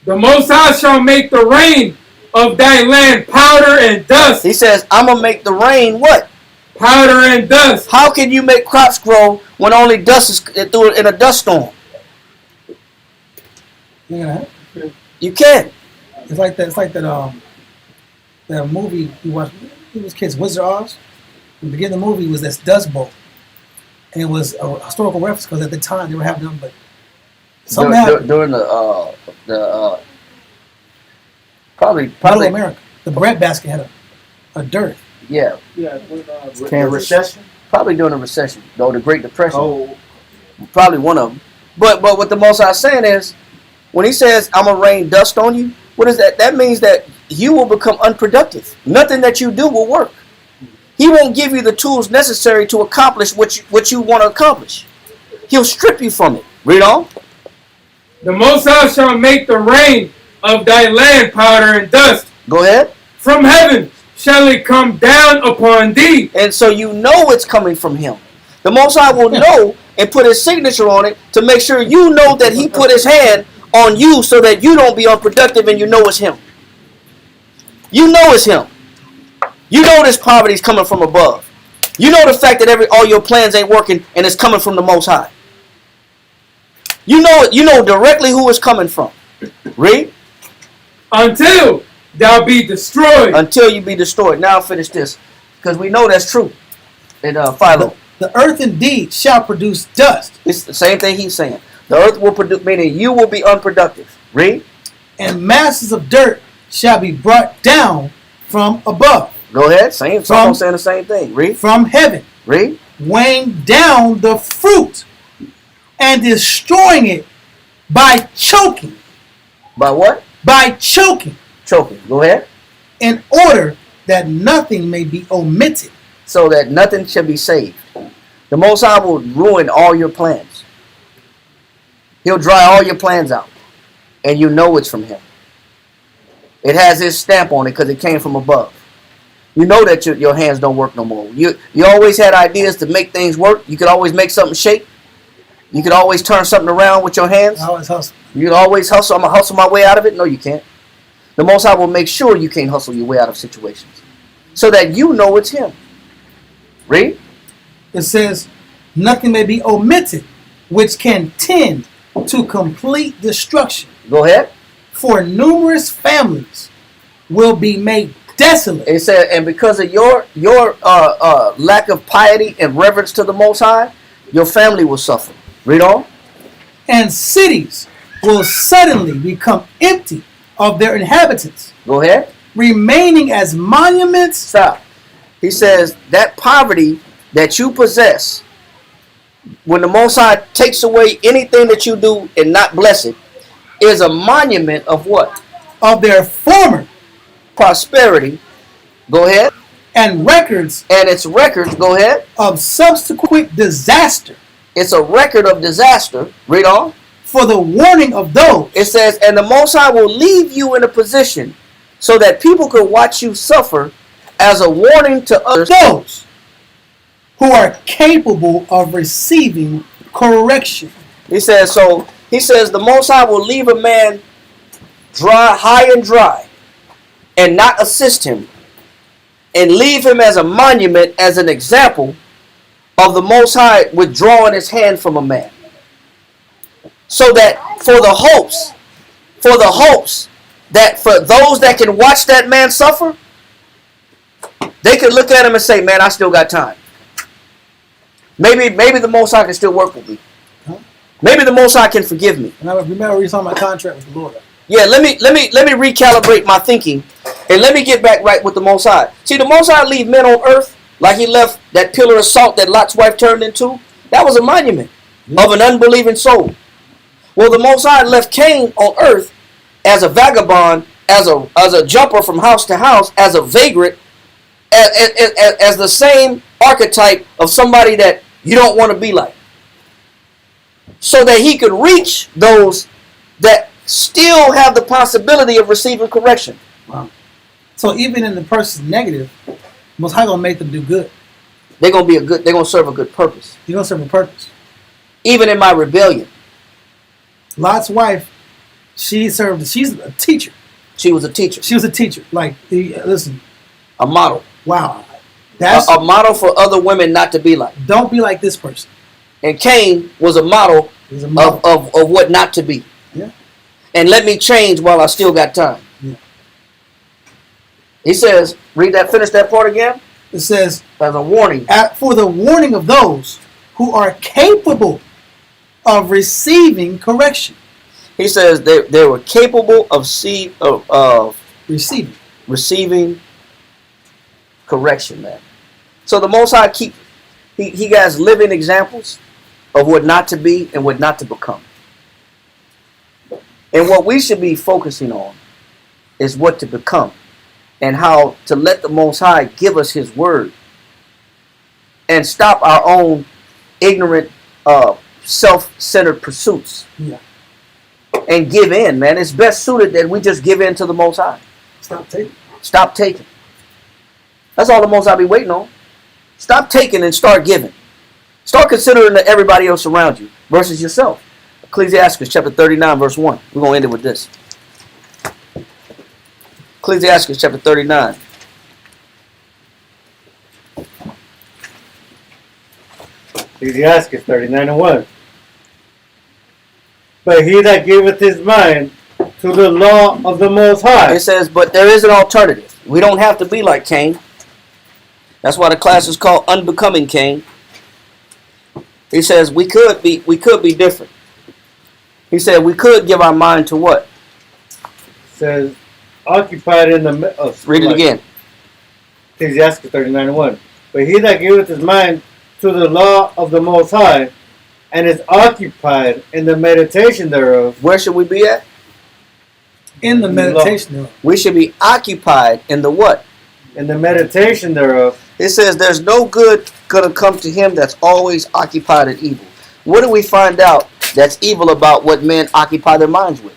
The Most High shall make the rain of thy land powder and dust. He says, I'm going to make the rain what? Powder and dust. How can you make crops grow when only dust is through in a dust storm? Yeah. You can't. It's like that movie you watched. It was kids, Wizard of Oz. In the beginning of the movie was this Dust Bowl, and it was a historical reference because at the time they were having them, but something happened during the probably Middle America. The bread basket had a dearth. Yeah. Yeah. When recession? Probably during the recession, though the Great Depression. Oh. Probably one of them. But what the Most High is saying is, when he says, I'm going to rain dust on you, what is that? That means that you will become unproductive. Nothing that you do will work. He won't give you the tools necessary to accomplish what you want to accomplish. He'll strip you from it. Read on. The Most High shall make the rain of thy land powder and dust. Go ahead. From heaven shall it come down upon thee. And so you know it's coming from him. The Most High will know and put his signature on it to make sure you know that he put his hand on you so that you don't be unproductive and you know it's him. You know it's him. You know this poverty is coming from above. You know the fact that all your plans ain't working and it's coming from the Most High. You know directly who it's coming from. Read. Until thou be destroyed. Until you be destroyed. Now I'll finish this because we know that's true. In Philo. The earth indeed shall produce dust. It's the same thing he's saying. The earth will produce, meaning you will be unproductive. Read. And masses of dirt shall be brought down from above. Go ahead. Saying the same thing. Read. From heaven. Read. Weighing down the fruit and destroying it by choking. By what? By choking. Choking. Go ahead. In order that nothing may be omitted. So that nothing shall be saved. The Most High will ruin all your plans. He'll dry all your plans out. And you know it's from him. It has his stamp on it because it came from above. You know that your hands don't work no more. You always had ideas to make things work. You could always make something shake. You can always turn something around with your hands. I always hustle. You can always hustle. I'm going to hustle my way out of it. No, you can't. The Most High will make sure you can't hustle your way out of situations so that you know it's him. Read. It says, nothing may be omitted which can tend to complete destruction. Go ahead. For numerous families will be made desolate. It said, and because of your lack of piety and reverence to the Most High, your family will suffer. Read on. And cities will suddenly become empty of their inhabitants. Go ahead. Remaining as monuments. Stop. He says that poverty that you possess, when the Most High takes away anything that you do and not bless it, is a monument of what? Of their former prosperity. Go ahead. And records. And its records. Go ahead. Of subsequent disaster. It's a record of disaster. Read on. For the warning of those. It says, and the Most High will leave you in a position so that people could watch you suffer as a warning to others. Those who are capable of receiving correction. He says, the Most High will leave a man dry, high and dry, and not assist him, and leave him as a monument, as an example of the Most High withdrawing his hand from a man. So that for the hopes that for those that can watch that man suffer, they can look at him and say, man, I still got time. Maybe the Most High can still work with me. Maybe the Most High can forgive me. And I remember we saw my contract with the Lord. Yeah, let me recalibrate my thinking, and let me get back right with the Most High. See, the Most High leave men on earth like he left that pillar of salt that Lot's wife turned into. That was a monument of an unbelieving soul. Well, the Most High left Cain on earth as a vagabond, as a jumper from house to house, as a vagrant, as the same archetype of somebody that you don't want to be like, so that he could reach those that still have the possibility of receiving correction. Wow. So even in the person's negative, Most High gonna make them do good. They're gonna serve a good purpose. They're gonna serve a purpose. Even in my rebellion. Lot's wife, she's a teacher. She was a teacher. She was a teacher. Like, listen. A model. Wow. That's a model for other women not to be like. Don't be like this person. And Cain was a model, of what not to be. Yeah. And let me change while I still got time. Yeah. He says, finish that part again. It says, as a warning. For the warning of those who are capable of receiving correction. He says they were capable of receiving correction, man. So the Most High he has living examples of what not to be and what not to become. And what we should be focusing on is what to become, and how to let the Most High give us his word and stop our own ignorant, self-centered pursuits. Yeah. And give in, man. It's best suited that we just give in to the Most High. Stop taking. That's all the Most High be waiting on. Stop taking and start giving. Start considering everybody else around you versus yourself. Ecclesiastes chapter 39, verse 1. We're going to end it with this. Ecclesiastes chapter 39. Ecclesiastes 39:1. But he that giveth his mind to the law of the Most High. It says, but there is an alternative. We don't have to be like Cain. That's why the class is called Unbecoming Cain. He says we could be different. He said we could give our mind to what? It says occupied in the read it again. Ecclesiastes 39:1. But he that giveth his mind to the law of the Most High, and is occupied in the meditation thereof. Where should we be at? In the meditation thereof. We should be occupied in the what? In the meditation thereof. It says there's no good going to come to him that's always occupied in evil. What do we find out that's evil about what men occupy their minds with?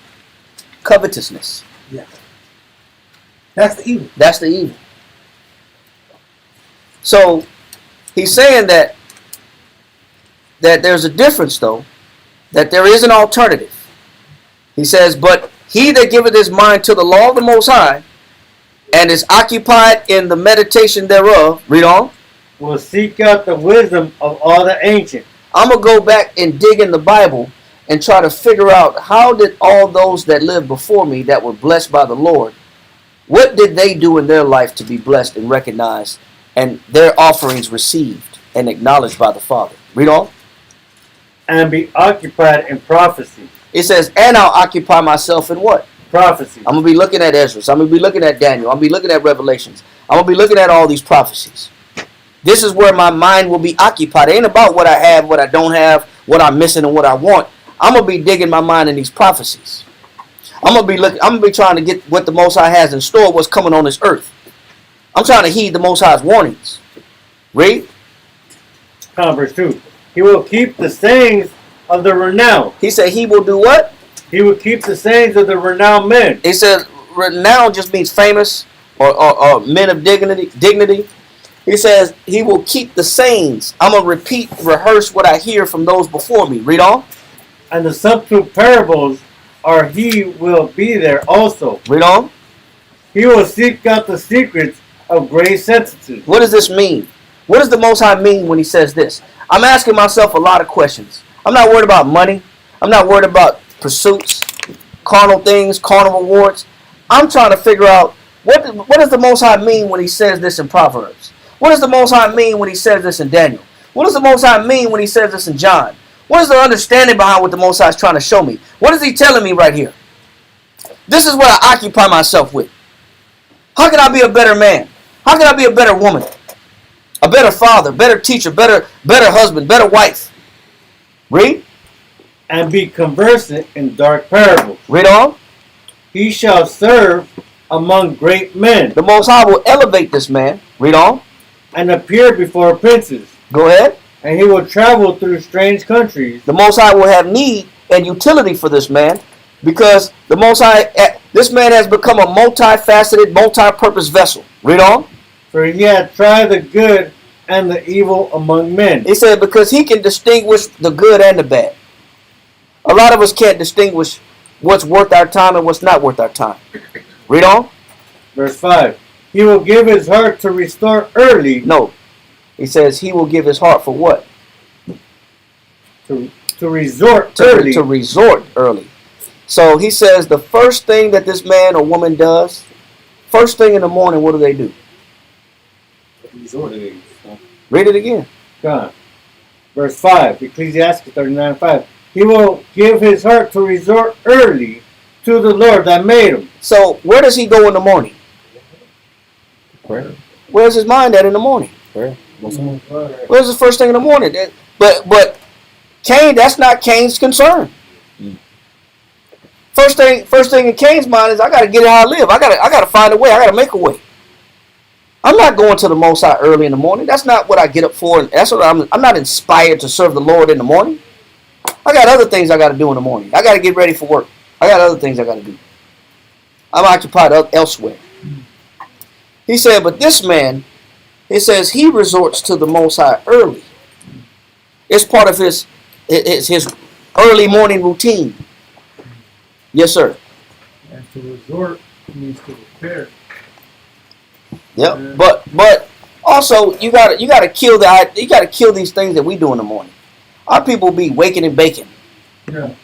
Covetousness. Yeah. That's the evil. That's the evil. So he's saying that there's a difference, though, that there is an alternative. He says, but he that giveth his mind to the law of the Most High and is occupied in the meditation thereof, read on, will seek out the wisdom of all the ancients. I'm going to go back and dig in the Bible and try to figure out how did all those that lived before me that were blessed by the Lord, what did they do in their life to be blessed and recognized and their offerings received and acknowledged by the Father? Read on. And be occupied in prophecy. It says, and I'll occupy myself in what? Prophecy. I'm going to be looking at Ezra. I'm going to be looking at Daniel. I'm going to be looking at Revelations. I'm going to be looking at all these prophecies. This is where my mind will be occupied. It ain't about what I have, what I don't have, what I'm missing, and what I want. I'm going to be digging my mind in these prophecies. I'm going to be trying to get what the Most High has in store, what's coming on this earth. I'm trying to heed the Most High's warnings. Read. Verse 2. He will keep the sayings of the renowned. He said he will do what? He will keep the sayings of the renowned men. He said renowned just means famous or men of dignity. He says he will keep the sayings. I'm going to rehearse what I hear from those before me. Read on. And the subtle parables are he will be there also. Read on. He will seek out the secrets of great sentences. What does this mean? What does the Most High mean when he says this? I'm asking myself a lot of questions. I'm not worried about money. I'm not worried about pursuits, carnal things, carnal rewards. I'm trying to figure out what does the Most High mean when he says this in Proverbs? What does the Most High mean when he says this in Daniel? What does the Most High mean when he says this in John? What is the understanding behind what the Most High is trying to show me? What is he telling me right here? This is what I occupy myself with. How can I be a better man? How can I be a better woman? A better father, better teacher, better husband, better wife? Read. And be conversant in dark parables. Read on. He shall serve among great men. The Most High will elevate this man. Read on. And appear before princes. Go ahead. And he will travel through strange countries. The Most High will have need and utility for this man because the Most High, this man has become a multifaceted, multi-purpose vessel. Read on. For he hath tried the good and the evil among men. He said because he can distinguish the good and the bad. A lot of us can't distinguish what's worth our time and what's not worth our time. Read on. Verse 5. He will give his heart to restore early. No. He says he will give his heart for what? To resort early. To resort early. So he says the first thing that this man or woman does, first thing in the morning, what do? Read it again. God. Verse 5. Ecclesiastes 39:5. He will give his heart to resort early to the Lord that made him. So where does he go in the morning? Prayer. Where's his mind at in the morning? Prayer. Where's the first thing in the morning? But Cain, that's not Cain's concern. First thing in Cain's mind is I got to get it how I live. I got to find a way. I got to make a way. I'm not going to the Most High early in the morning. That's not what I get up for. That's what I'm not inspired to serve the Lord in the morning. I got other things I got to do in the morning. I got to get ready for work. I got other things I got to do. I'm occupied elsewhere. He said, but this man, it says he resorts to the Most High early. It's part of his early morning routine. Yes, sir. And to resort means to repair. Yep. But also you gotta kill these things that we do in the morning. Our people be waking and baking. Yeah.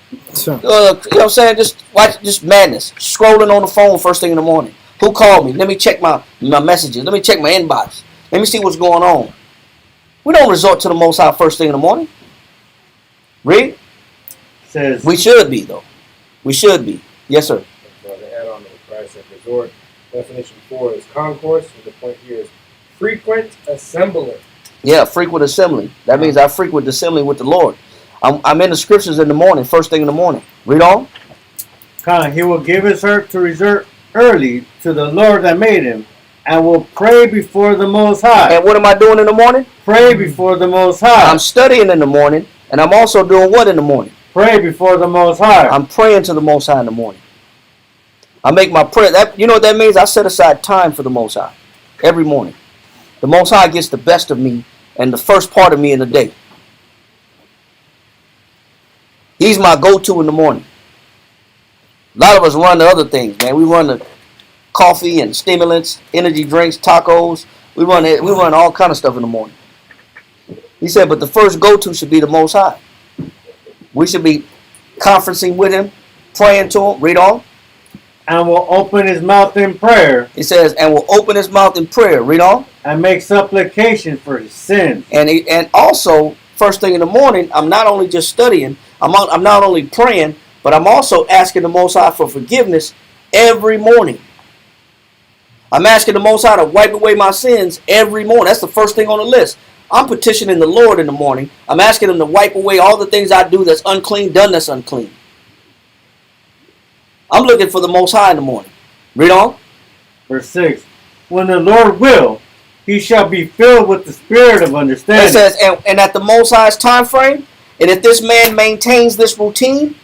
You know what I'm saying? Just watch just madness. Scrolling on the phone first thing in the morning. Who called me? Let me check my messages. Let me check my inbox. Let me see what's going on. We don't resort to the Most High first thing in the morning. Read. Says we should be though. We should be. Yes, sir. So to add on to what Christ said, resort. Definition 4 is concourse. And the point here is frequent assembly. Yeah, frequent assembly. That means I frequent assembly with the Lord. I'm in the scriptures in the morning, first thing in the morning. Read on. He will give his heart to resort early to the Lord that made him, and will pray before the Most High. And what am I doing in the morning? Pray before the Most High. I'm studying in the morning, and I'm also doing what in the morning? Pray before the Most High. I'm praying to the Most High in the morning. I make my prayer. You know what that means? I set aside time for the Most High every morning. The Most High gets the best of me and the first part of me in the day. He's my go-to in the morning. A lot of us run to other things, man. We run to coffee and stimulants, energy drinks, tacos. We run all kind of stuff in the morning. He said, but the first go-to should be the Most High. We should be conferencing with him, praying to him. Read on. And will open his mouth in prayer. He says, and will open his mouth in prayer. Read on. And make supplication for his sins. And also, first thing in the morning, I'm not only just studying, I'm not only praying, but I'm also asking the Most High for forgiveness every morning. I'm asking the Most High to wipe away my sins every morning. That's the first thing on the list. I'm petitioning the Lord in the morning. I'm asking him to wipe away all the things I do that's unclean, done that's unclean. I'm looking for the Most High in the morning. Read on. Verse 6. When the Lord will, he shall be filled with the spirit of understanding. It says, and at the Most High's time frame, and if this man maintains this routine,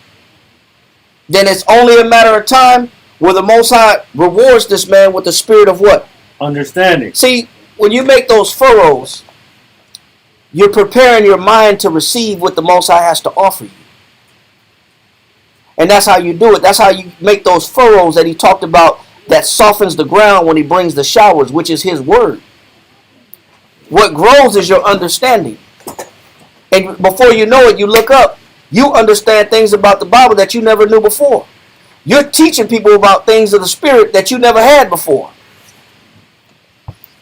then it's only a matter of time where the Most High rewards this man with the spirit of what? Understanding. See, when you make those furrows, you're preparing your mind to receive what the Most High has to offer you. And that's how you do it. That's how you make those furrows that he talked about that softens the ground when he brings the showers, which is his word. What grows is your understanding. And before you know it, you look up, you understand things about the Bible that you never knew before. You're teaching people about things of the Spirit that you never had before.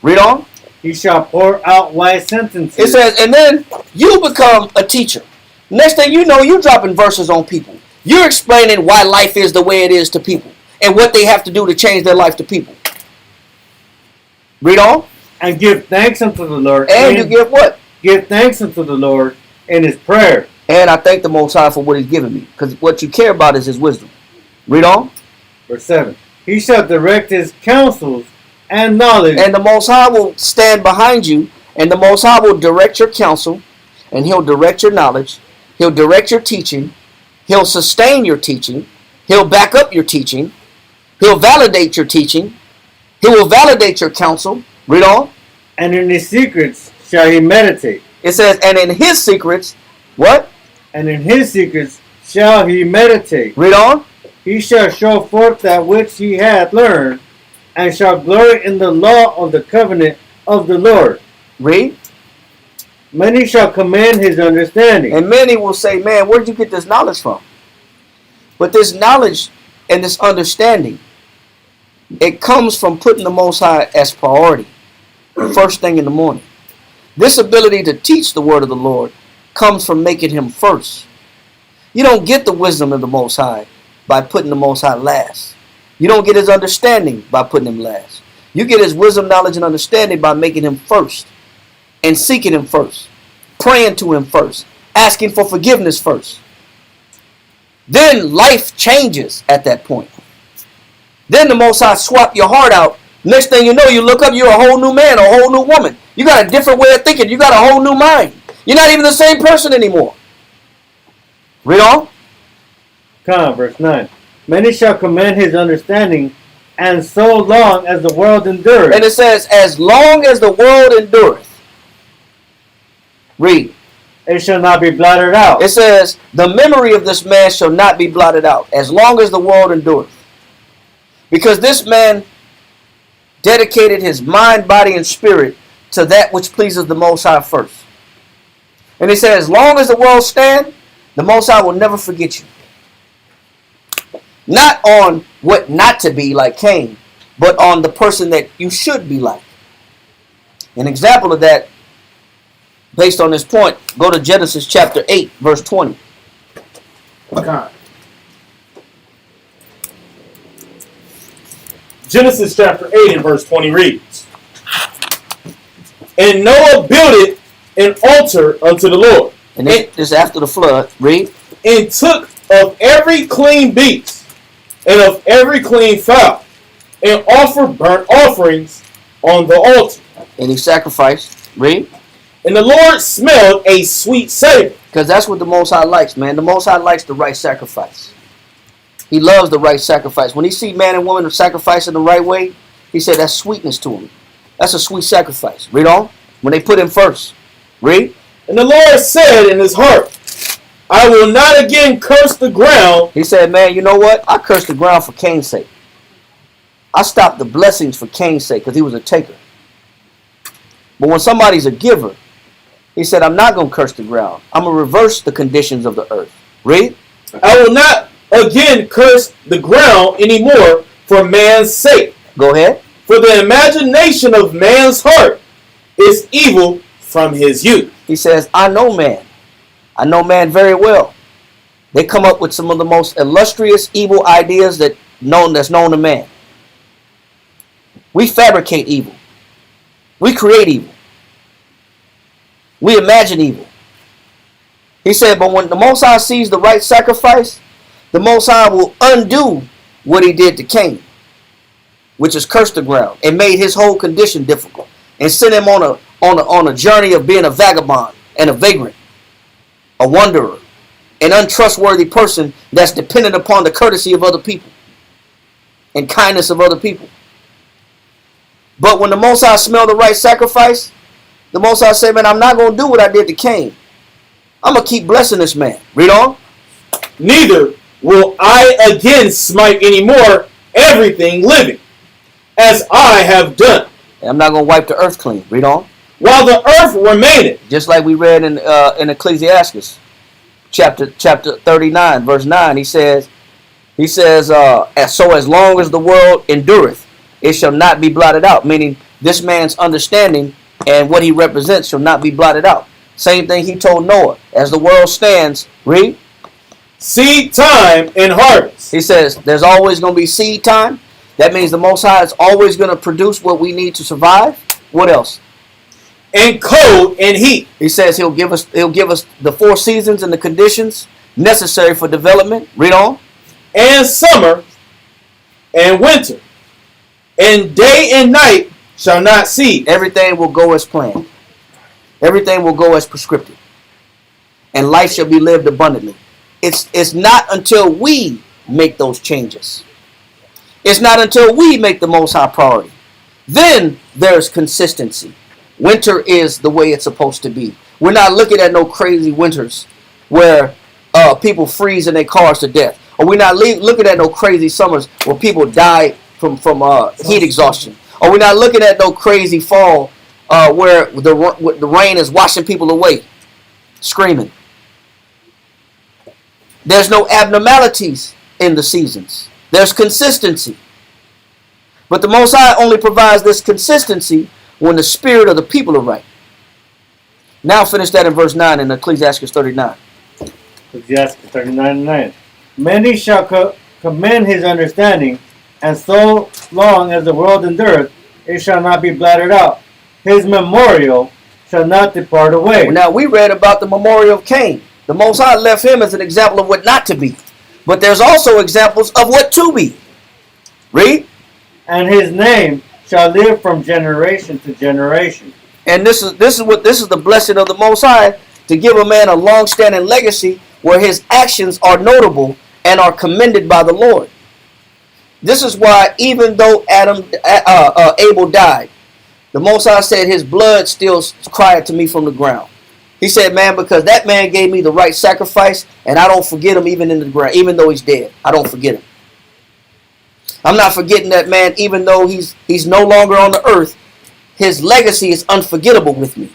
Read on. He shall pour out wise sentences. It says, and then you become a teacher. Next thing you know, you're dropping verses on people. You're explaining why life is the way it is to people and what they have to do to change their life to people. Read on. And give thanks unto the Lord. And you give what? Give thanks unto the Lord in his prayer. And I thank the Most High for what he's given me. Because what you care about is his wisdom. Read on. Verse 7. He shall direct his counsels and knowledge. And the Most High will stand behind you. And the Most High will direct your counsel. And he'll direct your knowledge. He'll direct your teaching. He'll sustain your teaching. He'll back up your teaching. He'll validate your teaching. He will validate your counsel. Read on. And in his secrets shall he meditate. It says, and in his secrets, what? And in his secrets shall he meditate. Read on. He shall show forth that which he hath learned, and shall glory in the law of the covenant of the Lord. Read. Many shall command his understanding. And many will say, man, where did you get this knowledge from? But this knowledge and this understanding, it comes from putting the Most High as priority. First thing in the morning. This ability to teach the word of the Lord comes from making him first. You don't get the wisdom of the Most High by putting the Most High last. You don't get his understanding by putting him last. You get his wisdom, knowledge, and understanding by making him first. And seeking him first. Praying to him first. Asking for forgiveness first. Then life changes at that point. Then the Most High swap your heart out. Next thing you know, you look up, you're a whole new man, a whole new woman. You got a different way of thinking. You got a whole new mind. You're not even the same person anymore. Read on. Come, verse 9. Many shall command his understanding, and so long as the world endureth. And it says, as long as the world endureth. Read. It shall not be blotted out. It says, the memory of this man shall not be blotted out, as long as the world endureth. Because this man dedicated his mind, body, and spirit to that which pleases the Most High first. And he said, as long as the world stand, the Most High will never forget you. Not on what not to be like Cain, but on the person that you should be like. An example of that, based on this point, go to Genesis chapter 8, verse 20. God. Genesis chapter 8 and verse 20 reads, and Noah builded an altar unto the Lord. And this is after the flood. Read. And took of every clean beast and of every clean fowl and offered burnt offerings on the altar. And he sacrificed. Read. And the Lord smelled a sweet savor. Because that's what the Most High likes, man. The Most High likes the right sacrifice. He loves the right sacrifice. When he see man and woman sacrificing the right way, he said that's sweetness to him. That's a sweet sacrifice. Read on. When they put him first. Read. And the Lord said in his heart, I will not again curse the ground. He said, man, you know what? I cursed the ground for Cain's sake. I stopped the blessings for Cain's sake because he was a taker. But when somebody's a giver, he said, I'm not going to curse the ground. I'm going to reverse the conditions of the earth. Read. I will not again curse the ground anymore for man's sake. Go ahead. For the imagination of man's heart is evil from his youth. He says, I know man. I know man very well. They come up with some of the most illustrious evil ideas that's known to man. We fabricate evil. We create evil. We imagine evil. He said, but when the Most High sees the right sacrifice, the Most High will undo what he did to Cain, which is curse the ground, and made his whole condition difficult, and sent him on a journey of being a vagabond and a vagrant, a wanderer, an untrustworthy person that's dependent upon the courtesy of other people and kindness of other people. But when the Most High smelled the right sacrifice, the Most High said, man, I'm not going to do what I did to Cain. I'm going to keep blessing this man. Read on. Neither will I again smite anymore everything living, as I have done. And I'm not going to wipe the earth clean. Read on. While the earth remaineth. Just like we read in Ecclesiastes, chapter 39, verse 9, he says, so as long as the world endureth, it shall not be blotted out. Meaning this man's understanding and what he represents shall not be blotted out. Same thing he told Noah. As the world stands, read. Seed time and harvest. He says there's always going to be seed time. That means the Most High is always going to produce what we need to survive. What else? And cold and heat. He says he'll give us the 4 seasons and the conditions necessary for development. Read on. And summer and winter. And day and night shall not cease. Everything will go as planned. Everything will go as prescripted. And life shall be lived abundantly. It's not until we make those changes. It's not until we make the Most High priority. Then there's consistency. Winter is the way it's supposed to be. We're not looking at no crazy winters where people freeze in their cars to death. Or we're not looking at no crazy summers where people die from heat exhaustion. Or we're not looking at no crazy fall where the rain is washing people away, screaming. There's no abnormalities in the seasons. There's consistency. But the Most High only provides this consistency when the spirit of the people are right. Now finish that in verse 9 in Ecclesiastes 39. Ecclesiastes 39:9. Many shall commend his understanding, and so long as the world endureth, it shall not be blotted out. His memorial shall not depart away. Now we read about the memorial of Cain. The Most High left him as an example of what not to be. But there's also examples of what to be. Read. And his name shall live from generation to generation. And this is the blessing of the Most High, to give a man a long-standing legacy where his actions are notable and are commended by the Lord. This is why even though Abel died, the Most High said his blood still cried to me from the ground. He said, man, because that man gave me the right sacrifice, and I don't forget him even in the ground, even though he's dead. I don't forget him. I'm not forgetting that man, even though he's no longer on the earth. His legacy is unforgettable with me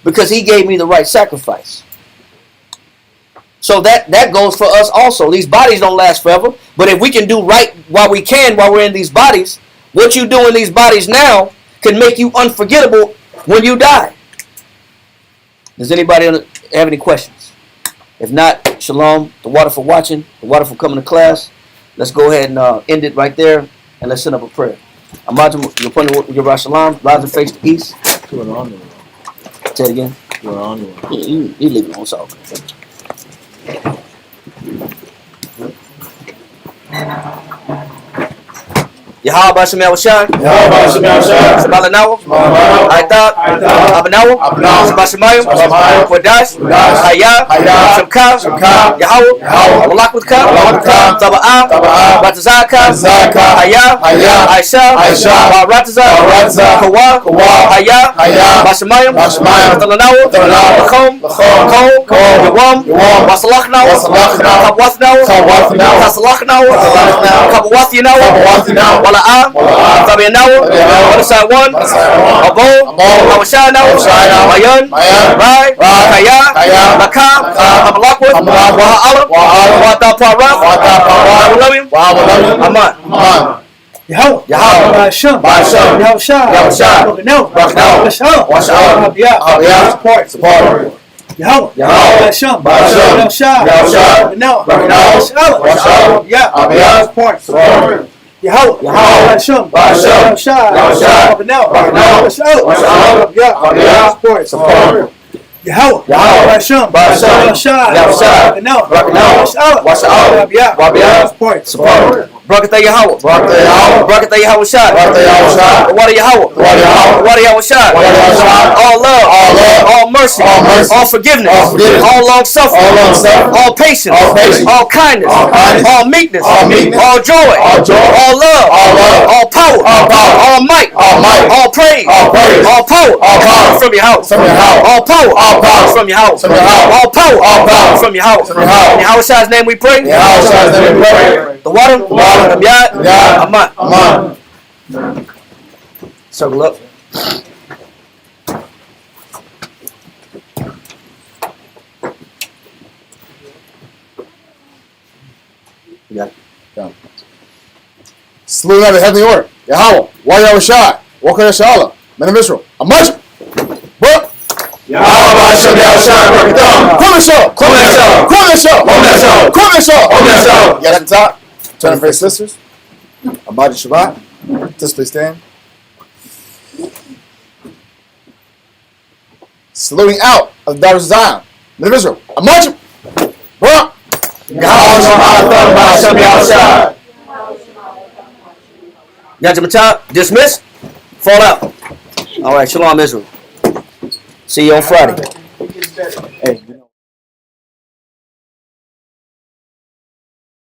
because he gave me the right sacrifice. So that goes for us also. These bodies don't last forever, but if we can do right while we're in these bodies, what you do in these bodies now can make you unforgettable when you die. Does anybody have any questions? If not, shalom, the water for watching, the water for coming to class. Let's go ahead and end it right there, and let's send up a prayer. Imagine you're putting your shalom, rise and face the east. Say it again. You leave it on solid. Yahweh Bashem Yahushai. Sabalanawa. Aitab. Abanawa. Sabashamayim. Kodash. Hayah. Shamka. Yahweh. Malakwithka. Taba'ah. Batazaka. Hayah. Aisha. Barataza. Kawa. Hayah. Bashamayim. Talanawa. Lakom. Yawam. Wasalachnawa. Kabwathnawa. Kasalachnawa. Kabwathinawa. Wala'am, Tabianawa, Walasai 1, Abo, Hawashanawa, Mayan, Rai, Kaya, Makam, Amalakwa, Waha'alam, Wadapara, Waha'alam, Aman. Yahweh. Yahweh. Bashem. Yahushai. Support. Yahweh. Bashem. Yahushai. Support. Yahweh. Bashem. Yahushai. Support. Yahweh. Bashem. Yahushai. Support. Barakatah Yahweh. Barakatah Yahushai. Water Yahweh. Water Yahushai. All love. All mercy. All forgiveness. All long suffering. All patience. All kindness. All meekness. All joy. All love. All power. All might. All praise. All power from your house. All power from your house. All power from your house. In Yahushua's name we pray. The water. Aman. Circle up. Yeah. Salute of the heavenly order. Yahweh. Waya Rashad. Walker Shala. Men of Israel. A much. What? Yahweh Bashem Yahushai. Yes, on top. Turn and face sisters. Abadi Shabbat. Just please stand. Saluting out of the daughters of Zion. Men of Israel. A much. What? Yajamata, dismiss. Fall out. All right, shalom Israel. See you on Friday. Hey.